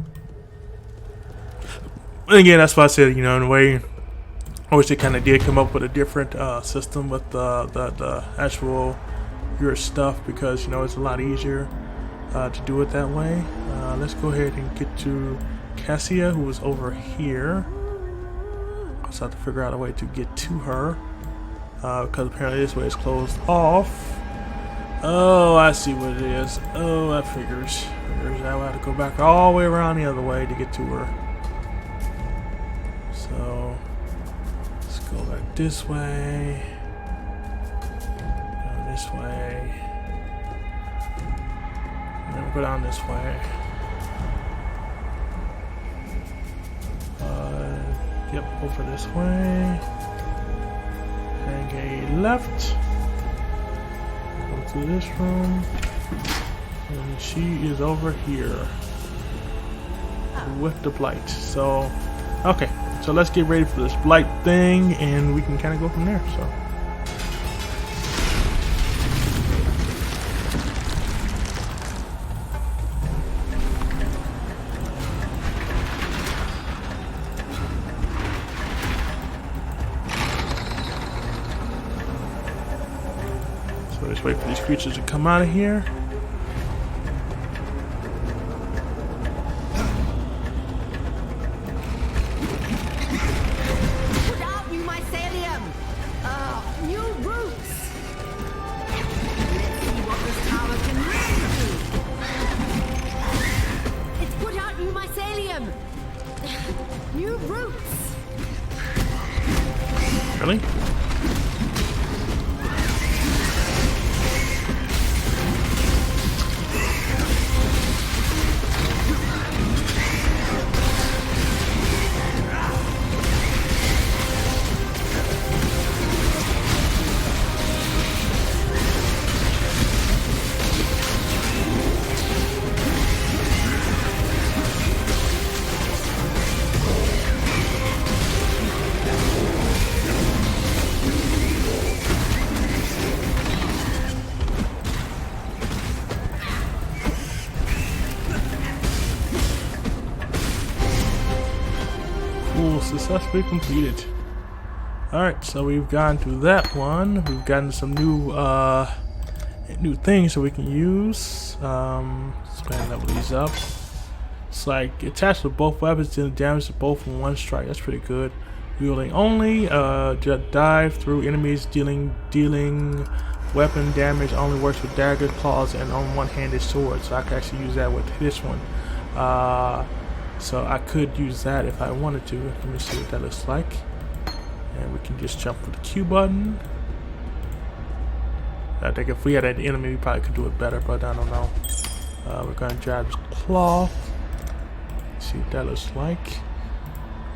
And again, that's why I said, you know, in a way, I wish they kind of did come up with a different system with the actual your stuff, because, you know, it's a lot easier to do it that way. Let's go ahead and get to Cassia, who is over here. I just have to figure out a way to get to her, because apparently this way is closed off. Oh, I see what it is. Oh, that figures. I will have to go back all the way around the other way to get to her. So let's go back this way. Down this way. And then we'll go down this way. Yep, over this way. Hang a left. Go through this room. And she is over here with the blight. So, okay. So let's get ready for this blight thing, and we can kind of go from there. So let's wait for these creatures to come out of here. New roots. Really? Successfully completed. Alright, so we've gone through that one. We've gotten some new things that we can use. Let's go ahead and level these up. It's like attached to both weapons, dealing damage to both in one strike. That's pretty good. Wielding only, dive through enemies, dealing weapon damage. Only works with daggers, claws, and on one-handed swords. So I can actually use that with this one. So I could use that if I wanted to. Let me see what that looks like. And we can just jump with the Q button. I think if we had an enemy, we probably could do it better, but I don't know. We're going to grab this claw. See what that looks like.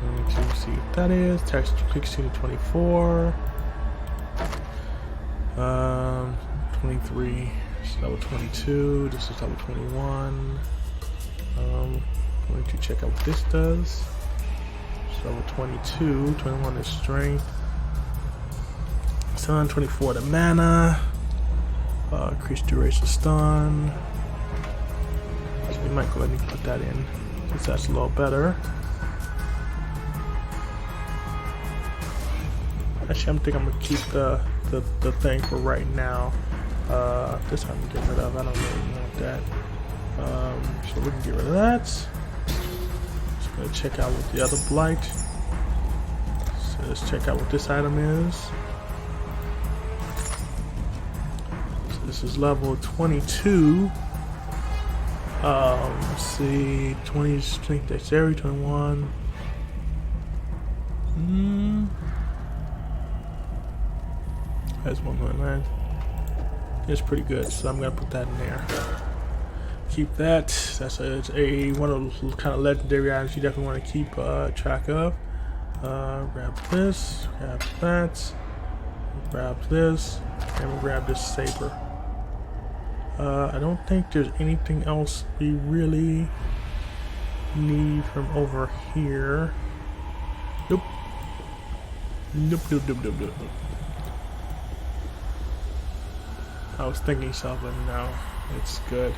Going to see what that is. Text click to 24. 23. This is level 22. This is level 21. Going to check out what this does. So level 22, 21 is strength. Stun, 24 the mana. Increased duration stun. So we might go ahead and put that in, since that's a little better. Actually, I think I'm gonna keep the the thing for right now. This I can get rid of. I don't really want that. So we can get rid of that. Just gonna check out what the other blight. So let's check out what this item is. So this is level 22. Let's see, 20 strength, dexterity, 21. That's 1.9. It's pretty good, so I'm gonna put that in there. Keep that. That's a one of those kind of legendary items you definitely want to keep track of. Grab this, grab that, grab this, and we'll grab this saber. I don't think there's anything else we really need from over here. Nope. Nope, nope, nope, nope, nope, nope. I was thinking something, no, it's good.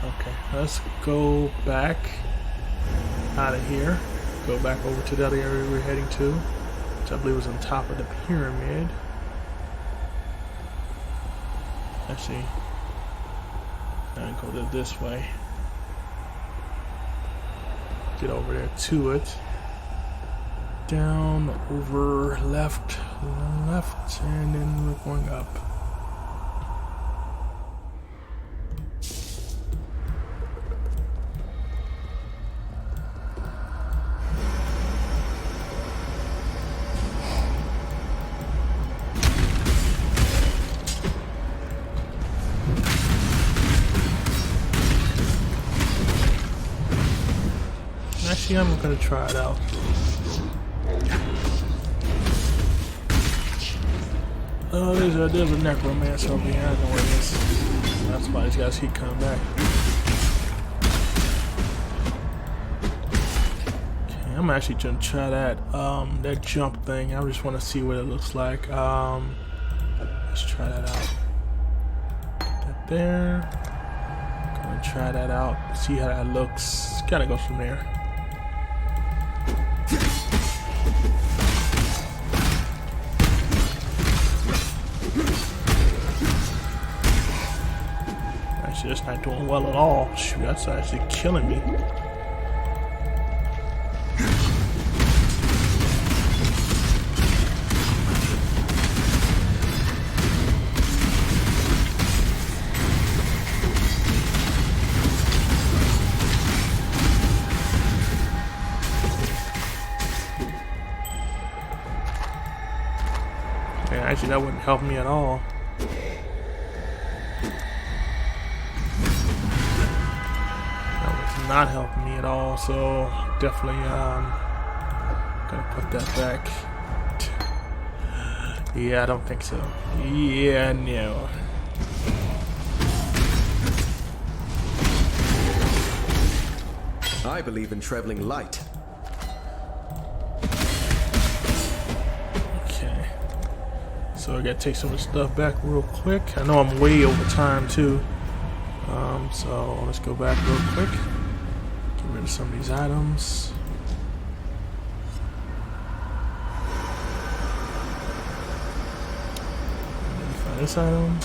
Okay, let's go back out of here. Go back over to the other area we're heading to, which I believe was on top of the pyramid. Let's see. And go this way. Get over there to it. Down, over, left, and then we're going up. Actually, I'm gonna try it out. Oh, there's a necromancer over here. I know where it is. That's why these guys keep coming back. Okay, I'm actually gonna try that jump thing. I just want to see what it looks like. Let's try that out. Put that there. Gonna try that out. See how that looks. Kind of goes from there. Actually, that's not doing well at all. Shoot, that's actually killing me. Actually, that wouldn't help me at all. That was not helping me at all, so definitely gonna put that back. Yeah, I don't think so. Yeah, no. I believe in traveling light. So I gotta take some of the stuff back real quick. I know I'm way over time too. So let's go back real quick. Get rid of some of these items. And then find this item.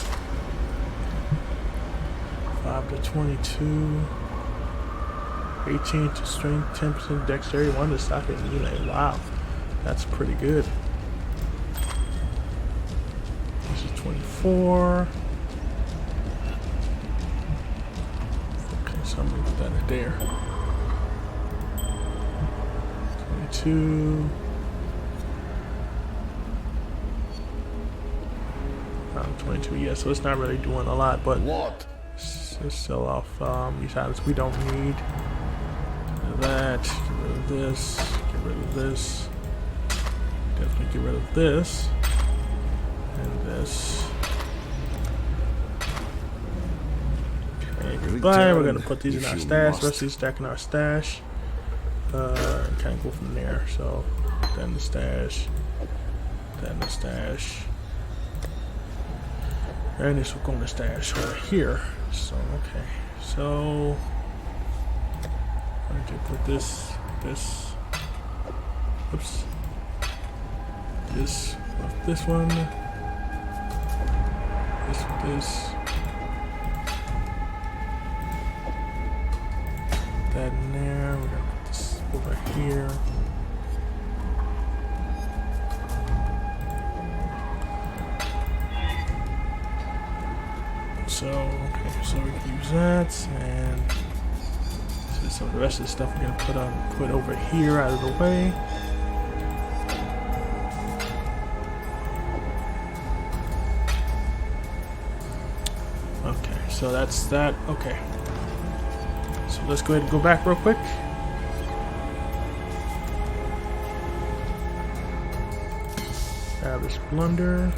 5 to 22. 18 to strength, 10% dexterity, 1 to stock and melee. Wow, that's pretty good. 24. Okay, so I'm gonna put that in there. 22. 22, yeah, so it's not really doing a lot, but let's sell off these items we don't need. Get rid of that, get rid of this, get rid of this. Definitely get rid of this. And this. Okay, goodbye. We're gonna put these in our stash. Rest of these stack in our stash. And kind of go from there. So, then the stash. Then the stash. And this will go in the stash over here. So, okay. So, I'm going to put this. Oops. This one. this. That in there. We're gonna put this over here. So, okay, so we can use that, and so the rest of the stuff we're gonna put over here out of the way. Okay, so that's that. Okay, so let's go ahead and go back real quick. Grab this blender.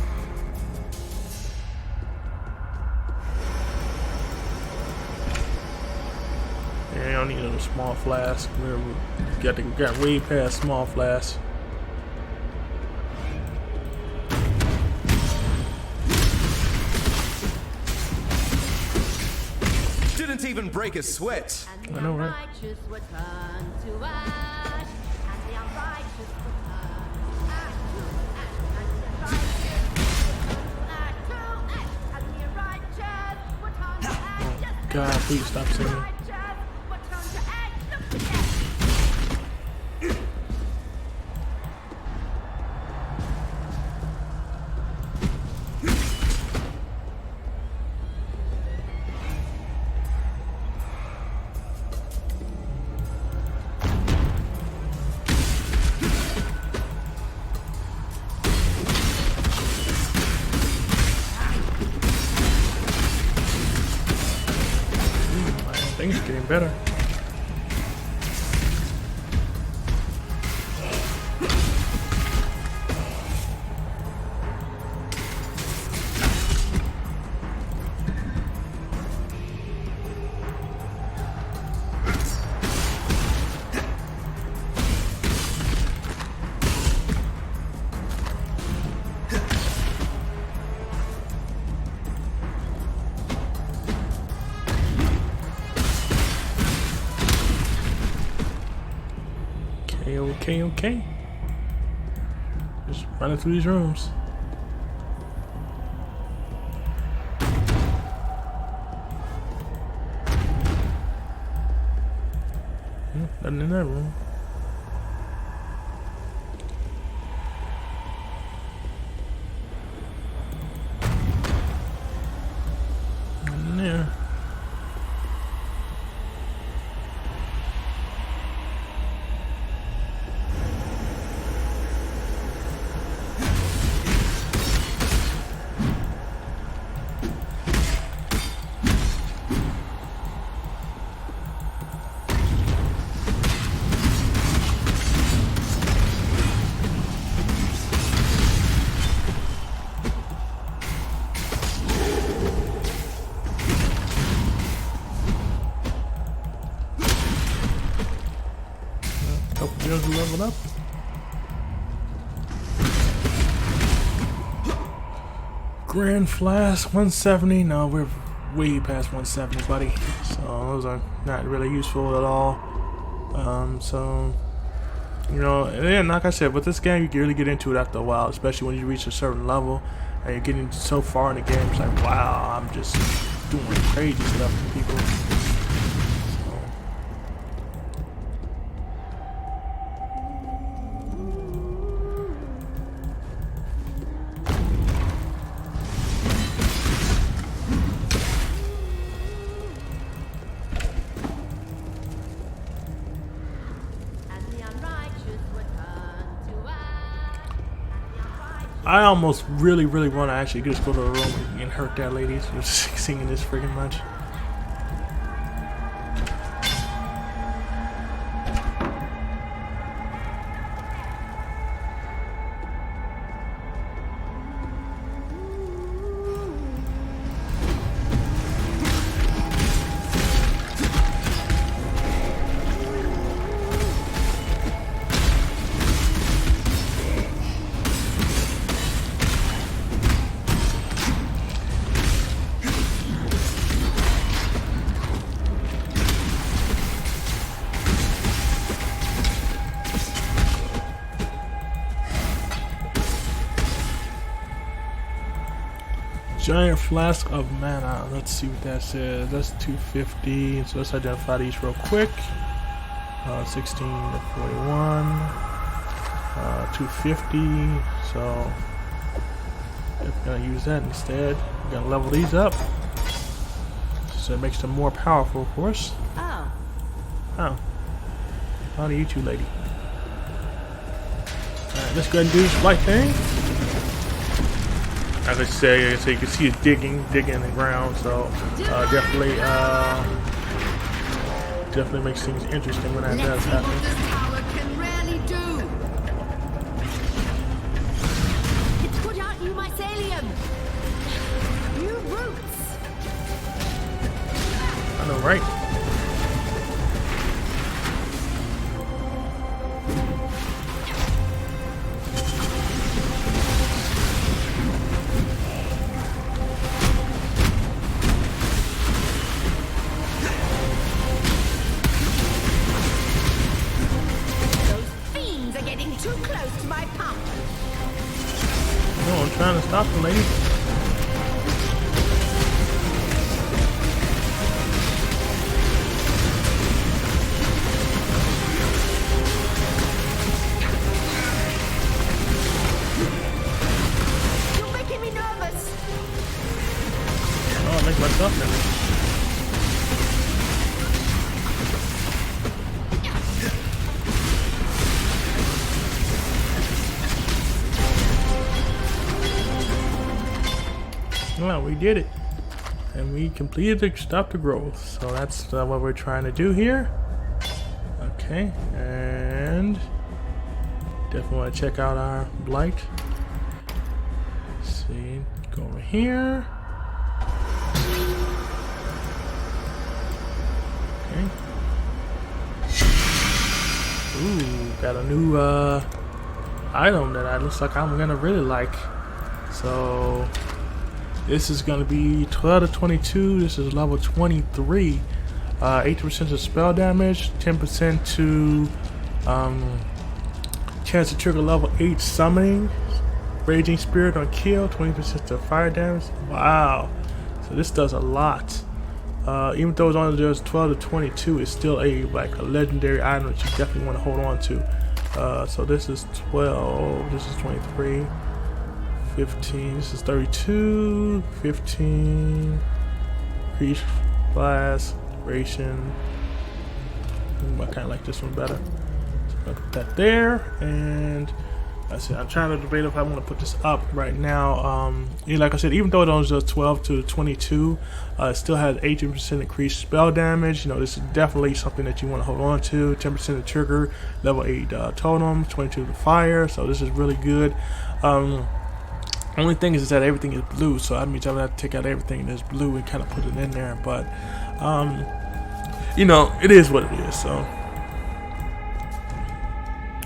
I don't need a small flask. We got way past small flask. Didn't even break a sweat. I know, right? Oh, God, please stop singing. Things are getting better. Okay. Just running through these rooms. Nothing in that room. Nothing in there. Leveled up. Grand Flask 170. No, we're way past 170, buddy. So those are not really useful at all. So you know, and then like I said, with this game, you can really get into it after a while, especially when you reach a certain level and you're getting so far in the game. It's like, wow, I'm just doing crazy stuff to people. I almost really want to actually just go to the room and hurt that lady who's singing this freaking much. Giant flask of mana. Let's see what that says. That's 250. So let's identify these real quick. 16 to 41. 250. So if we're gonna use that instead, we're gonna level these up. So it makes them more powerful, of course. Oh. Oh. How do you two, lady? Alright, let's go ahead and do this blight thing. As I say, so you can see it digging in the ground. So definitely makes things interesting when that does happen. Let's see what this tower can really do. It's put out new mycelium. New roots. I know, right? Too close to my pump. No, I'm trying to stop them, lady. You're making me nervous. Oh, I make myself nervous. Well, we did it, and we completed the stop the growth. So that's what we're trying to do here. Okay, and definitely want to check out our blight. Let's see, go over here. Okay. Ooh, got a new item that looks like I'm gonna really like. So. This is going to be 12 to 22. This is level 23. 80% to spell damage, 10% to chance to trigger level 8 summoning, raging spirit on kill, 20% to fire damage. Wow. So this does a lot. Even though it's only just 12 to 22, it's still a legendary item that you definitely want to hold on to. So this is 12. This is 23. 15, this is 32, 15, increase blast, duration. I kind of like this one better. So I'm gonna put that there, and that's it. I'm trying to debate if I want to put this up right now. Like I said, even though it only does 12 to 22, it still has 18% increased spell damage. You know, this is definitely something that you want to hold on to. 10% to trigger, level 8 totem, 22 to fire. So this is really good. Only thing is that everything is blue, so that means I would have to take out everything that's blue and kind of put it in there. But you know, it is what it is. So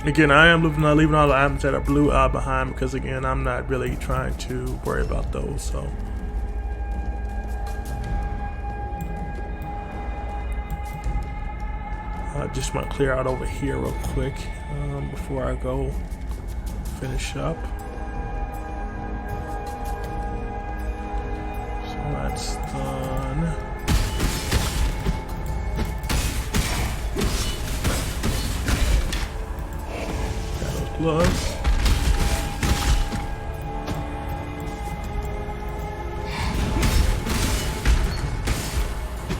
again, I am leaving all the items that are blue behind because again, I'm not really trying to worry about those. So I just want to clear out over here real quick before I go finish up. That's done. Got those gloves.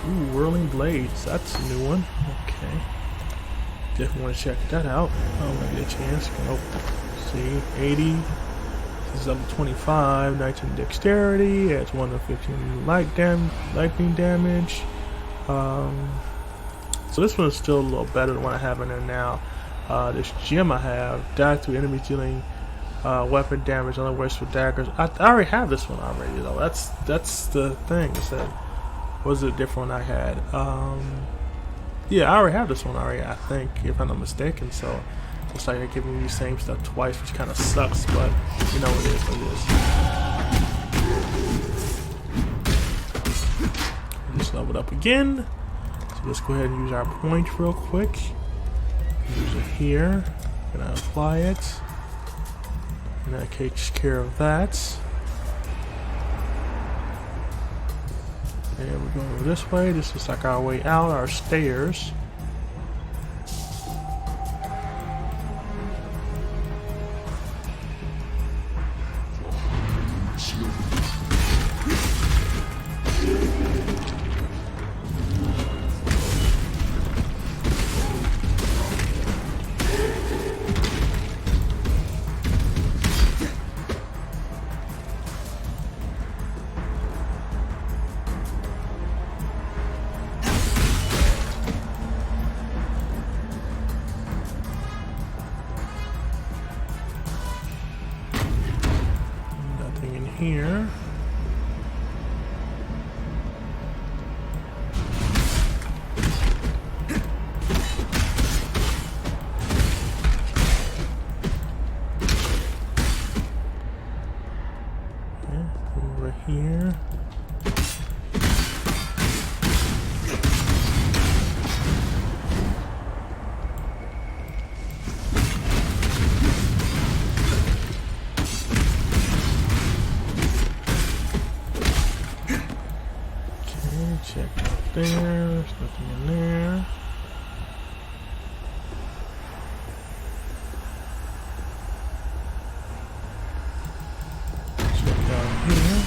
Ooh, whirling blades. That's a new one. Okay. Definitely want to check that out. Oh, I get a chance. Oh, see, 80. This is level 25, 19 dexterity, adds 1 to 15 lightning damage. So this one is still a little better than what I have in there now. This gem I have, die through enemies dealing weapon damage, only works for daggers. I already have this one already though. That's the thing. Is that was a different one I had. Yeah, I already have this one already. I think, if I'm not mistaken. So. Looks like they're giving me the same stuff twice, which kind of sucks, but you know what it is what it is. Just leveled up again. So let's go ahead and use our point real quick. Use it here. Gonna apply it. And that takes care of that. And we're going this way. This is like our way out, our stairs. Here. Over here. Check out there, there's nothing in there. Check down here.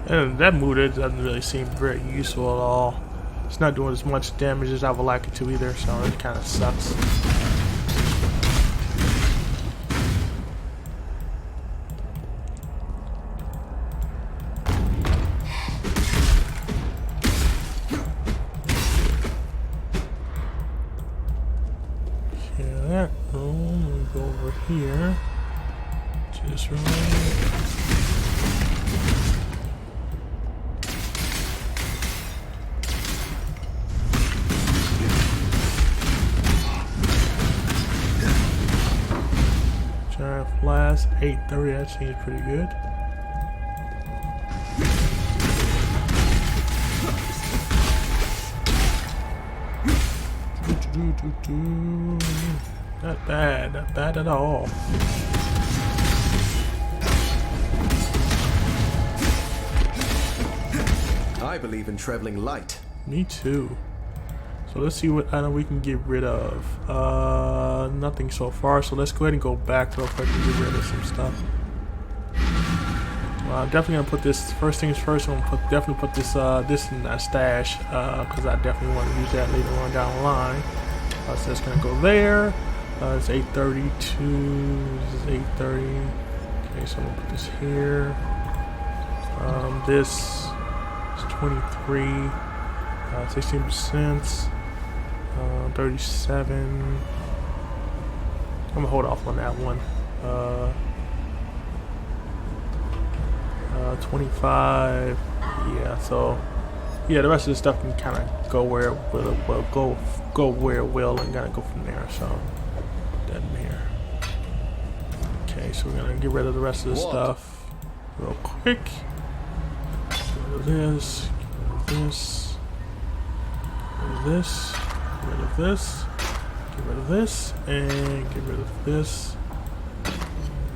And that move doesn't really seem very useful at all. It's not doing as much damage as I would like it to either, so it kind of sucks. Okay, that room, we go over here. Just right. Flash 830, that seems pretty good. Not bad, not bad at all. I believe in traveling light. Me too. So let's see what item we can get rid of. Nothing so far, so let's go ahead and go back real quick and get rid of some stuff. I'm definitely gonna put this, first things first, I'm gonna definitely put this this in that stash, because I definitely want to use that later on down the line. So that's gonna go there. It's 832, this is 830. Okay, so I'm gonna put this here. This is 23, 16%. 37. I'm gonna hold off on that one. 25. Yeah, so yeah, the rest of the stuff can kind of go where it will, go where it will, and kind of go from there. So put that in here. Okay, so we're gonna get rid of the rest of the stuff real quick. Get rid of this. Get rid of this. Get rid of this. Get rid of this, get rid of this, and get rid of this,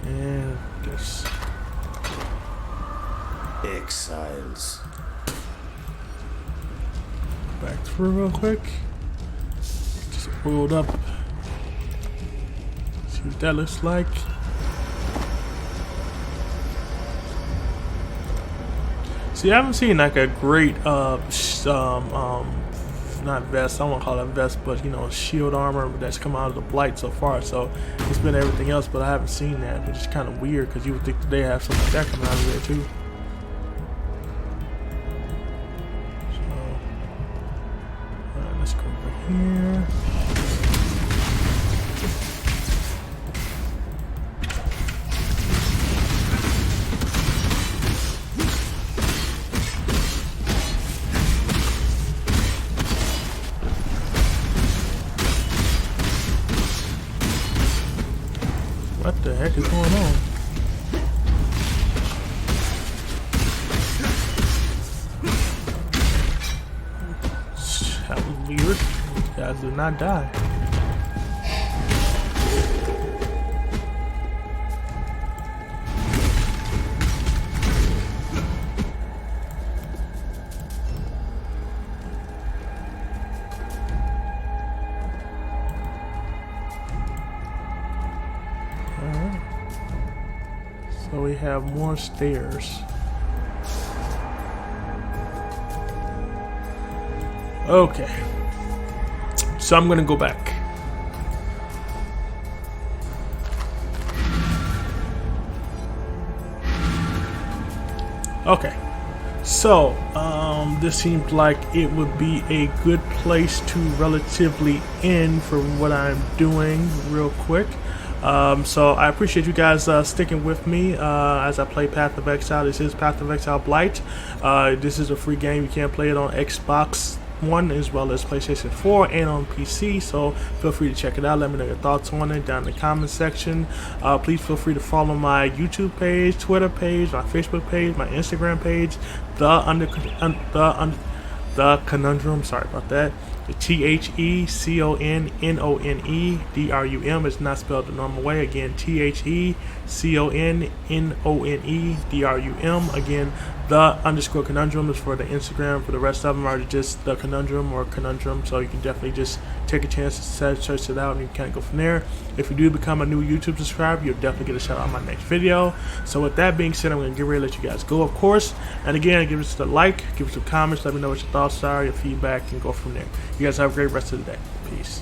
and this. Exiles. Back through real quick. Just rolled up. See what that looks like. See, I haven't seen like a great not vest, I won't call it vest, but you know, shield armor that's come out of the Blight so far. So it's been everything else, but I haven't seen that, which is kind of weird because you would think that they have something like that coming out of there too. So let's go over here. heck is going on? That was weird. These guys did not die. Alright. So we have more stairs. Okay, so I'm gonna go back. Okay, so this seems like it would be a good place to relatively end for what I'm doing real quick. So I appreciate you guys sticking with me as I play Path of Exile. This is Path of Exile Blight. This is a free game. You can play it on Xbox One as well as PlayStation 4 and on PC, so feel free to check it out. Let me know your thoughts on it down in the comment section. Please feel free to follow my YouTube page, Twitter page, my Facebook page, my Instagram page, the Conundrum. Sorry about that. The TheConnonedrum is not spelled the normal way. Again, TheConnonedrum. Again, _Conundrum is for the Instagram. For the rest of them are just the Conundrum or Conundrum. So you can definitely just take a chance to search it out and you can go from there. If you do become a new YouTube subscriber, you'll definitely get a shout out on my next video. So with that being said, I'm going to get ready to let you guys go, of course. And again, give us a like, give us some comments, let me know what your thoughts are, your feedback, and go from there. You guys have a great rest of the day. Peace.